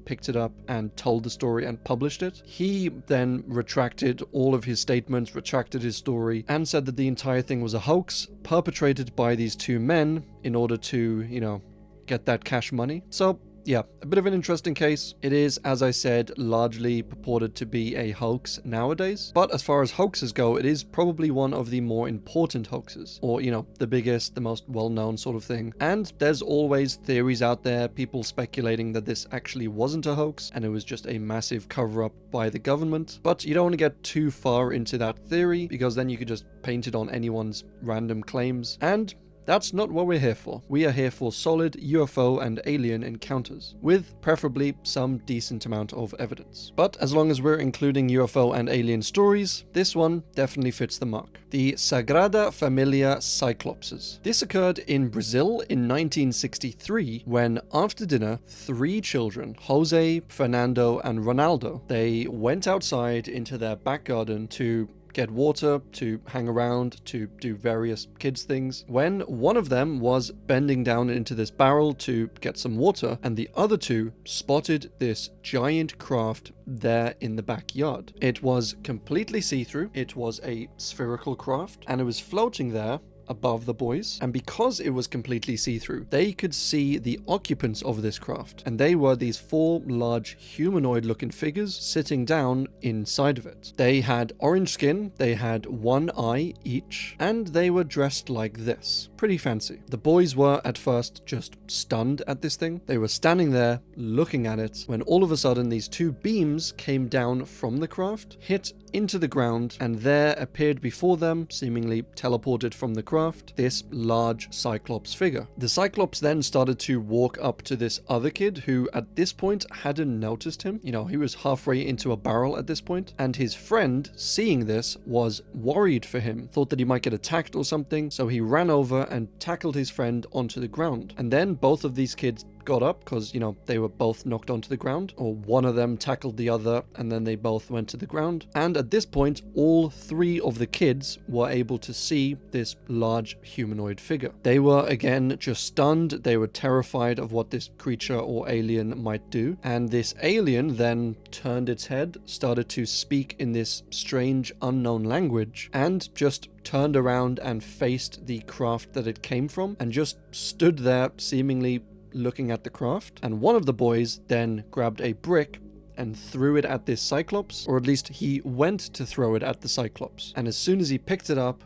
picked it up and told the story and published it, he then retracted all of his statements, retracted his story, and said that the entire thing was a hoax perpetrated by these two men in order to, get that cash money. So yeah, a bit of an interesting case. It is, as I said, largely purported to be a hoax nowadays. But as far as hoaxes go, it is probably one of the more important hoaxes. Or, the biggest, the most well-known sort of thing. And there's always theories out there, people speculating that this actually wasn't a hoax and it was just a massive cover-up by the government. But you don't want to get too far into that theory, because then you could just paint it on anyone's random claims. And that's not what we're here for. We are here for solid UFO and alien encounters, with preferably some decent amount of evidence. But as long as we're including UFO and alien stories, this one definitely fits the mark. The Sagrada Familia Cyclopses. This occurred in Brazil in 1963, when after dinner, 3 children, Jose, Fernando, and Ronaldo, they went outside into their back garden to get water, to hang around, to do various kids things, when one of them was bending down into this barrel to get some water, and the other 2 spotted this giant craft there in the backyard. It was completely see-through, it was a spherical craft, and it was floating there above the boys, and because it was completely see-through, they could see the occupants of this craft, and they were these 4 large humanoid-looking figures sitting down inside of it. They had orange skin, they had 1 eye each, and they were dressed like this. Pretty fancy. The boys were at first just stunned at this thing. They were standing there looking at it, when all of a sudden these 2 beams came down from the craft, hit into the ground, and there appeared before them, seemingly teleported from the craft, this large Cyclops figure. The Cyclops then started to walk up to this other kid who at this point hadn't noticed him. He was halfway into a barrel at this point, and his friend, seeing this, was worried for him, thought that he might get attacked or something, so he ran over and tackled his friend onto the ground. And then both of these kids got up because, they were both knocked onto the ground, or one of them tackled the other and then they both went to the ground. And at this point, all 3 of the kids were able to see this large humanoid figure. They were again just stunned. They were terrified of what this creature or alien might do. And this alien then turned its head, started to speak in this strange unknown language, and just turned around and faced the craft that it came from, and just stood there seemingly looking at the craft. And one of the boys then grabbed a brick and threw it at this Cyclops, or at least he went to throw it at the Cyclops. And as soon as he picked it up,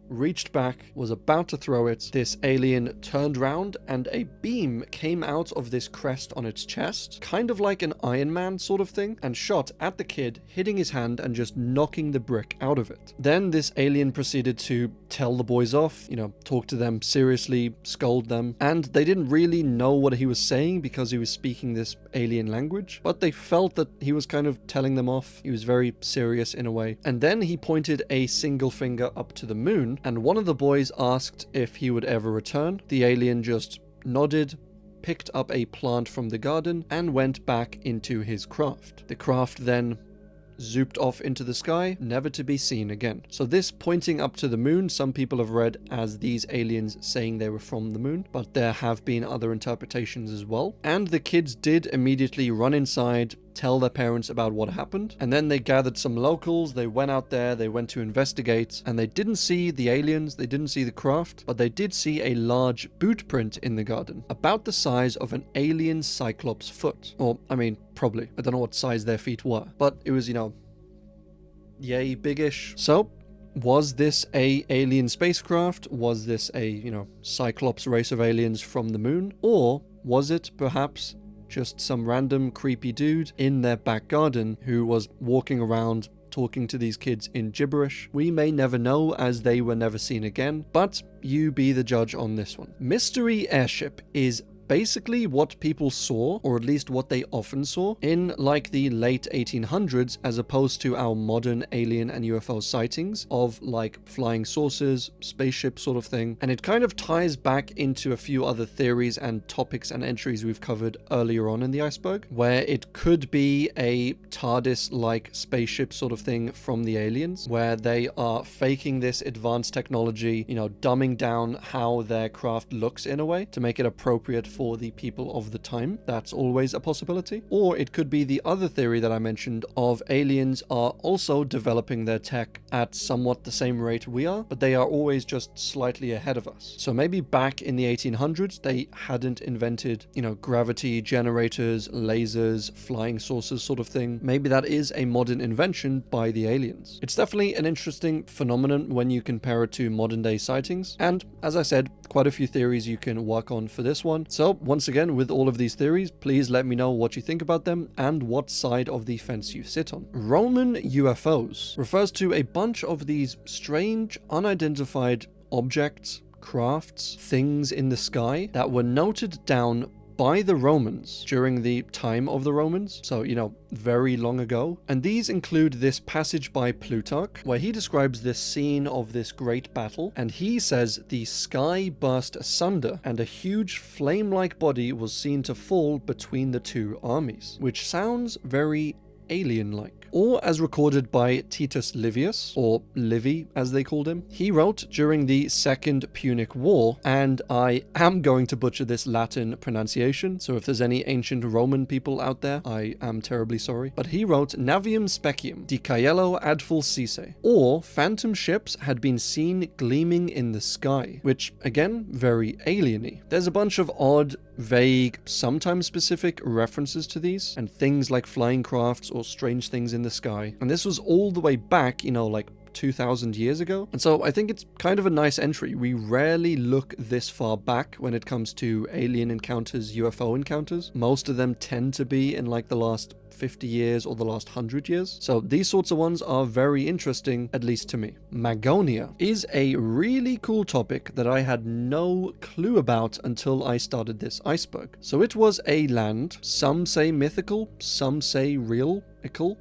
reached back, was about to throw it, this alien turned round and a beam came out of this crest on its chest, kind of like an Iron Man sort of thing, and shot at the kid, hitting his hand and just knocking the brick out of it. Then this alien proceeded to tell the boys off, talk to them seriously, scold them, and they didn't really know what he was saying because he was speaking this alien language, but they felt that he was kind of telling them off. He was very serious in a way. And then he pointed a single finger up to the moon, and one of the boys asked if he would ever return. The alien just nodded, picked up a plant from the garden, and went back into his craft. The craft then zooped off into the sky, never to be seen again. So this pointing up to the moon, some people have read as these aliens saying they were from the moon, but there have been other interpretations as well. And the kids did immediately run inside, tell their parents about what happened, and then they gathered some locals, they went out there, they went to investigate, and they didn't see the aliens, they didn't see the craft, but they did see a large boot print in the garden, about the size of an alien Cyclops foot. Or, probably. I don't know what size their feet were, but it was, yay biggish. So, was this a alien spacecraft? Was this a, Cyclops race of aliens from the moon? Or was it perhaps just some random creepy dude in their back garden who was walking around talking to these kids in gibberish? We may never know, as they were never seen again, but you be the judge on this one. Mystery airship is basically what people saw, or at least what they often saw, in like the late 1800s, as opposed to our modern alien and UFO sightings of like flying saucers, spaceship sort of thing. And it kind of ties back into a few other theories and topics and entries we've covered earlier on in the iceberg, where it could be a TARDIS-like spaceship sort of thing from the aliens, where they are faking this advanced technology, you know, dumbing down how their craft looks in a way to make it appropriate for the people of the time. That's always a possibility. Or it could be the other theory that I mentioned of aliens are also developing their tech at somewhat the same rate we are, but they are always just slightly ahead of us. So maybe back in the 1800s, they hadn't invented, you know, gravity generators, lasers, flying saucers sort of thing. Maybe that is a modern invention by the aliens. It's definitely an interesting phenomenon when you compare it to modern day sightings. And as I said, quite a few theories you can work on for this one. So once again, with all of these theories, please let me know what you think about them and what side of the fence you sit on. Roman UFOs refers to a bunch of these strange, unidentified objects, crafts, things in the sky that were noted down by the Romans during the time of the Romans, so, you know, very long ago. And these include this passage by Plutarch, where he describes this scene of this great battle, and he says the sky burst asunder, and a huge flame-like body was seen to fall between the two armies, which sounds very alien-like. Or as recorded by Titus Livius, or Livy as they called him. He wrote during the Second Punic War, and I am going to butcher this Latin pronunciation, so if there's any ancient Roman people out there, I am terribly sorry. But he wrote, Navium specium, di caello ad fulcisse, or phantom ships had been seen gleaming in the sky, which again, very alien-y. There's a bunch of odd, vague, sometimes specific references to these, and things like flying crafts or strange things in the sky. And this was all the way back, you know, like 2,000 years ago. And so I think it's kind of a nice entry. We rarely look this far back when it comes to alien encounters, UFO encounters. Most of them tend to be in like the last 50 years or the last 100 years. So these sorts of ones are very interesting, at least to me. Magonia is a really cool topic that I had no clue about until I started this iceberg. So it was a land, some say mythical, some say real,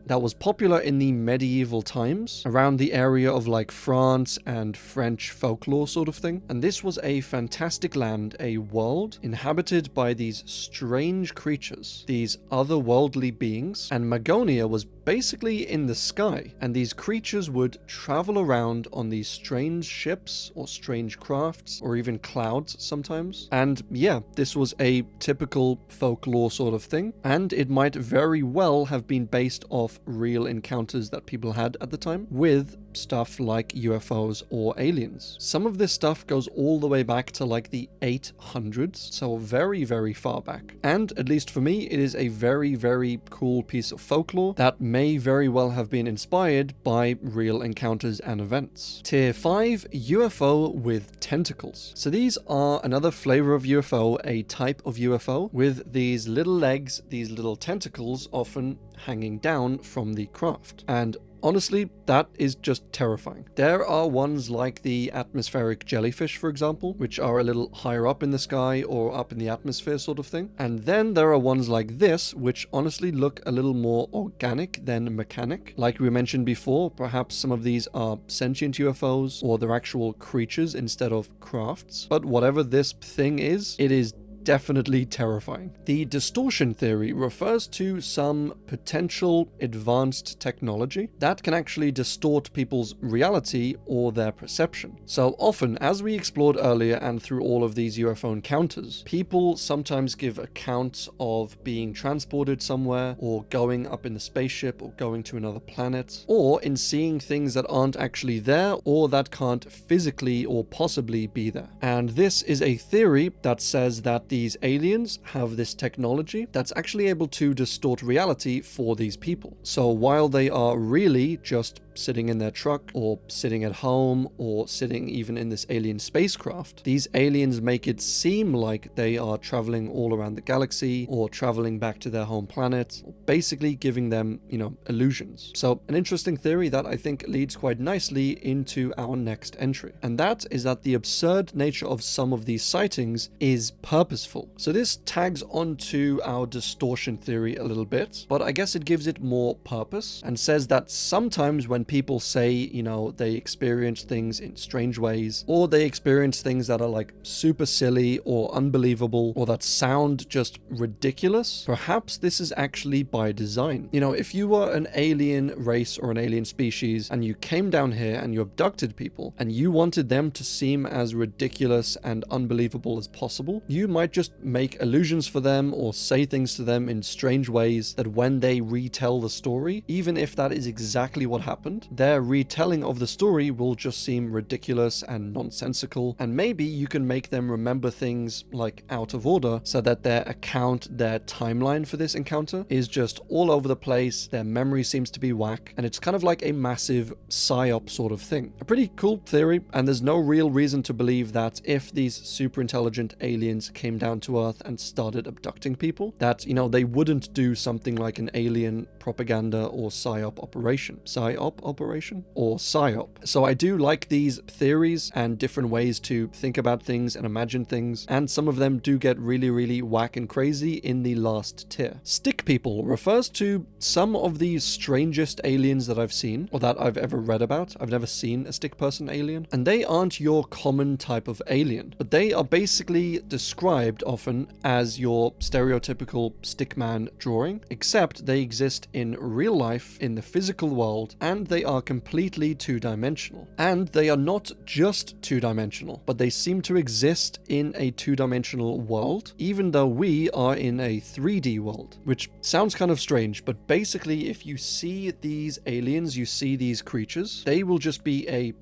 that was popular in the medieval times around the area of like France and French folklore sort of thing. And this was a fantastic land, a world inhabited by these strange creatures, these otherworldly beings. And Magonia was basically in the sky, and these creatures would travel around on these strange ships or strange crafts or even clouds sometimes. And yeah, this was a typical folklore sort of thing, and it might very well have been based off real encounters that people had at the time with stuff like UFOs or aliens. Some of this stuff goes all the way back to like the 800s, so very, very far back. And at least for me, it is a very, very cool piece of folklore that may very well have been inspired by real encounters and events. Tier 5, UFO with tentacles. So these are another flavor of UFO, a type of UFO with these little legs, these little tentacles often hanging down from the craft. And honestly, that is just terrifying. There are ones like the atmospheric jellyfish, for example, which are a little higher up in the sky or up in the atmosphere sort of thing. And then there are ones like this, which honestly look a little more organic than mechanic. Like we mentioned before, perhaps some of these are sentient UFOs or they're actual creatures instead of crafts. But whatever this thing is, it is definitely terrifying. The distortion theory refers to some potential advanced technology that can actually distort people's reality or their perception. So often, as we explored earlier and through all of these UFO encounters, people sometimes give accounts of being transported somewhere or going up in the spaceship or going to another planet, or in seeing things that aren't actually there or that can't physically or possibly be there. And this is a theory that says that these aliens have this technology that's actually able to distort reality for these people. So while they are really just sitting in their truck or sitting at home or sitting even in this alien spacecraft, these aliens make it seem like they are traveling all around the galaxy or traveling back to their home planet, basically giving them, illusions. So an interesting theory that I think leads quite nicely into our next entry. And that is that the absurd nature of some of these sightings is purposeful. So this tags onto our distortion theory a little bit, but I guess it gives it more purpose and says that sometimes when people say, they experience things in strange ways, or they experience things that are like super silly or unbelievable, or that sound just ridiculous, perhaps this is actually by design. If you were an alien race or an alien species and you came down here and you abducted people and you wanted them to seem as ridiculous and unbelievable as possible, you might just make illusions for them or say things to them in strange ways that when they retell the story, even if that is exactly what happened, their retelling of the story will just seem ridiculous and nonsensical, and maybe you can make them remember things like out of order so that their account, their timeline for this encounter is just all over the place, their memory seems to be whack, and it's kind of like a massive psyop sort of thing. A pretty cool theory, and there's no real reason to believe that if these super intelligent aliens came down to Earth and started abducting people, that, they wouldn't do something like an alien propaganda or psyop operation. Psyop operation? Or psyop. So I do like these theories and different ways to think about things and imagine things, and some of them do get really, really whack and crazy in the last tier. Stick people refers to some of the strangest aliens that I've seen, or that I've ever read about. I've never seen a stick person alien, and they aren't your common type of alien, but they are basically described often as your stereotypical stickman drawing, except they exist in real life in the physical world, and they are completely two-dimensional. And they are not just two-dimensional, but they seem to exist in a two-dimensional world, even though we are in a 3D world, which sounds kind of strange, but basically if you see these aliens, you see these creatures, they will just be a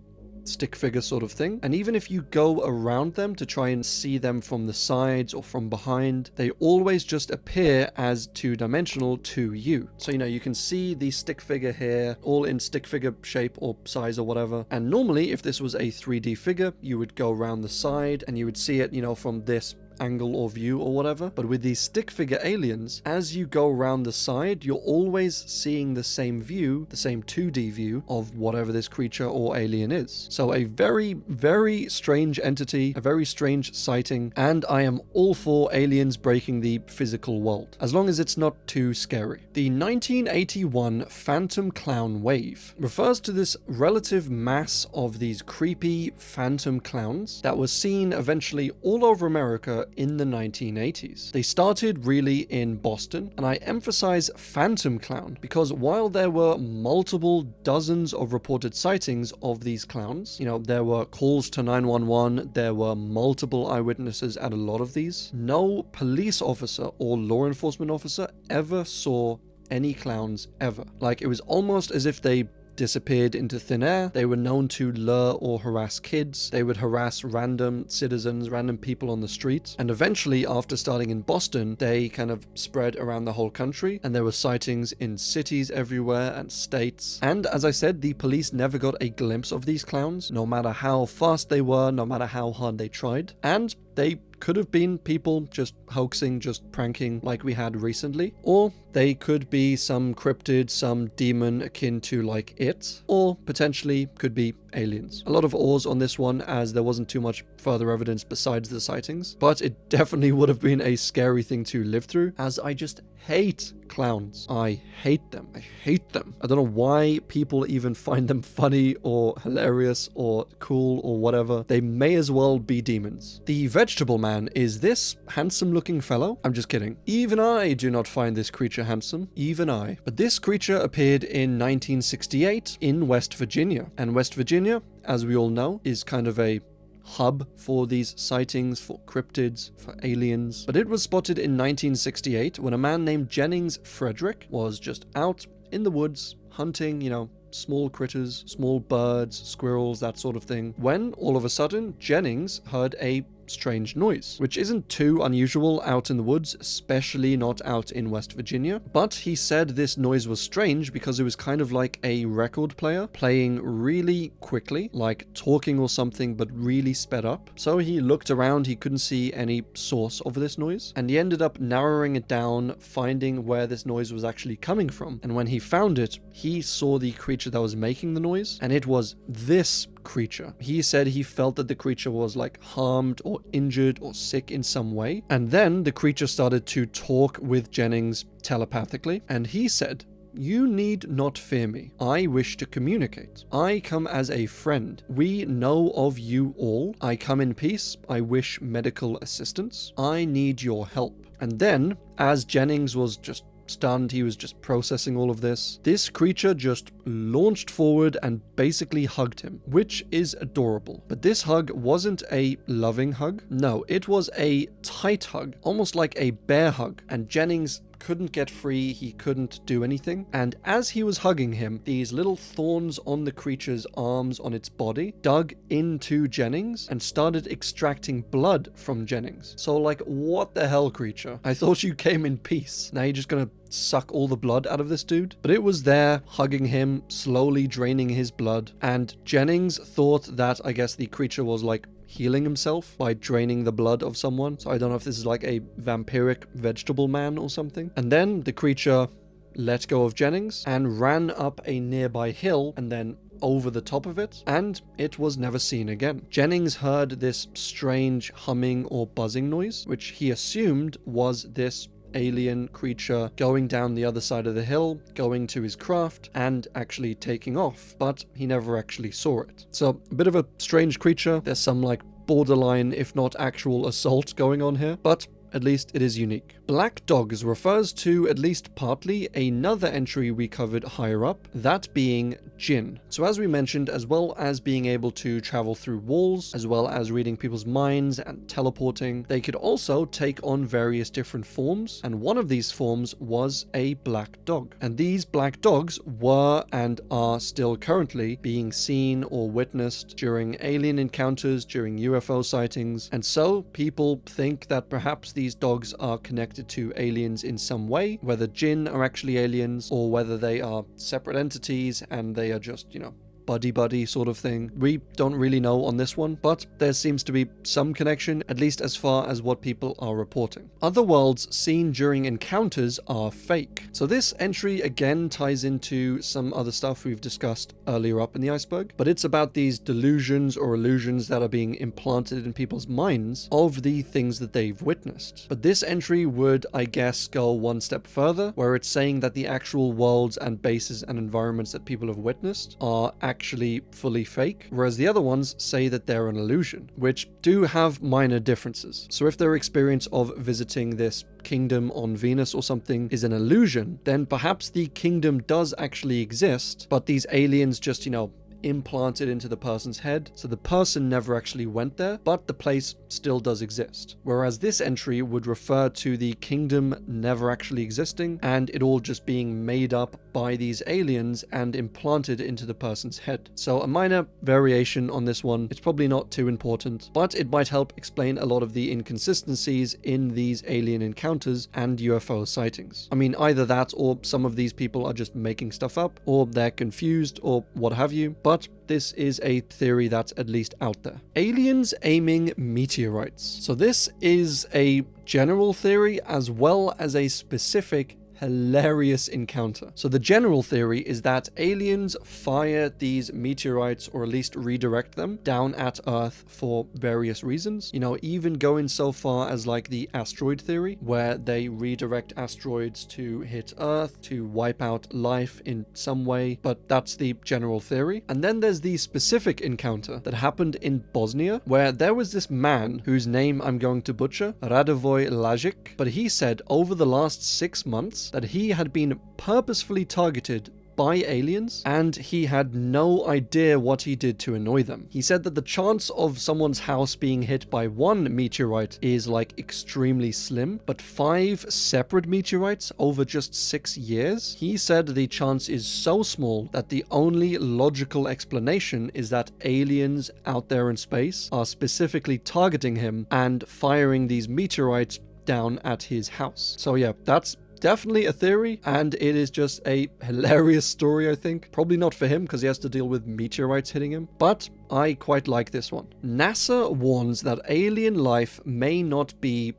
stick figure sort of thing, and even if you go around them to try and see them from the sides or from behind, they always just appear as two-dimensional to you. So you can see the stick figure here all in stick figure shape or size or whatever, and normally if this was a 3D figure, you would go around the side and you would see it from this angle or view or whatever. But with these stick figure aliens, as you go around the side, you're always seeing the same view, the same 2D view of whatever this creature or alien is. So a very, very strange entity, a very strange sighting, and I am all for aliens breaking the physical world, as long as it's not too scary. The 1981 Phantom Clown Wave refers to this relative mass of these creepy phantom clowns that was seen eventually all over America in the 1980s. They started really in Boston, and I emphasize phantom clown because while there were multiple dozens of reported sightings of these clowns, there were calls to 911, there were multiple eyewitnesses at a lot of these, no police officer or law enforcement officer ever saw any clowns ever. Like, it was almost as if they disappeared into thin air. They were known to lure or harass kids. They would harass random citizens, random people on the streets. And eventually, after starting in Boston, they kind of spread around the whole country, and there were sightings in cities everywhere and states. And as I said, the police never got a glimpse of these clowns, no matter how fast they were, no matter how hard they tried. And they could have been people just hoaxing, just pranking like we had recently, or they could be some cryptid, some demon akin to like it, or potentially could be aliens. A lot of awes on this one as there wasn't too much further evidence besides the sightings, but it definitely would have been a scary thing to live through, as I just hate clowns. I hate them. I hate them. I don't know why people even find them funny or hilarious or cool or whatever. They may as well be demons. The vegetable man is this handsome looking fellow. I'm just kidding. Even I do not find this creature handsome. Even I. But this creature appeared in 1968 in West Virginia. And West Virginia, as we all know, is kind of a hub for these sightings, for cryptids, for aliens. But it was spotted in 1968 when a man named Jennings Frederick was just out in the woods hunting, small critters, small birds, squirrels, that sort of thing, when all of a sudden Jennings heard a strange noise, which isn't too unusual out in the woods, especially not out in West Virginia. But he said this noise was strange because it was kind of like a record player playing really quickly, like talking or something, but really sped up. So he looked around, he couldn't see any source of this noise, and he ended up narrowing it down, finding where this noise was actually coming from. And when he found it, he saw the creature that was making the noise, and it was this creature. He said he felt that the creature was like harmed or injured or sick in some way. And then the creature started to talk with Jennings telepathically, and he said, "You need not fear me. I wish to communicate. I come as a friend. We know of you all. I come in peace. I wish medical assistance. I need your help." And then, as Jennings was just stunned, he was just processing all of this, this creature just launched forward and basically hugged him, which is adorable. But this hug wasn't a loving hug. No, it was a tight hug, almost like a bear hug. And Jennings couldn't get free, he couldn't do anything. And as he was hugging him, these little thorns on the creature's arms, on its body, dug into Jennings and started extracting blood from Jennings. So like, what the hell, creature? I thought you came in peace. Now you're just gonna suck all the blood out of this dude? But it was there, hugging him, slowly draining his blood. And Jennings thought that, I guess, the creature was like healing himself by draining the blood of someone. So I don't know if this is like a vampiric vegetable man or something. And then the creature let go of Jennings and ran up a nearby hill and then over the top of it, and it was never seen again. Jennings heard this strange humming or buzzing noise, which he assumed was this alien creature going down the other side of the hill, going to his craft, and actually taking off, but he never actually saw it. So a bit of a strange creature. There's some like borderline, if not actual assault going on here, but at least it is unique. Black Dogs refers to, at least partly, another entry we covered higher up, that being Jinn. So as we mentioned, as well as being able to travel through walls, as well as reading people's minds and teleporting, they could also take on various different forms, and one of these forms was a black dog. And these black dogs were and are still currently being seen or witnessed during alien encounters, during UFO sightings, and so people think that perhaps these dogs are connected to aliens in some way, whether Jinn are actually aliens or whether they are separate entities and they are just, you know, buddy-buddy sort of thing. We don't really know on this one, but there seems to be some connection, at least as far as what people are reporting. Other worlds seen during encounters are fake. So this entry again ties into some other stuff we've discussed earlier up in the iceberg, but it's about these delusions or illusions that are being implanted in people's minds of the things that they've witnessed. But this entry would, I guess, go one step further, where it's saying that the actual worlds and bases and environments that people have witnessed are actually fully fake, whereas the other ones say that they're an illusion, which do have minor differences. So if their experience of visiting this kingdom on Venus or something is an illusion, then perhaps the kingdom does actually exist, but these aliens just, you know, implanted into the person's head, so the person never actually went there, but the place still does exist. Whereas this entry would refer to the kingdom never actually existing and it all just being made up by these aliens and implanted into the person's head. So a minor variation on this one. It's probably not too important, but it might help explain a lot of the inconsistencies in these alien encounters and UFO sightings. I mean, either that or some of these people are just making stuff up, or they're confused, or what have you. But this is a theory that's at least out there. Aliens aiming meteorites. So this is a general theory as well as a specific hilarious encounter. So the general theory is that aliens fire these meteorites, or at least redirect them, down at Earth for various reasons. You know, even going so far as like the asteroid theory, where they redirect asteroids to hit Earth, to wipe out life in some way, but that's the general theory. And then there's the specific encounter that happened in Bosnia, where there was this man whose name I'm going to butcher, Radovoj Lajic, but he said over the last 6 months that he had been purposefully targeted by aliens, and he had no idea what he did to annoy them. He said that the chance of someone's house being hit by one meteorite is like extremely slim, but 5 separate meteorites over just 6 years? He said the chance is so small that the only logical explanation is that aliens out there in space are specifically targeting him and firing these meteorites down at his house. So yeah, that's definitely a theory, and it is just a hilarious story, I think. Probably not for him, because he has to deal with meteorites hitting him, but I quite like this one. NASA warns that alien life may not be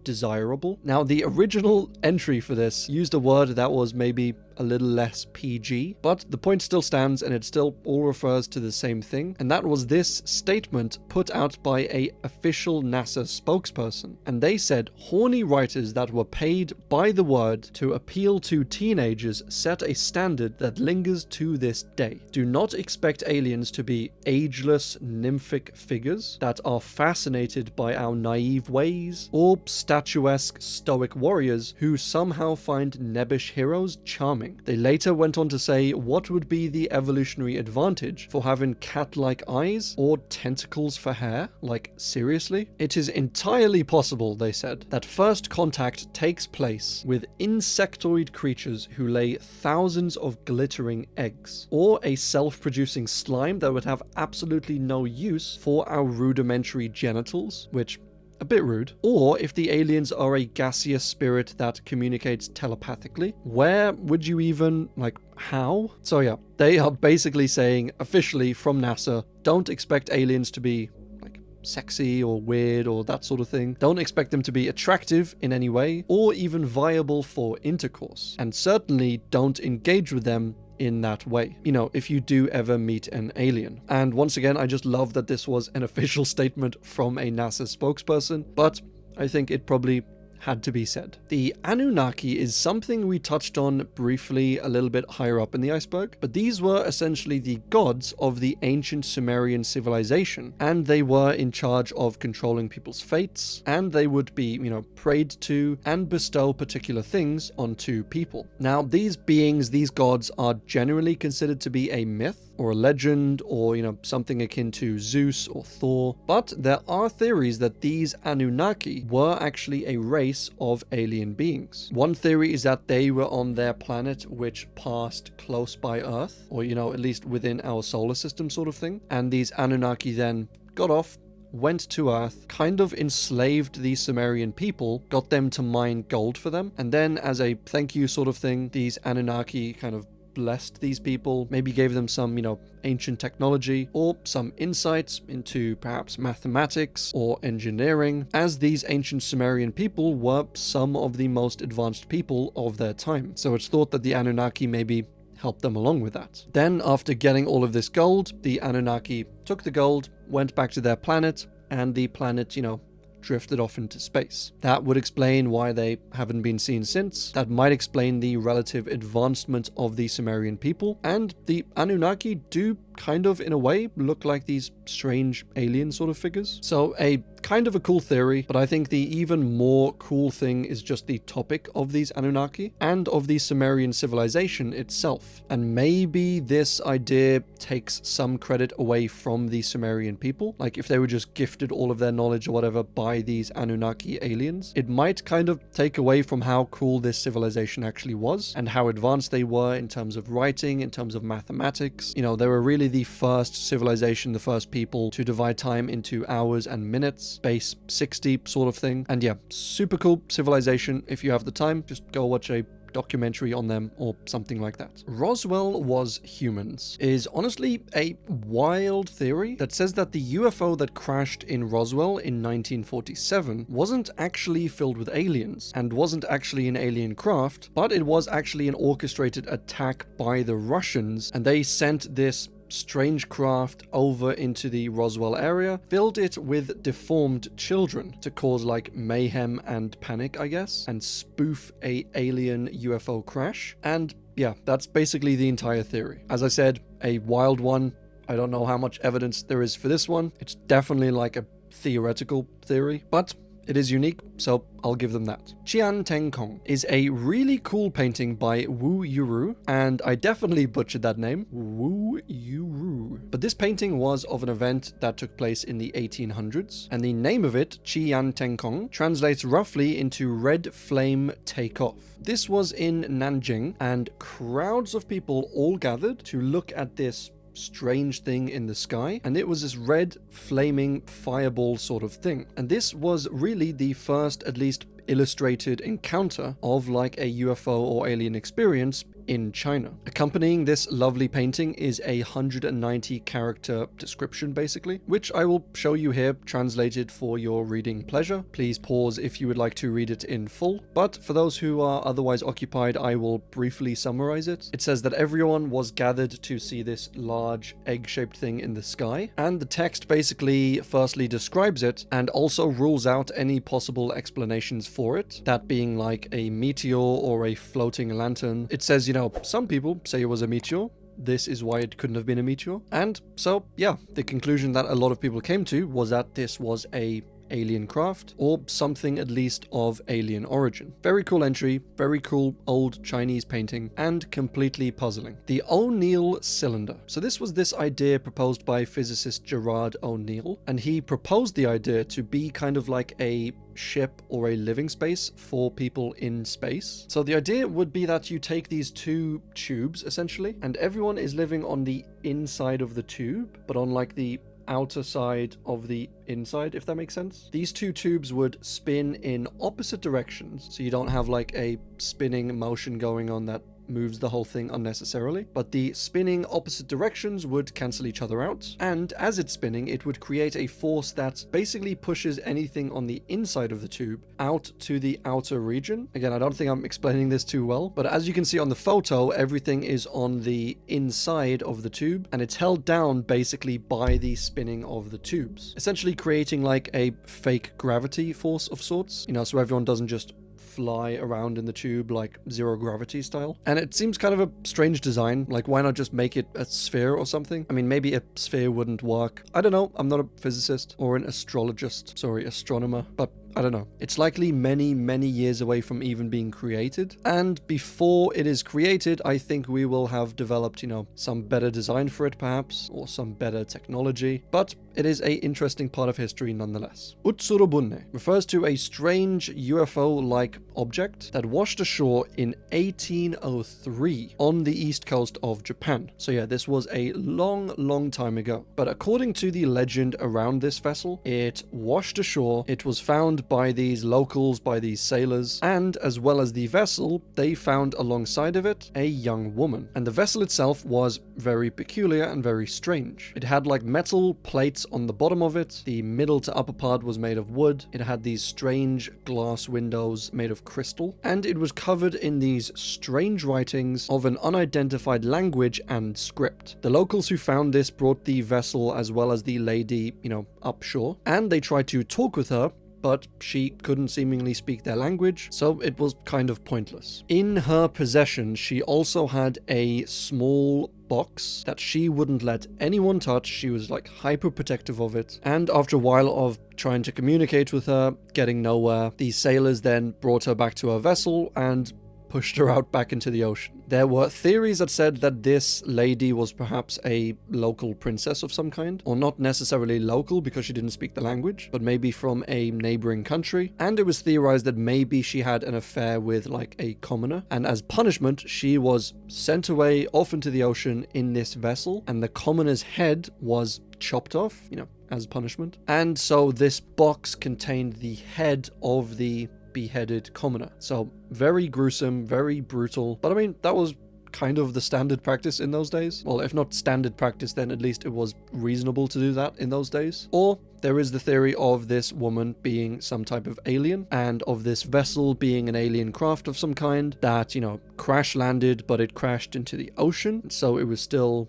desirable. Now, the original entry for this used a word that was maybe a little less PG, but the point still stands, and it still all refers to the same thing, and that was this statement put out by a official NASA spokesperson. And they said, horny writers that were paid by the word to appeal to teenagers set a standard that lingers to this day. Do not expect aliens to be ageless nymphic figures that are fascinated by our naive ways, or statuesque stoic warriors who somehow find nebbish heroes charming. They later went on to say what would be the evolutionary advantage for having cat-like eyes or tentacles for hair? Like, seriously? It is entirely possible, they said, that first contact takes place with insectoid creatures who lay thousands of glittering eggs, or a self-producing slime that would have absolutely no use for our rudimentary genitals, which a bit rude. Or if the aliens are a gaseous spirit that communicates telepathically, where would you even, like, how? So yeah, they are basically saying, officially from NASA, don't expect aliens to be, like, sexy or weird or that sort of thing. Don't expect them to be attractive in any way, or even viable for intercourse. And certainly don't engage with them in that way, you know, if you do ever meet an alien. And once again, I just love that this was an official statement from a NASA spokesperson, but I think it probably had to be said. The Anunnaki is something we touched on briefly a little bit higher up in the iceberg, but these were essentially the gods of the ancient Sumerian civilization, and they were in charge of controlling people's fates, and they would be, you know, prayed to and bestow particular things onto people. Now, these beings, these gods, are generally considered to be a myth or a legend, or, you know, something akin to Zeus or Thor, but there are theories that these Anunnaki were actually a race of alien beings. One theory is that they were on their planet which passed close by Earth, or, you know, at least within our solar system sort of thing, and these Anunnaki then got off, went to Earth, kind of enslaved the Sumerian people, got them to mine gold for them, and then as a thank you sort of thing, these Anunnaki kind of blessed these people, maybe gave them some, you know, ancient technology or some insights into perhaps mathematics or engineering, as these ancient Sumerian people were some of the most advanced people of their time. So it's thought that the Anunnaki maybe helped them along with that. Then, after getting all of this gold, the Anunnaki took the gold, went back to their planet, and the planet, you know, drifted off into space. That would explain why they haven't been seen since. That might explain the relative advancement of the Sumerian people, and the Anunnaki do kind of, in a way, look like these strange alien sort of figures. So a kind of a cool theory, but I think the even more cool thing is just the topic of these Anunnaki and of the Sumerian civilization itself. And maybe this idea takes some credit away from the Sumerian people. Like, if they were just gifted all of their knowledge or whatever by these Anunnaki aliens, it might kind of take away from how cool this civilization actually was and how advanced they were in terms of writing, in terms of mathematics. You know, they were really the first civilization, the first people to divide time into hours and minutes, base 60 sort of thing. And yeah, super cool civilization. If you have the time, just go watch a documentary on them or something like that. Roswell was humans is honestly a wild theory that says that the UFO that crashed in Roswell in 1947 wasn't actually filled with aliens and wasn't actually an alien craft, but it was actually an orchestrated attack by the Russians, and they sent this strange craft over into the Roswell area, filled it with deformed children to cause like mayhem and panic, I guess, and spoof a alien UFO crash. And yeah, that's basically the entire theory. As I said, a wild one. I don't know how much evidence there is for this one. It's definitely like a theoretical theory, but it is unique, so I'll give them that. Qian Teng Kong is a really cool painting by Wu Yuru, and I definitely butchered that name, Wu Yuru. But this painting was of an event that took place in the 1800s, and the name of it, Qian Teng Kong, translates roughly into Red Flame Takeoff. This was in Nanjing, and crowds of people all gathered to look at this strange thing in the sky, and it was this red flaming fireball sort of thing. And this was really the first, at least illustrated encounter of like a UFO or alien experience in China. Accompanying this lovely painting is a 190 character description basically, which I will show you here translated for your reading pleasure. Please pause if you would like to read it in full, but for those who are otherwise occupied, I will briefly summarize it. It says that everyone was gathered to see this large egg-shaped thing in the sky, and the text basically firstly describes it and also rules out any possible explanations for it, that being like a meteor or a floating lantern. It says, you know, some people say it was a meteor. This is why it couldn't have been a meteor. And so, yeah, the conclusion that a lot of people came to was that this was a alien craft, or something at least of alien origin. Very cool entry, very cool old Chinese painting, and completely puzzling. The O'Neill cylinder. So this was this idea proposed by physicist Gerard O'Neill, and he proposed the idea to be kind of like a ship or a living space for people in space. So the idea would be that you take these two tubes essentially, and everyone is living on the inside of the tube, but on like the outer side of the inside, if that makes sense. These two tubes would spin in opposite directions, so you don't have like a spinning motion going on that moves the whole thing unnecessarily, but the spinning opposite directions would cancel each other out, and as it's spinning it would create a force that basically pushes anything on the inside of the tube out to the outer region. Again, I don't think I'm explaining this too well, but as you can see on the photo, everything is on the inside of the tube and it's held down basically by the spinning of the tubes, essentially creating like a fake gravity force of sorts, you know, so everyone doesn't just fly around in the tube like zero gravity style. And it seems kind of a strange design. Like, why not just make it a sphere or something? I mean, maybe a sphere wouldn't work. I don't know. I'm not a physicist or an astronomer, but I don't know. It's likely many, many years away from even being created. And before it is created, I think we will have developed, you know, some better design for it perhaps, or some better technology. But it is an interesting part of history nonetheless. Utsurobunne refers to a strange UFO-like object that washed ashore in 1803 on the east coast of Japan. So yeah, this was a long, long time ago. But according to the legend around this vessel, it washed ashore, it was found by these locals, by these sailors, and as well as the vessel, they found alongside of it a young woman. And the vessel itself was very peculiar and very strange. It had like metal plates on the bottom of it, the middle to upper part was made of wood, it had these strange glass windows made of crystal, and it was covered in these strange writings of an unidentified language and script. The locals who found this brought the vessel as well as the lady, you know, upshore, and they tried to talk with her, but she couldn't seemingly speak their language, so it was kind of pointless. In her possession, she also had a small box that she wouldn't let anyone touch. She was like hyper protective of it, and after a while of trying to communicate with her, getting nowhere, the sailors then brought her back to her vessel and pushed her out back into the ocean. There were theories that said that this lady was perhaps a local princess of some kind, or not necessarily local because she didn't speak the language, but maybe from a neighboring country. And it was theorized that maybe she had an affair with like a commoner, and as punishment she was sent away off into the ocean in this vessel, and the commoner's head was chopped off, you know, as punishment. And so this box contained the head of the beheaded commoner. So very gruesome, very brutal, but I mean, that was kind of the standard practice in those days. Well, if not standard practice, then at least it was reasonable to do that in those days. Or there is the theory of this woman being some type of alien, and of this vessel being an alien craft of some kind that, you know, crash landed, but it crashed into the ocean, so it was still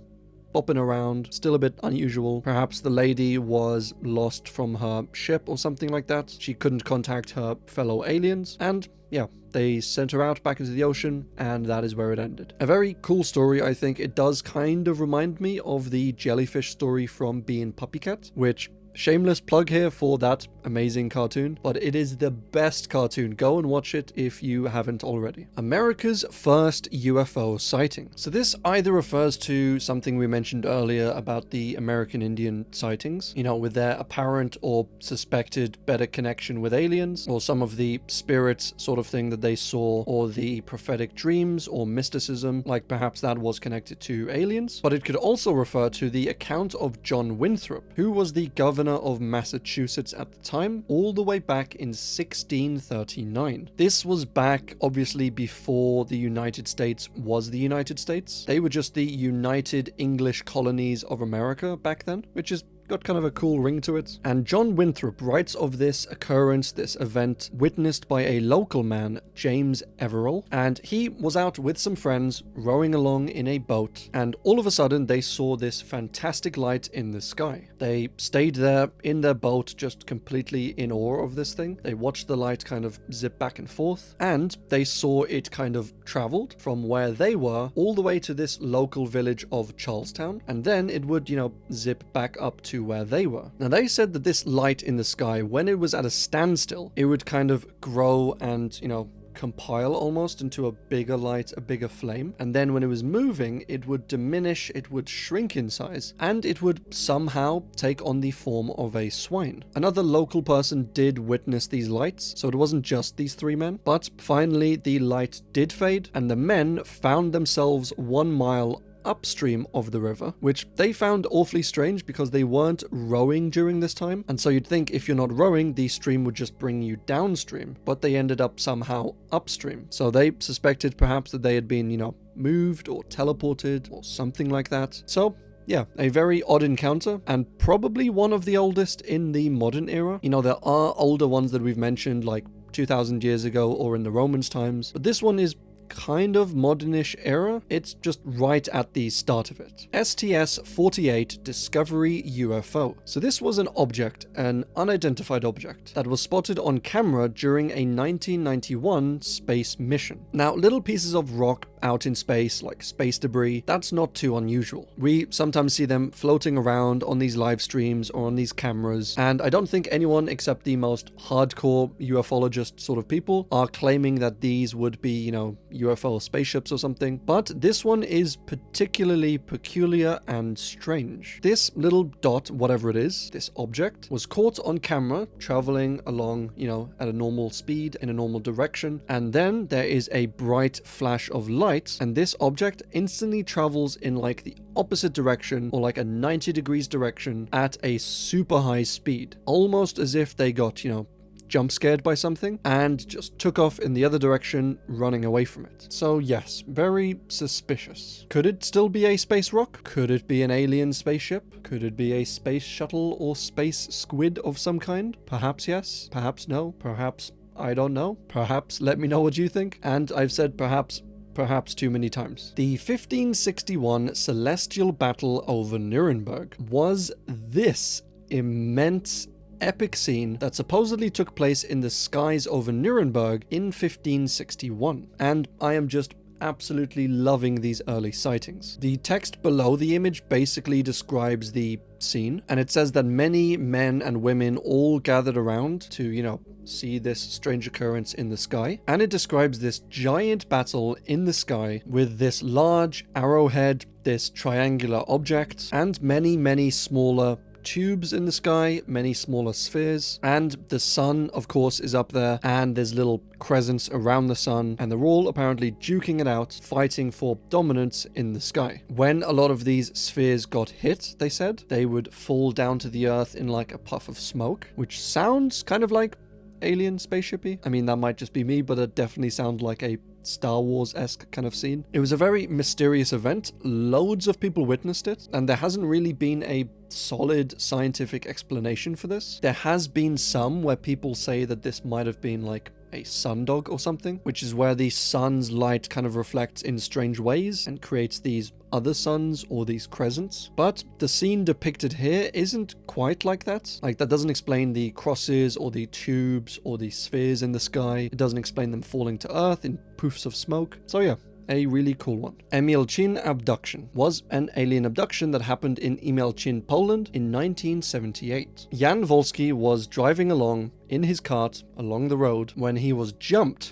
bopping around, still a bit unusual. Perhaps the lady was lost from her ship or something like that. She couldn't contact her fellow aliens, and yeah, they sent her out back into the ocean, and that is where it ended. A very cool story, I think. It does kind of remind me of the jellyfish story from Bee and Puppycat, which shameless plug here for that amazing cartoon, but it is the best cartoon. Go and watch it if you haven't already. America's first UFO sighting. So this either refers to something we mentioned earlier about the American Indian sightings, you know, with their apparent or suspected better connection with aliens, or some of the spirits sort of thing that they saw, or the prophetic dreams or mysticism, like perhaps that was connected to aliens. But it could also refer to the account of John Winthrop, who was the governor of Massachusetts at the time, all the way back in 1639. This was back obviously before the United States was the United States. They were just the United English Colonies of America back then, which is got kind of a cool ring to it. And John Winthrop writes of this occurrence, this event, witnessed by a local man, James Everell, and he was out with some friends rowing along in a boat, and all of a sudden they saw this fantastic light in the sky. They stayed there in their boat, just completely in awe of this thing. They watched the light kind of zip back and forth, and they saw it kind of traveled from where they were all the way to this local village of Charlestown, and then it would, you know, zip back up to where they were. Now they said that this light in the sky, when it was at a standstill, it would kind of grow and, you know, compile almost into a bigger light, a bigger flame, and then when it was moving, it would diminish, it would shrink in size, and it would somehow take on the form of a swine. Another local person did witness these lights, so it wasn't just these three men, but finally the light did fade, and the men found themselves 1 mile upstream of the river, which they found awfully strange because they weren't rowing during this time, and so you'd think if you're not rowing, the stream would just bring you downstream, but they ended up somehow upstream. So they suspected perhaps that they had been, you know, moved or teleported or something like that. So yeah, a very odd encounter, and probably one of the oldest in the modern era. You know, there are older ones that we've mentioned, like 2,000 years ago or in the Romans times, but this one is kind of modernish era. It's just right at the start of it. STS-48 Discovery UFO. So this was an object, an unidentified object, that was spotted on camera during a 1991 space mission. Now, little pieces of rock out in space, like space debris, that's not too unusual. We sometimes see them floating around on these live streams or on these cameras, and I don't think anyone except the most hardcore ufologist sort of people are claiming that these would be, you know, UFO spaceships or something, but this one is particularly peculiar and strange. This little dot, whatever it is, this object, was caught on camera traveling along, you know, at a normal speed in a normal direction, and then there is a bright flash of light, and this object instantly travels in like the opposite direction, or like a 90 degrees direction, at a super high speed, almost as if they got, you know, jump scared by something and just took off in the other direction, running away from it. So yes, very suspicious. Could it still be a space rock? Could it be an alien spaceship? Could it be a space shuttle or space squid of some kind? Perhaps yes, perhaps no, perhaps I don't know. Perhaps let me know what you think. And I've said perhaps too many times. The 1561 Celestial Battle over Nuremberg was this immense epic scene that supposedly took place in the skies over Nuremberg in 1561, and I am just absolutely loving these early sightings. The text below the image basically describes the scene, and it says that many men and women all gathered around to, you know, see this strange occurrence in the sky, and it describes this giant battle in the sky with this large arrowhead, this triangular object, and many smaller tubes in the sky, many smaller spheres, and the sun, of course, is up there, and there's little crescents around the sun, and they're all apparently duking it out, fighting for dominance in the sky. When a lot of these spheres got hit, they said, they would fall down to the earth in like a puff of smoke, which sounds kind of like alien spaceship-y. I mean, that might just be me, but it definitely sounds like a Star Wars-esque kind of scene. It was a very mysterious event. Loads of people witnessed it, and there hasn't really been a solid scientific explanation for this. There has been some where people say that this might have been like a sundog or something, which is where the sun's light kind of reflects in strange ways and creates these other suns or these crescents. But the scene depicted here isn't quite like that. Like, that doesn't explain the crosses or the tubes or the spheres in the sky. It doesn't explain them falling to earth in poofs of smoke. So yeah, a really cool one. Emilchin Abduction was an alien abduction that happened in Emilchin, Poland in 1978. Jan Wolski was driving along in his cart along the road when he was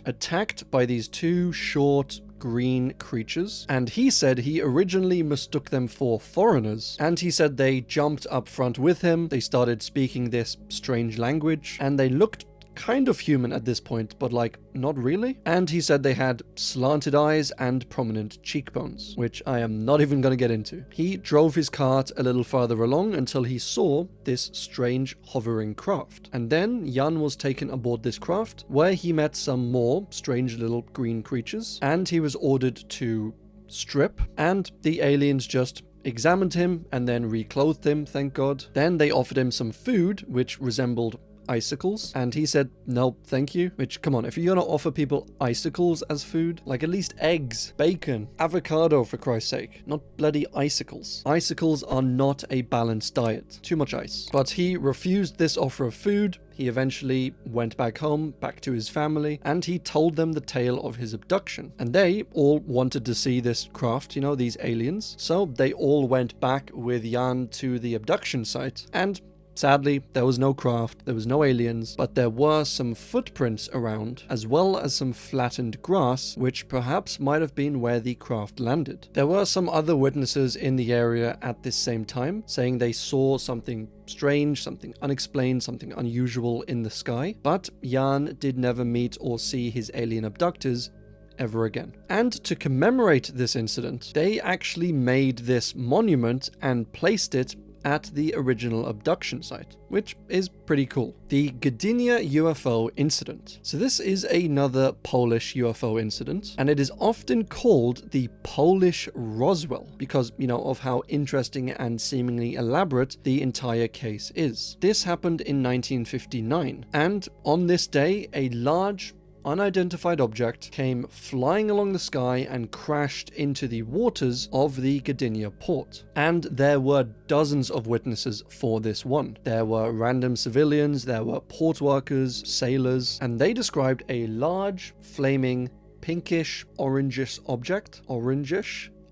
attacked by these two short green creatures, and he said he originally mistook them for foreigners, and he said they jumped up front with him, they started speaking this strange language, and they looked kind of human at this point, but like not really. And he said they had slanted eyes and prominent cheekbones, which I am not even going to get into. He drove his cart a little farther along until he saw this strange hovering craft, and then Jan was taken aboard this craft where he met some more strange little green creatures, and he was ordered to strip, and the aliens just examined him and then reclothed him, thank God. Then they offered him some food which resembled icicles, and he said no thank you, which, come on, if you're gonna offer people icicles as food, like at least eggs, bacon, avocado, for Christ's sake, not bloody icicles. Icicles are not a balanced diet, too much ice. But he refused this offer of food. He eventually went back home, back to his family, and he told them the tale of his abduction. And they all wanted to see this craft, you know, these aliens, so they all went back with Jan to the abduction site, and sadly, there was no craft, there was no aliens, but there were some footprints around, as well as some flattened grass, which perhaps might have been where the craft landed. There were some other witnesses in the area at this same time, saying they saw something strange, something unexplained, something unusual in the sky, but Jan did never meet or see his alien abductors ever again. And to commemorate this incident, they actually made this monument and placed it at the original abduction site, which is pretty cool. The Gdynia UFO incident. So this is another Polish UFO incident, and it is often called the Polish Roswell because, you know, of how interesting and seemingly elaborate the entire case is. This happened in 1959, and on this day, a large unidentified object came flying along the sky and crashed into the waters of the Gdynia port. And there were dozens of witnesses for this one. There were random civilians, there were port workers, sailors, and they described a large, flaming, pinkish, orangish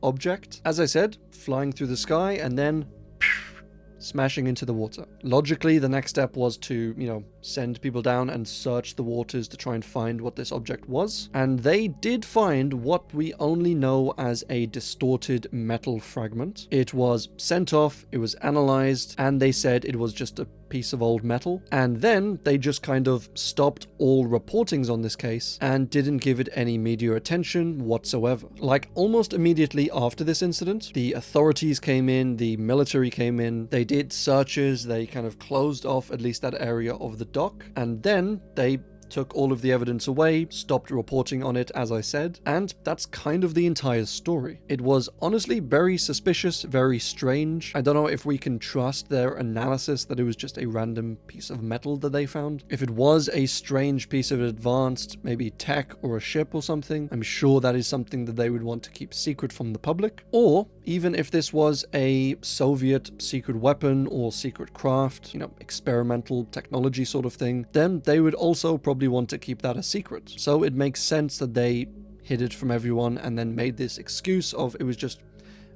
object, as I said, flying through the sky and then smashing into the water. Logically, the next step was to, you know, send people down and search the waters to try and find what this object was. And they did find what we only know as a distorted metal fragment. It was sent off, it was analyzed, and they said it was just a piece of old metal. And then they just kind of stopped all reportings on this case and didn't give it any media attention whatsoever. Like almost immediately after this incident, the authorities came in, the military came in, they did searches, they kind of closed off at least that area of the dock, and then they took all of the evidence away, stopped reporting on it, as I said, and that's kind of the entire story. It was honestly very suspicious, very strange. I don't know if we can trust their analysis that it was just a random piece of metal that they found. If it was a strange piece of advanced, maybe tech or a ship or something, I'm sure that is something that they would want to keep secret from the public. Or even if this was a Soviet secret weapon or secret craft, you know, experimental technology sort of thing, then they would also probably want to keep that a secret. So it makes sense that they hid it from everyone and then made this excuse of it was just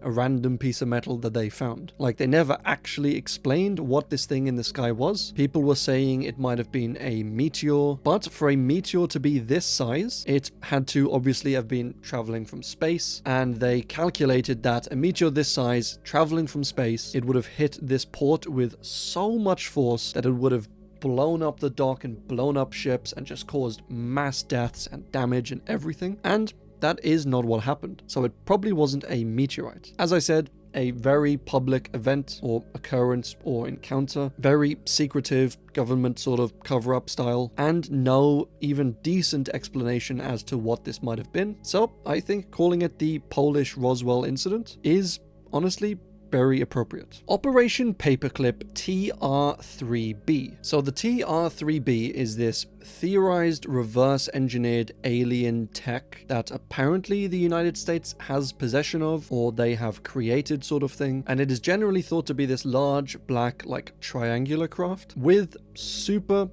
a random piece of metal that they found. Like, they never actually explained what this thing in the sky was. People were saying it might have been a meteor, but for a meteor to be this size, it had to obviously have been traveling from space, and they calculated that a meteor this size traveling from space, it would have hit this port with so much force that it would have blown up the dock and blown up ships and just caused mass deaths and damage and everything. And that is not what happened. So it probably wasn't a meteorite. As I said, a very public event or occurrence or encounter, very secretive government sort of cover-up style, and no even decent explanation as to what this might have been. So I think calling it the Polish Roswell incident is honestly very appropriate. Operation Paperclip TR3B. So the TR3B is this theorized reverse-engineered alien tech that apparently the United States has possession of, or they have created sort of thing, and it is generally thought to be this large, black, like triangular craft with super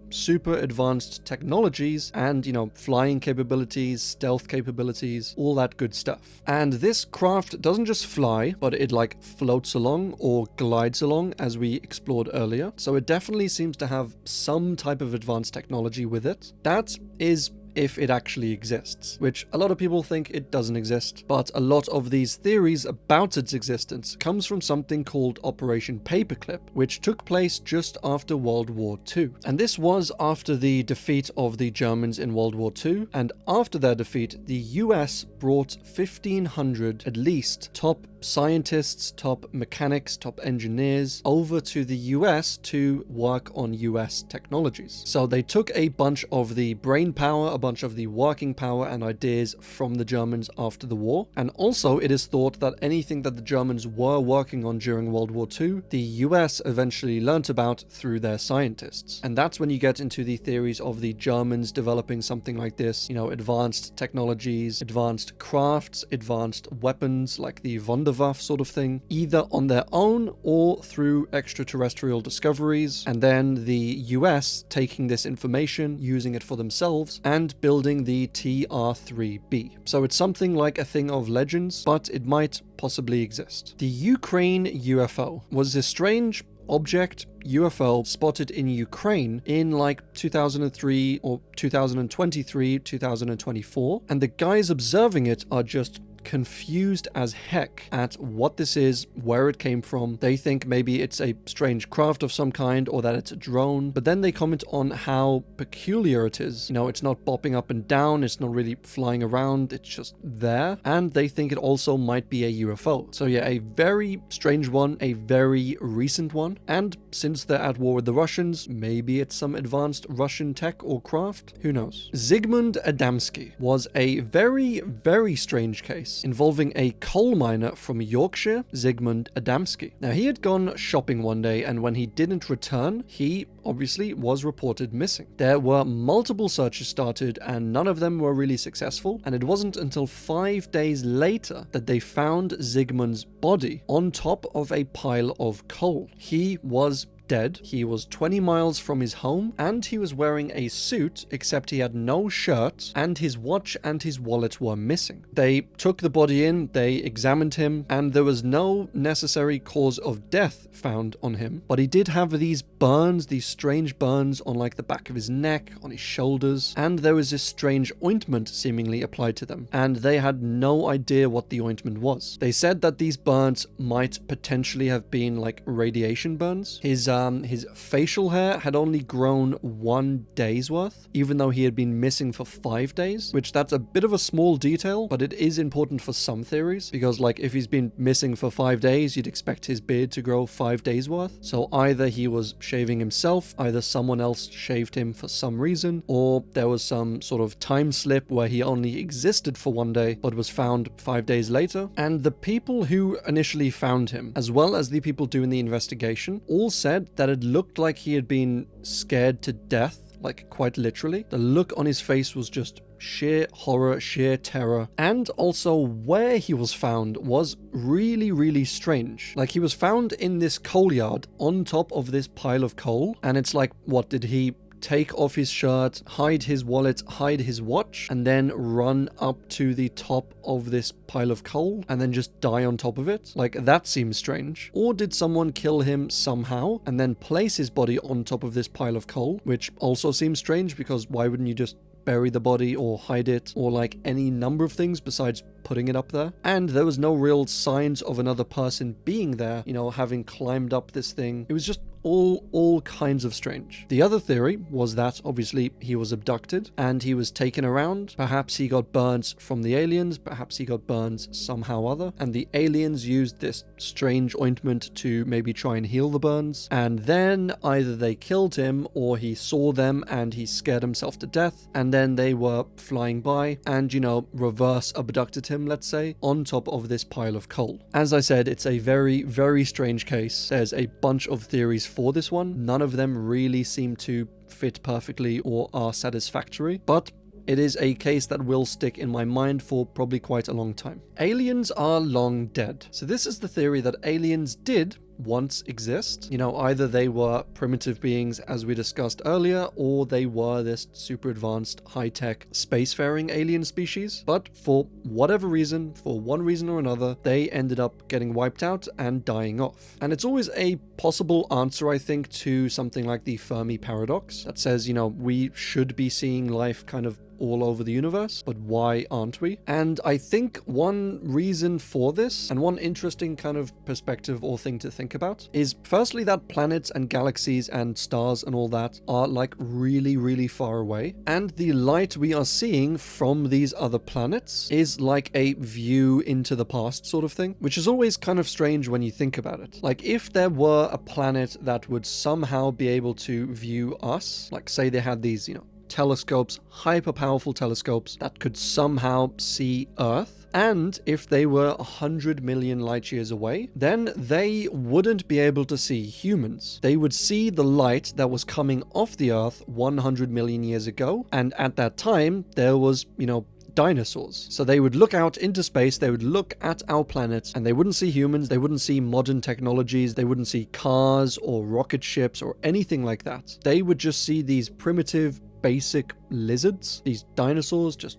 advanced technologies and, flying capabilities, stealth capabilities, all that good stuff. And this craft doesn't just fly, but it like floats along or glides along, as we explored earlier. So it definitely seems to have some type of advanced technology with it. That is if it actually exists, which a lot of people think it doesn't exist, but a lot of these theories about its existence comes from something called Operation Paperclip, which took place just after World War II. And this was after the defeat of the Germans in World War II, and after their defeat, the US brought 1,500 at least top scientists, top mechanics, top engineers over to the US to work on US technologies. So they took a bunch of the brain power, a bunch of the working power and ideas from the Germans after the war. And also it is thought that anything that the Germans were working on during World War II, the US eventually learnt about through their scientists. And that's when you get into the theories of the Germans developing something like this, advanced technologies, advanced crafts, advanced weapons like the Wunderwaffe sort of thing, either on their own or through extraterrestrial discoveries, and then the US taking this information, using it for themselves, and building the TR-3B. So it's something like a thing of legends, but it might possibly exist. The Ukraine UFO was a strange object UFO spotted in Ukraine in like 2003 or 2023, 2024, and the guys observing it are just confused as heck at what this is, where it came from. They think maybe it's a strange craft of some kind or that it's a drone, but then they comment on how peculiar it is. It's not bopping up and down, it's not really flying around, it's just there, and they think it also might be a UFO. So yeah, a very strange one, a very recent one, and since they're at war with the Russians, maybe it's some advanced Russian tech or craft, who knows. Zygmunt Adamski was a very strange case involving a coal miner from Yorkshire, Zygmunt Adamski. Now, he had gone shopping one day, and when he didn't return, he obviously was reported missing. There were multiple searches started, and none of them were really successful, and it wasn't until 5 days later that they found Zygmunt's body on top of a pile of coal. He was dead. He was 20 miles from his home, and he was wearing a suit, except he had no shirt, and his watch and his wallet were missing. They took the body in, they examined him, and there was no necessary cause of death found on him, but he did have these burns, these strange burns on like the back of his neck, on his shoulders, and there was this strange ointment seemingly applied to them, and they had no idea what the ointment was. They said that these burns might potentially have been like radiation burns. His facial hair had only grown 1 day's worth, even though he had been missing for 5 days, which that's a bit of a small detail, but it is important for some theories, because like if he's been missing for 5 days, you'd expect his beard to grow 5 days worth. So either he was shaving himself, either someone else shaved him for some reason, or there was some sort of time slip where he only existed for 1 day, but was found 5 days later. And the people who initially found him, as well as the people doing the investigation, all said that it looked like he had been scared to death, like quite literally. The look on his face was just sheer horror, sheer terror. And also where he was found was really strange. Like he was found in this coal yard on top of this pile of coal, and it's like, what did he take off his shirt, hide his wallet, hide his watch, and then run up to the top of this pile of coal and then just die on top of it? Like, that seems strange. Or did someone kill him somehow and then place his body on top of this pile of coal? Which also seems strange, because why wouldn't you just bury the body or hide it, or like any number of things besides putting it up there? And there was no real signs of another person being there, having climbed up this thing. It was just all kinds of strange. The other theory was that obviously he was abducted and he was taken around. Perhaps he got burns from the aliens, perhaps he got burns somehow other, and the aliens used this strange ointment to maybe try and heal the burns, and then either they killed him or he saw them and he scared himself to death, and then they were flying by and reverse abducted him, let's say, on top of this pile of coal. As I said, it's a very, very strange case. There's a bunch of theories for this one. None of them really seem to fit perfectly or are satisfactory, but it is a case that will stick in my mind for probably quite a long time. Aliens are long dead. So this is the theory that aliens did once exist. You know, either they were primitive beings, as we discussed earlier, or they were this super advanced, high-tech, spacefaring alien species. But for whatever reason, for one reason or another, they ended up getting wiped out and dying off. And it's always a possible answer, I think, to something like the Fermi paradox that says, you know, we should be seeing life kind of all over the universe, but why aren't we? And I think one reason for this, and one interesting kind of perspective or thing to think about, is firstly that planets and galaxies and stars and all that are like really, really far away, and the light we are seeing from these other planets is like a view into the past sort of thing, which is always kind of strange when you think about it. Like, if there were a planet that would somehow be able to view us, like say they had these, you know, telescopes, hyper powerful telescopes that could somehow see Earth, and if they were 100 million light years away, then they wouldn't be able to see humans. They would see the light that was coming off the Earth 100 million years ago, and at that time there was, you know, dinosaurs. So they would look out into space, they would look at our planet, and they wouldn't see humans, they wouldn't see modern technologies, they wouldn't see cars or rocket ships or anything like that. They would just see these primitive, basic lizards, these dinosaurs just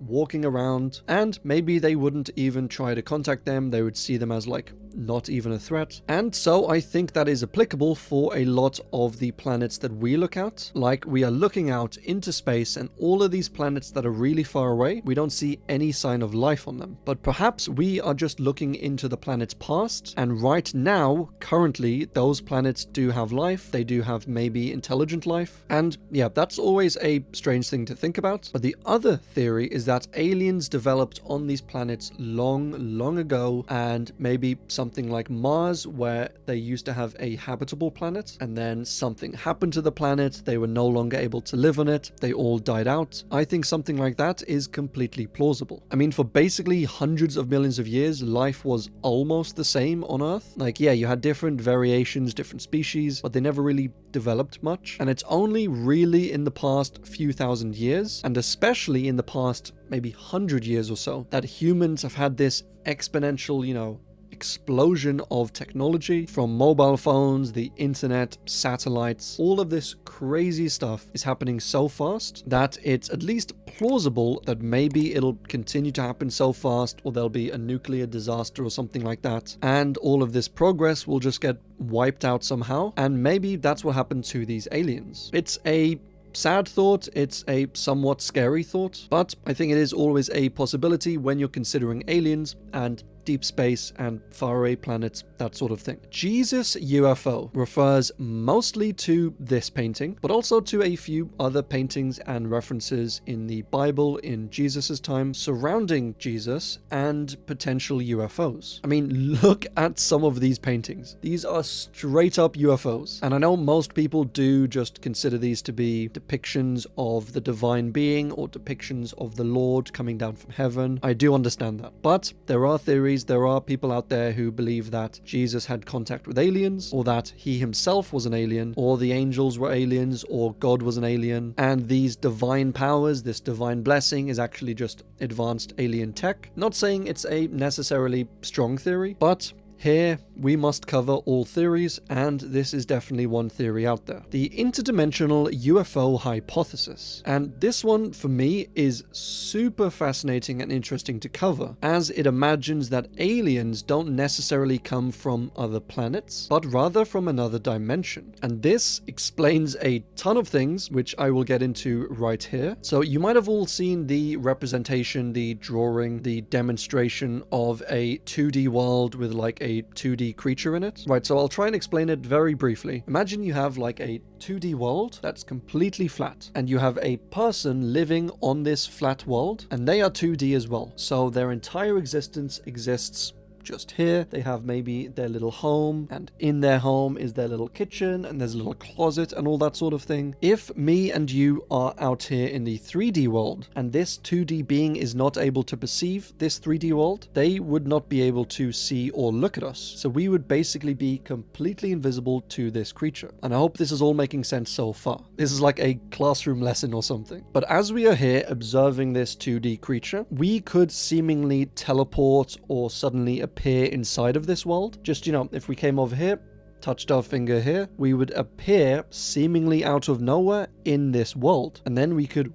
walking around, and maybe they wouldn't even try to contact them. They would see them as like not even a threat. And so I think that is applicable for a lot of the planets that we look at. Like, we are looking out into space, and all of these planets that are really far away, we don't see any sign of life on them. But perhaps we are just looking into the planet's past, and right now, currently, those planets do have life. They do have maybe intelligent life. And yeah, that's always a strange thing to think about. But the other theory is that aliens developed on these planets long, long ago, and maybe something like Mars, where they used to have a habitable planet, and then something happened to the planet, they were no longer able to live on it, they all died out. I think something like that is completely plausible. I mean, for basically hundreds of millions of years, life was almost the same on Earth. Like, yeah, you had different variations, different species, but they never really developed much. And it's only really in the past few thousand years, and especially in the past maybe 100 years or so, that humans have had this exponential, you know, explosion of technology, from mobile phones, the internet, satellites. All of this crazy stuff is happening so fast that it's at least plausible that maybe it'll continue to happen so fast, or there'll be a nuclear disaster or something like that, and all of this progress will just get wiped out somehow, and maybe that's what happened to these aliens. It's a sad thought, it's a somewhat scary thought, but I think it is always a possibility when you're considering aliens and deep space and faraway planets, that sort of thing. Jesus UFO refers mostly to this painting, but also to a few other paintings and references in the Bible in Jesus's time surrounding Jesus and potential UFOs. I mean, look at some of these paintings. These are straight up UFOs. And I know most people do just consider these to be depictions of the divine being or depictions of the Lord coming down from heaven. I do understand that. But there are theories, there are people out there who believe that Jesus had contact with aliens, or that he himself was an alien, or the angels were aliens, or God was an alien, and these divine powers, this divine blessing, is actually just advanced alien tech. Not saying it's a necessarily strong theory, but here, we must cover all theories, and this is definitely one theory out there. The interdimensional UFO hypothesis. And this one, for me, is super fascinating and interesting to cover, as it imagines that aliens don't necessarily come from other planets, but rather from another dimension. And this explains a ton of things, which I will get into right here. So you might have all seen the representation, the drawing, the demonstration of a 2D world with like a 2D creature in it. Right, so I'll try and explain it very briefly. Imagine you have like a 2D world that's completely flat, and you have a person living on this flat world, and they are 2D as well. So their entire existence exists just here. They have maybe their little home, and in their home is their little kitchen, and there's a little closet and all that sort of thing. If me and you are out here in the 3D world, and this 2D being is not able to perceive this 3D world, they would not be able to see or look at us. So we would basically be completely invisible to this creature. And I hope this is all making sense so far. This is like a classroom lesson or something. But as we are here observing this 2D creature, we could seemingly teleport or suddenly appear inside of this world. Just, if we came over here, touched our finger here, we would appear seemingly out of nowhere in this world. And then we could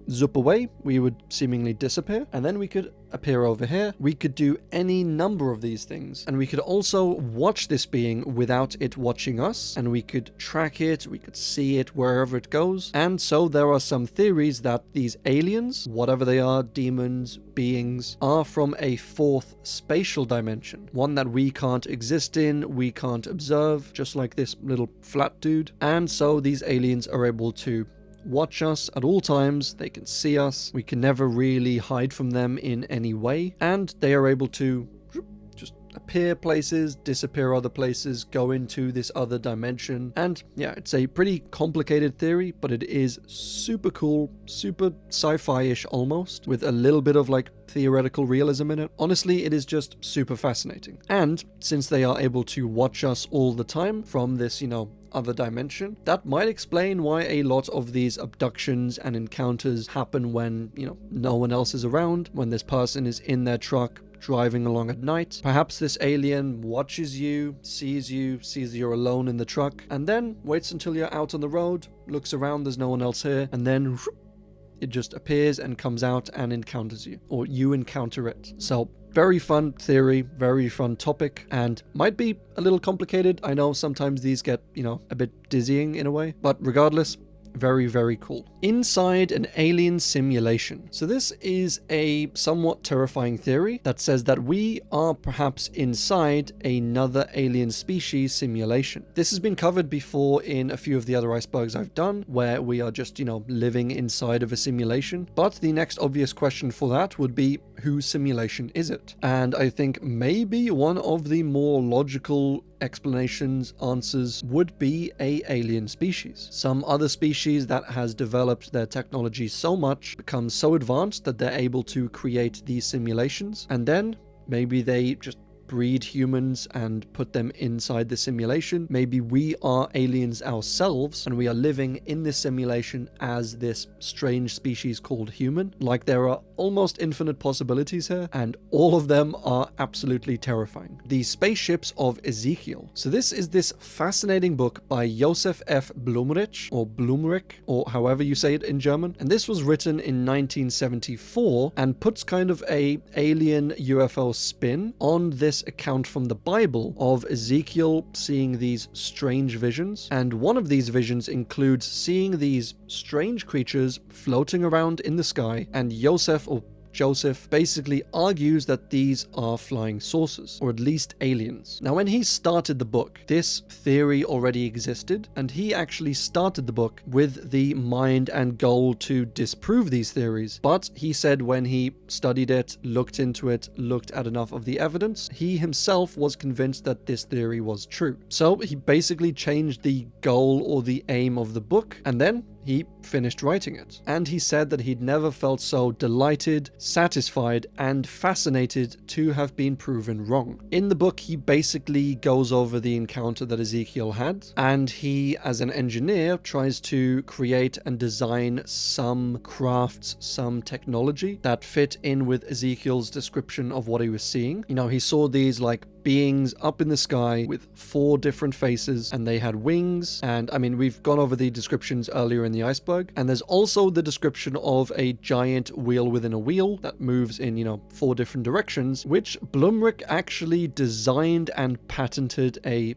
zoop away, we would seemingly disappear, and then we could appear over here. We could do any number of these things, and we could also watch this being without it watching us, and we could track it, we could see it wherever it goes. And so there are some theories that these aliens, whatever they are, demons, beings, are from a fourth spatial dimension, one that we can't exist in, we can't observe, just like this little flat dude. And so these aliens are able to watch us at all times, they can see us, we can never really hide from them in any way, and they are able to just appear places, disappear other places, go into this other dimension. And yeah, it's a pretty complicated theory, but it is super cool, super sci-fi-ish almost, with a little bit of like theoretical realism in it. Honestly, it is just super fascinating. And since they are able to watch us all the time from this, other dimension, that might explain why a lot of these abductions and encounters happen when, no one else is around, when this person is in their truck driving along at night. Perhaps this alien watches you, sees you're alone in the truck, and then waits until you're out on the road, looks around, there's no one else here, and then it just appears and comes out and encounters you, or you encounter it. So very fun theory, very fun topic, and might be a little complicated. I know sometimes these get, a bit dizzying in a way, but regardless, very, very cool. Inside an alien simulation. So this is a somewhat terrifying theory that says that we are perhaps inside another alien species simulation. This has been covered before in a few of the other icebergs I've done, where we are just, living inside of a simulation. But the next obvious question for that would be, whose simulation is it? And I think maybe one of the more logical explanations, answers would be a alien species. Some other species that has developed their technology so much, becomes so advanced that they're able to create these simulations, and then maybe they just breed humans and put them inside the simulation. Maybe we are aliens ourselves and we are living in this simulation as this strange species called human. Like, there are almost infinite possibilities here, and all of them are absolutely terrifying. The Spaceships of Ezekiel. So this is this fascinating book by Josef F. Blumerich, or however you say it in German. And this was written in 1974 and puts kind of a alien UFO spin on this account from the Bible of Ezekiel seeing these strange visions. And one of these visions includes seeing these strange creatures floating around in the sky, and Joseph basically argues that these are flying saucers, or at least aliens. Now, when he started the book, this theory already existed, and he actually started the book with the mind and goal to disprove these theories. But he said when he studied it, looked into it, looked at enough of the evidence, he himself was convinced that this theory was true. So he basically changed the goal or the aim of the book, and then he finished writing it. And he said that he'd never felt so delighted, satisfied, and fascinated to have been proven wrong. In the book, he basically goes over the encounter that Ezekiel had, and he, as an engineer, tries to create and design some crafts, some technology that fit in with Ezekiel's description of what he was seeing. He saw these beings up in the sky with 4 different faces, and they had wings. And we've gone over the descriptions earlier in the iceberg, and there's also the description of a giant wheel within a wheel that moves in 4 different directions, which Blumrich actually designed and patented a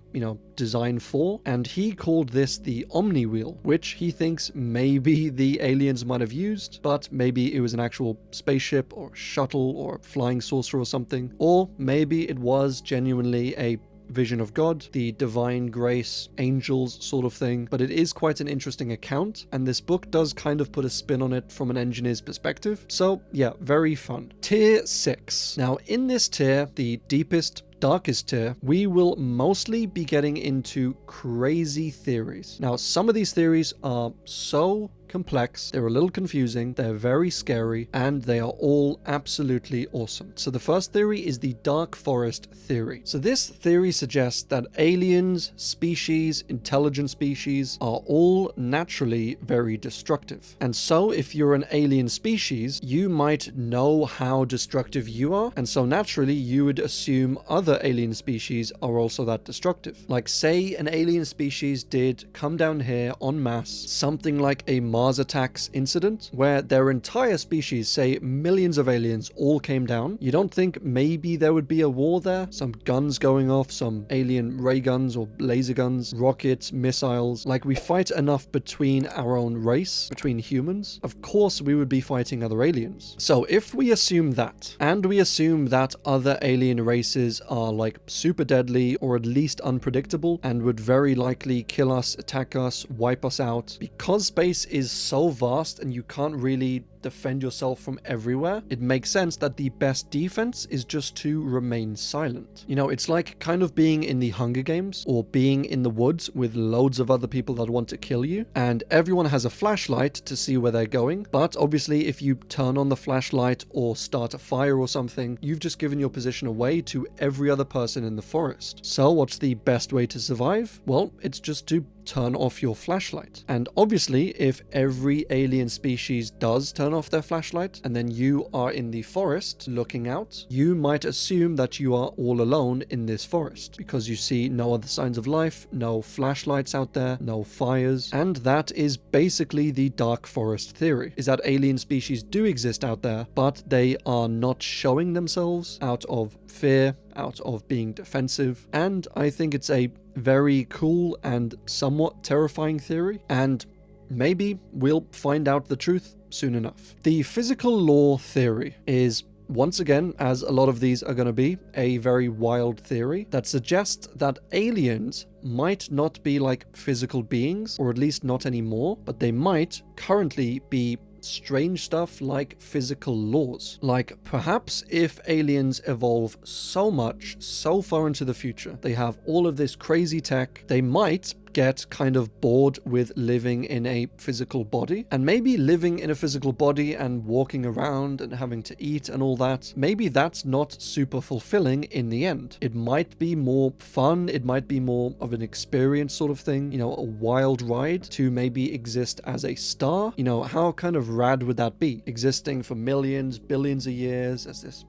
design for, and he called this the Omni Wheel, which he thinks maybe the aliens might have used, but maybe it was an actual spaceship or shuttle or flying saucer or something, or maybe it was genuinely a vision of God, the divine grace, angels sort of thing, but it is quite an interesting account, and this book does kind of put a spin on it from an engineer's perspective. So yeah, very fun. Tier 6. Now in this tier, the deepest, darkest tier, we will mostly be getting into crazy theories. Now, some of these theories are so complex, they're a little confusing, they're very scary, and they are all absolutely awesome. So the first theory is the dark forest theory. So this theory suggests that aliens, species, intelligent species are all naturally very destructive. And so if you're an alien species, you might know how destructive you are, and so naturally you would assume other alien species are also that destructive. Like say an alien species did come down here en masse, something like a Mars attacks incident, where their entire species, say millions of aliens, all came down. You don't think maybe there would be a war there? Some guns going off, some alien ray guns or laser guns, rockets, missiles. Like we fight enough between our own race, between humans. Of course we would be fighting other aliens. So if we assume that, and we assume that other alien races are like super deadly or at least unpredictable and would very likely kill us, attack us, wipe us out, because space is so vast and you can't really defend yourself from everywhere, it makes sense that the best defense is just to remain silent. You know, it's like kind of being in the Hunger Games or being in the woods with loads of other people that want to kill you, and everyone has a flashlight to see where they're going, but obviously if you turn on the flashlight or start a fire or something, you've just given your position away to every other person in the forest. So what's the best way to survive? Well, it's just to turn off your flashlight. And obviously, if every alien species does turn off their flashlight, and then you are in the forest looking out, you might assume that you are all alone in this forest, because you see no other signs of life, no flashlights out there, no fires, and that is basically the dark forest theory, is that alien species do exist out there, but they are not showing themselves out of fear, out of being defensive, and I think it's a very cool and somewhat terrifying theory, and maybe we'll find out the truth soon enough. The physical law theory is, once again, as a lot of these are going to be, a very wild theory that suggests that aliens might not be like physical beings, or at least not anymore, but they might currently be strange stuff like physical laws. Like perhaps if aliens evolve so much, so far into the future, they have all of this crazy tech, they might get kind of bored with living in a physical body, and maybe living in a physical body and walking around and having to eat and all that, maybe that's not super fulfilling in the end. It might be more fun, it might be more of an experience sort of thing, you know, a wild ride to maybe exist as a star. You know, how kind of rad would that be? Existing for millions, billions of years as this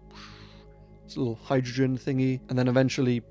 little hydrogen thingy, and then eventually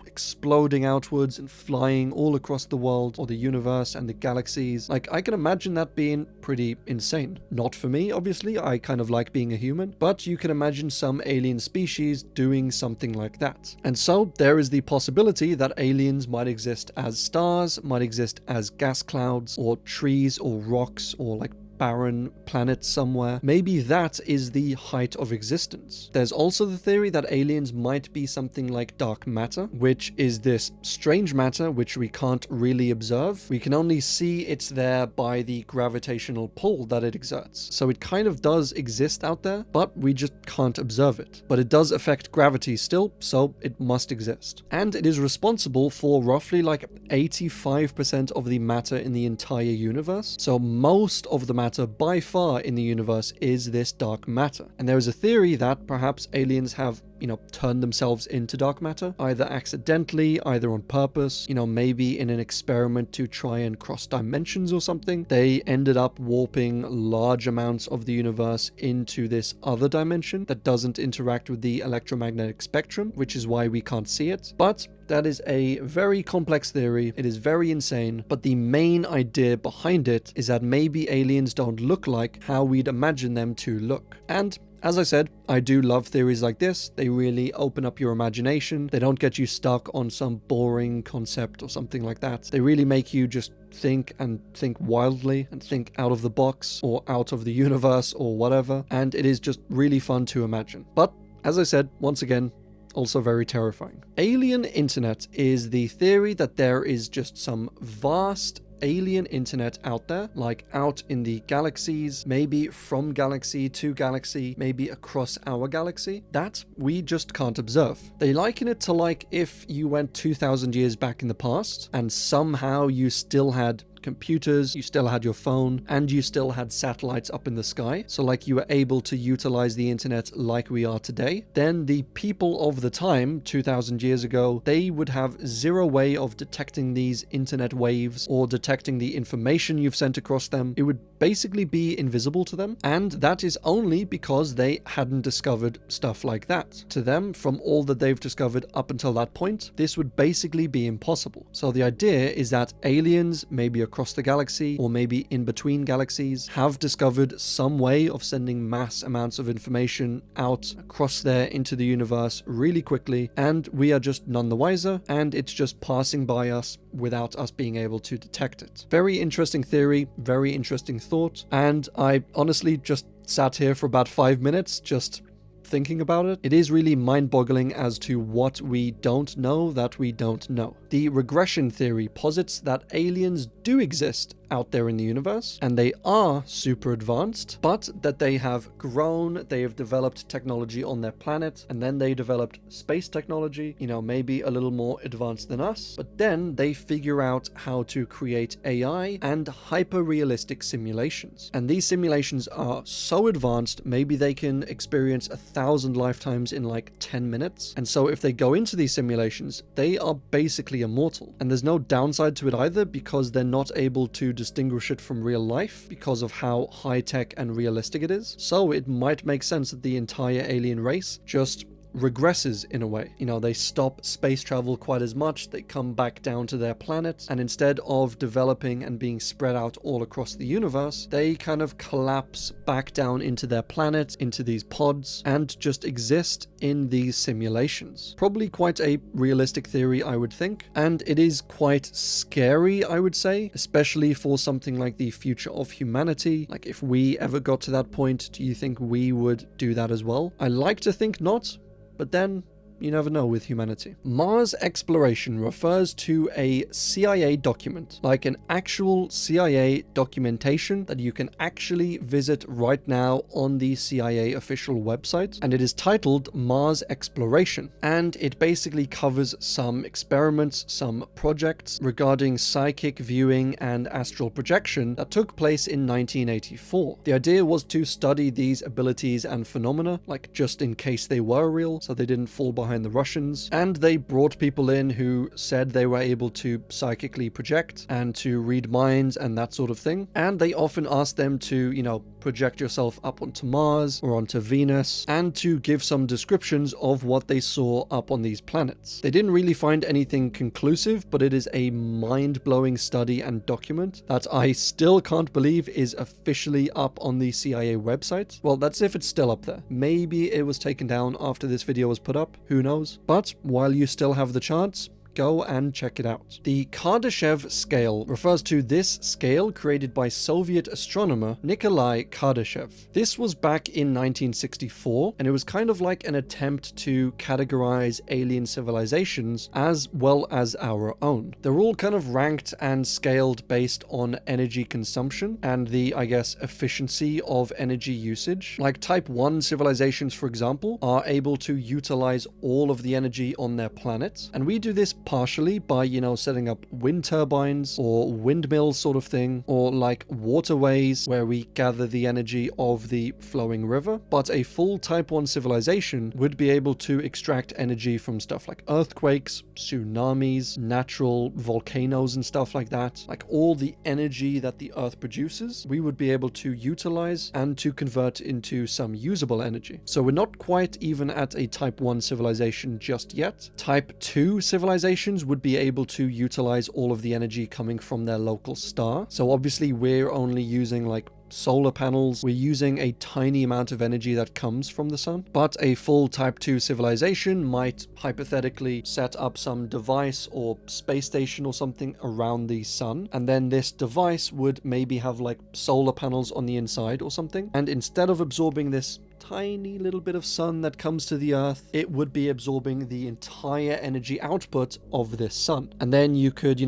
exploding outwards and flying all across the world or the universe and the galaxies. Like, I can imagine that being pretty insane. Not for me, obviously, I kind of like being a human, but you can imagine some alien species doing something like that. And so there is the possibility that aliens might exist as stars, might exist as gas clouds or trees or rocks or like barren planet somewhere. Maybe that is the height of existence. There's also the theory that aliens might be something like dark matter, which is this strange matter which we can't really observe. We can only see it's there by the gravitational pull that it exerts. So it kind of does exist out there, but we just can't observe it. But it does affect gravity still, so it must exist. And it is responsible for roughly like 85% of the matter in the entire universe. So most of the matter by far in the universe is this dark matter. And there is a theory that perhaps aliens have, you know, turned themselves into dark matter, either accidentally, either on purpose, you know, maybe in an experiment to try and cross dimensions or something. They ended up warping large amounts of the universe into this other dimension that doesn't interact with the electromagnetic spectrum, which is why we can't see it. But that is a very complex theory. It is very insane, but the main idea behind it is that maybe aliens don't look like how we'd imagine them to look. And as I said, I do love theories like this. They really open up your imagination. They don't get you stuck on some boring concept or something like that. They really make you just think and think wildly and think out of the box or out of the universe or whatever. And it is just really fun to imagine. But as I said, once again, Also very terrifying. Alien internet is the theory that there is just some vast alien internet out there, like out in the galaxies, maybe from galaxy to galaxy, maybe across our galaxy, that we just can't observe. They liken it to like if you went 2,000 years back in the past and somehow you still had computers, you still had your phone, and you still had satellites up in the sky, so like you were able to utilize the internet like we are today, then the people of the time, 2,000 years ago, they would have zero way of detecting these internet waves or detecting the information you've sent across them. It would basically be invisible to them, and that is only because they hadn't discovered stuff like that. To them, from all that they've discovered up until that point, this would basically be impossible. So the idea is that aliens, maybe across the galaxy or maybe in between galaxies, have discovered some way of sending mass amounts of information out across there into the universe really quickly, and we are just none the wiser, and it's just passing by us without us being able to detect it. Very interesting theory, very interesting thought, and I honestly just sat here for about 5 minutes just thinking about it. It is really mind-boggling as to what we don't know that we don't know. The regression theory posits that aliens do exist out there in the universe, and they are super advanced, but that they have grown, they have developed technology on their planet, and then they developed space technology, you know, maybe a little more advanced than us, but then they figure out how to create AI and hyper-realistic simulations. And these simulations are so advanced, maybe they can experience 1,000 lifetimes in like 10 minutes. And so if they go into these simulations, they are basically immortal. And there's no downside to it either, because they're not able to distinguish it from real life because of how high-tech and realistic it is. So it might make sense that the entire alien race just regresses in a way. You know, they stop space travel quite as much, they come back down to their planet, and instead of developing and being spread out all across the universe, they kind of collapse back down into their planet, into these pods, and just exist in these simulations. Probably quite a realistic theory, I would think, and it is quite scary, I would say, especially for something like the future of humanity. Like, if we ever got to that point, do you think we would do that as well? I like to think not, but then you never know with humanity. Mars exploration refers to a CIA document, like an actual CIA documentation that you can actually visit right now on the CIA official website, and it is titled Mars Exploration, and it basically covers some experiments, some projects regarding psychic viewing and astral projection that took place in 1984. The idea was to study these abilities and phenomena, like just in case they were real, so they didn't fall behind the Russians, and they brought people in who said they were able to psychically project and to read minds and that sort of thing, and they often asked them to, you know, project yourself up onto Mars or onto Venus and to give some descriptions of what they saw up on these planets. They didn't really find anything conclusive, but it is a mind-blowing study and document that I still can't believe is officially up on the CIA website. Well, that's if it's still up there. Maybe it was taken down after this video was put up, who knows? But while you still have the chance, go and check it out. The Kardashev scale refers to this scale created by Soviet astronomer Nikolai Kardashev. This was back in 1964, and it was kind of like an attempt to categorize alien civilizations as well as our own. They're all kind of ranked and scaled based on energy consumption and the, I guess, efficiency of energy usage. Like Type 1 civilizations, for example, are able to utilize all of the energy on their planet, and we do this partially by, you know, setting up wind turbines or windmills sort of thing, or like waterways where we gather the energy of the flowing river. But a full Type 1 civilization would be able to extract energy from stuff like earthquakes, tsunamis, natural volcanoes and stuff like that. Like all the energy that the Earth produces, we would be able to utilize and to convert into some usable energy. So we're not quite even at a Type 1 civilization just yet. Type 2 civilizations would be able to utilize all of the energy coming from their local star. So obviously we're only using like solar panels, we're using a tiny amount of energy that comes from the sun. But a full Type 2 civilization might hypothetically set up some device or space station or something around the sun, and then this device would maybe have like solar panels on the inside or something, and instead of absorbing this tiny little bit of sun that comes to the Earth, it would be absorbing the entire energy output of this sun. And then you could,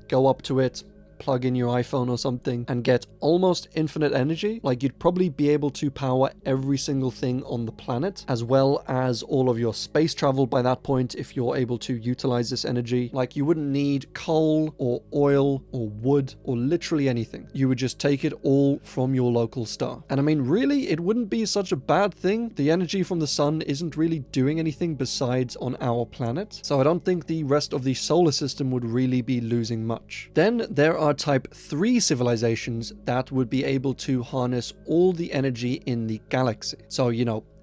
go up to it, plug in your iPhone or something, and get almost infinite energy. Like, you'd probably be able to power every single thing on the planet, as well as all of your space travel by that point if you're able to utilize this energy. Like, you wouldn't need coal or oil or wood or literally anything. You would just take it all from your local star. And I mean, really, it wouldn't be such a bad thing. The energy from the sun isn't really doing anything besides on our planet, so I don't think the rest of the solar system would really be losing much. Then there are type 3 civilizations that would be able to harness all the energy in the galaxy. So,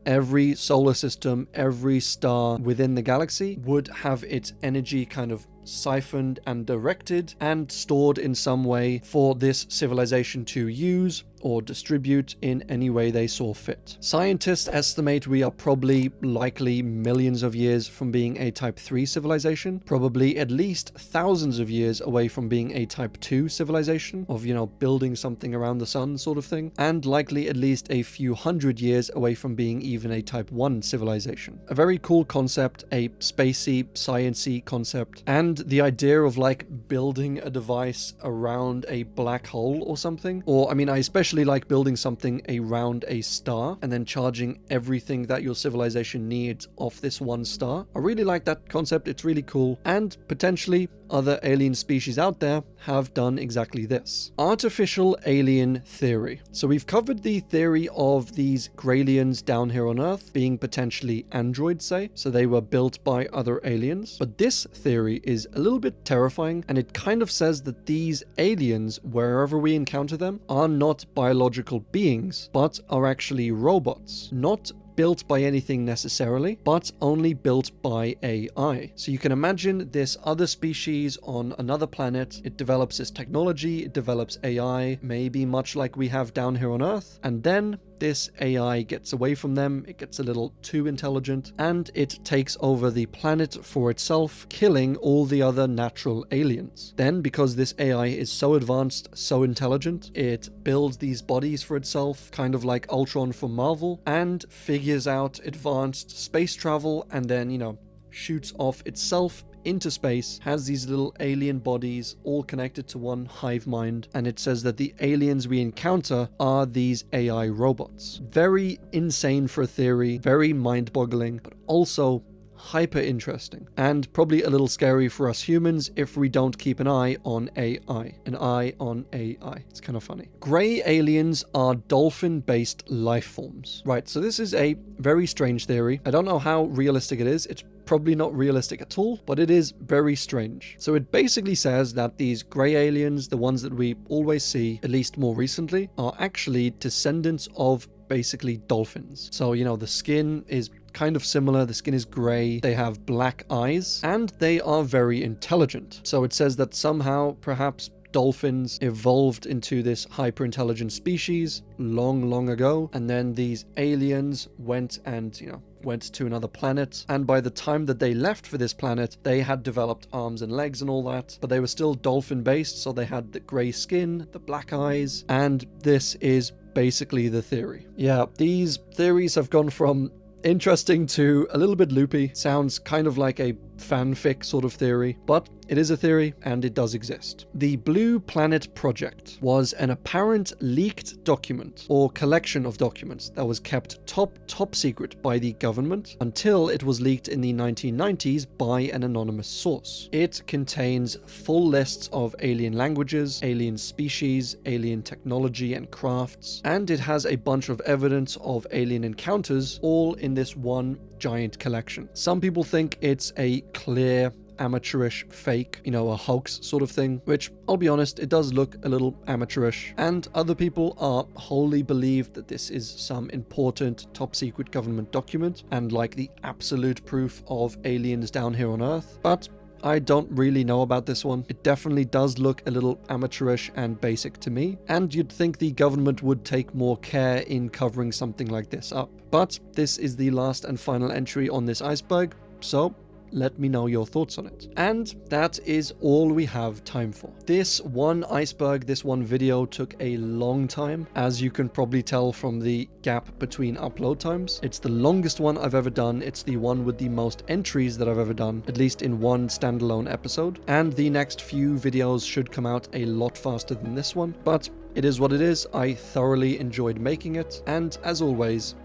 every solar system, every star within the galaxy would have its energy kind of siphoned and directed and stored in some way for this civilization to use or distribute in any way they saw fit. Scientists estimate we are probably likely millions of years from being a type 3 civilization, probably at least thousands of years away from being a type 2 civilization of, building something around the sun sort of thing, and likely at least a few hundred years away from being even a type 1 civilization. A very cool concept, a spacey, science-y concept, and the idea of building a device around a black hole or something, or I especially like building something around a star and then charging everything that your civilization needs off this one star. I really like that concept. It's really cool, and potentially other alien species out there have done exactly this. Artificial alien theory. So we've covered the theory of these Graylians down here on Earth being potentially androids, say, so they were built by other aliens. But this theory is a little bit terrifying, and it kind of says that these aliens, wherever we encounter them, are not biological beings, but are actually robots. Not built by anything necessarily, but only built by AI. So you can imagine this other species on another planet, it develops this technology, it develops AI, maybe much like we have down here on Earth, and then this AI gets away from them, it gets a little too intelligent, and it takes over the planet for itself, killing all the other natural aliens. Then, because this AI is so advanced, so intelligent, it builds these bodies for itself, kind of like Ultron from Marvel, and figures out advanced space travel, and then, shoots off itself into space, has these little alien bodies all connected to one hive mind, and it says that the aliens we encounter are these AI robots. Very insane for a theory, very mind-boggling, but also hyper interesting, and probably a little scary for us humans if we don't keep an eye on AI. An eye on AI. It's kind of funny. Grey aliens are dolphin-based life forms. Right, so this is a very strange theory. I don't know how realistic it is. It's probably not realistic at all, but it is very strange. So it basically says that these grey aliens, the ones that we always see, at least more recently, are actually descendants of basically dolphins. So, the skin is kind of similar. The skin is grey, they have black eyes, and they are very intelligent. So it says that somehow, perhaps, dolphins evolved into this hyper-intelligent species long ago, and then these aliens went to another planet, and by the time that they left for this planet, they had developed arms and legs and all that, but they were still dolphin-based, so they had the grey skin, the black eyes, and this is basically the theory. Yeah, these theories have gone from interesting to a little bit loopy. Sounds kind of like a fanfic sort of theory, but it is a theory and it does exist. The Blue Planet Project was an apparent leaked document or collection of documents that was kept top secret by the government until it was leaked in the 1990s by an anonymous source. It contains full lists of alien languages, alien species, alien technology and crafts, and it has a bunch of evidence of alien encounters all in this one giant collection. Some people think it's a clear amateurish fake, a hoax sort of thing, which I'll be honest, it does look a little amateurish, and other people are wholly believe that this is some important top secret government document and like the absolute proof of aliens down here on Earth. But I don't really know about this one. It definitely does look a little amateurish and basic to me, and you'd think the government would take more care in covering something like this up. But this is the last and final entry on this iceberg, so let me know your thoughts on it. And that is all we have time for. This one iceberg, this one video took a long time, as you can probably tell from the gap between upload times. It's the longest one I've ever done. It's the one with the most entries that I've ever done, at least in one standalone episode. And the next few videos should come out a lot faster than this one, but it is what it is. I thoroughly enjoyed making it, and as always,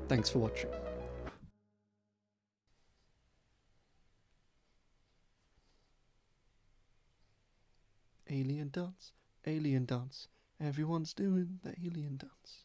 thanks for watching. Alien dance, everyone's doing the alien dance.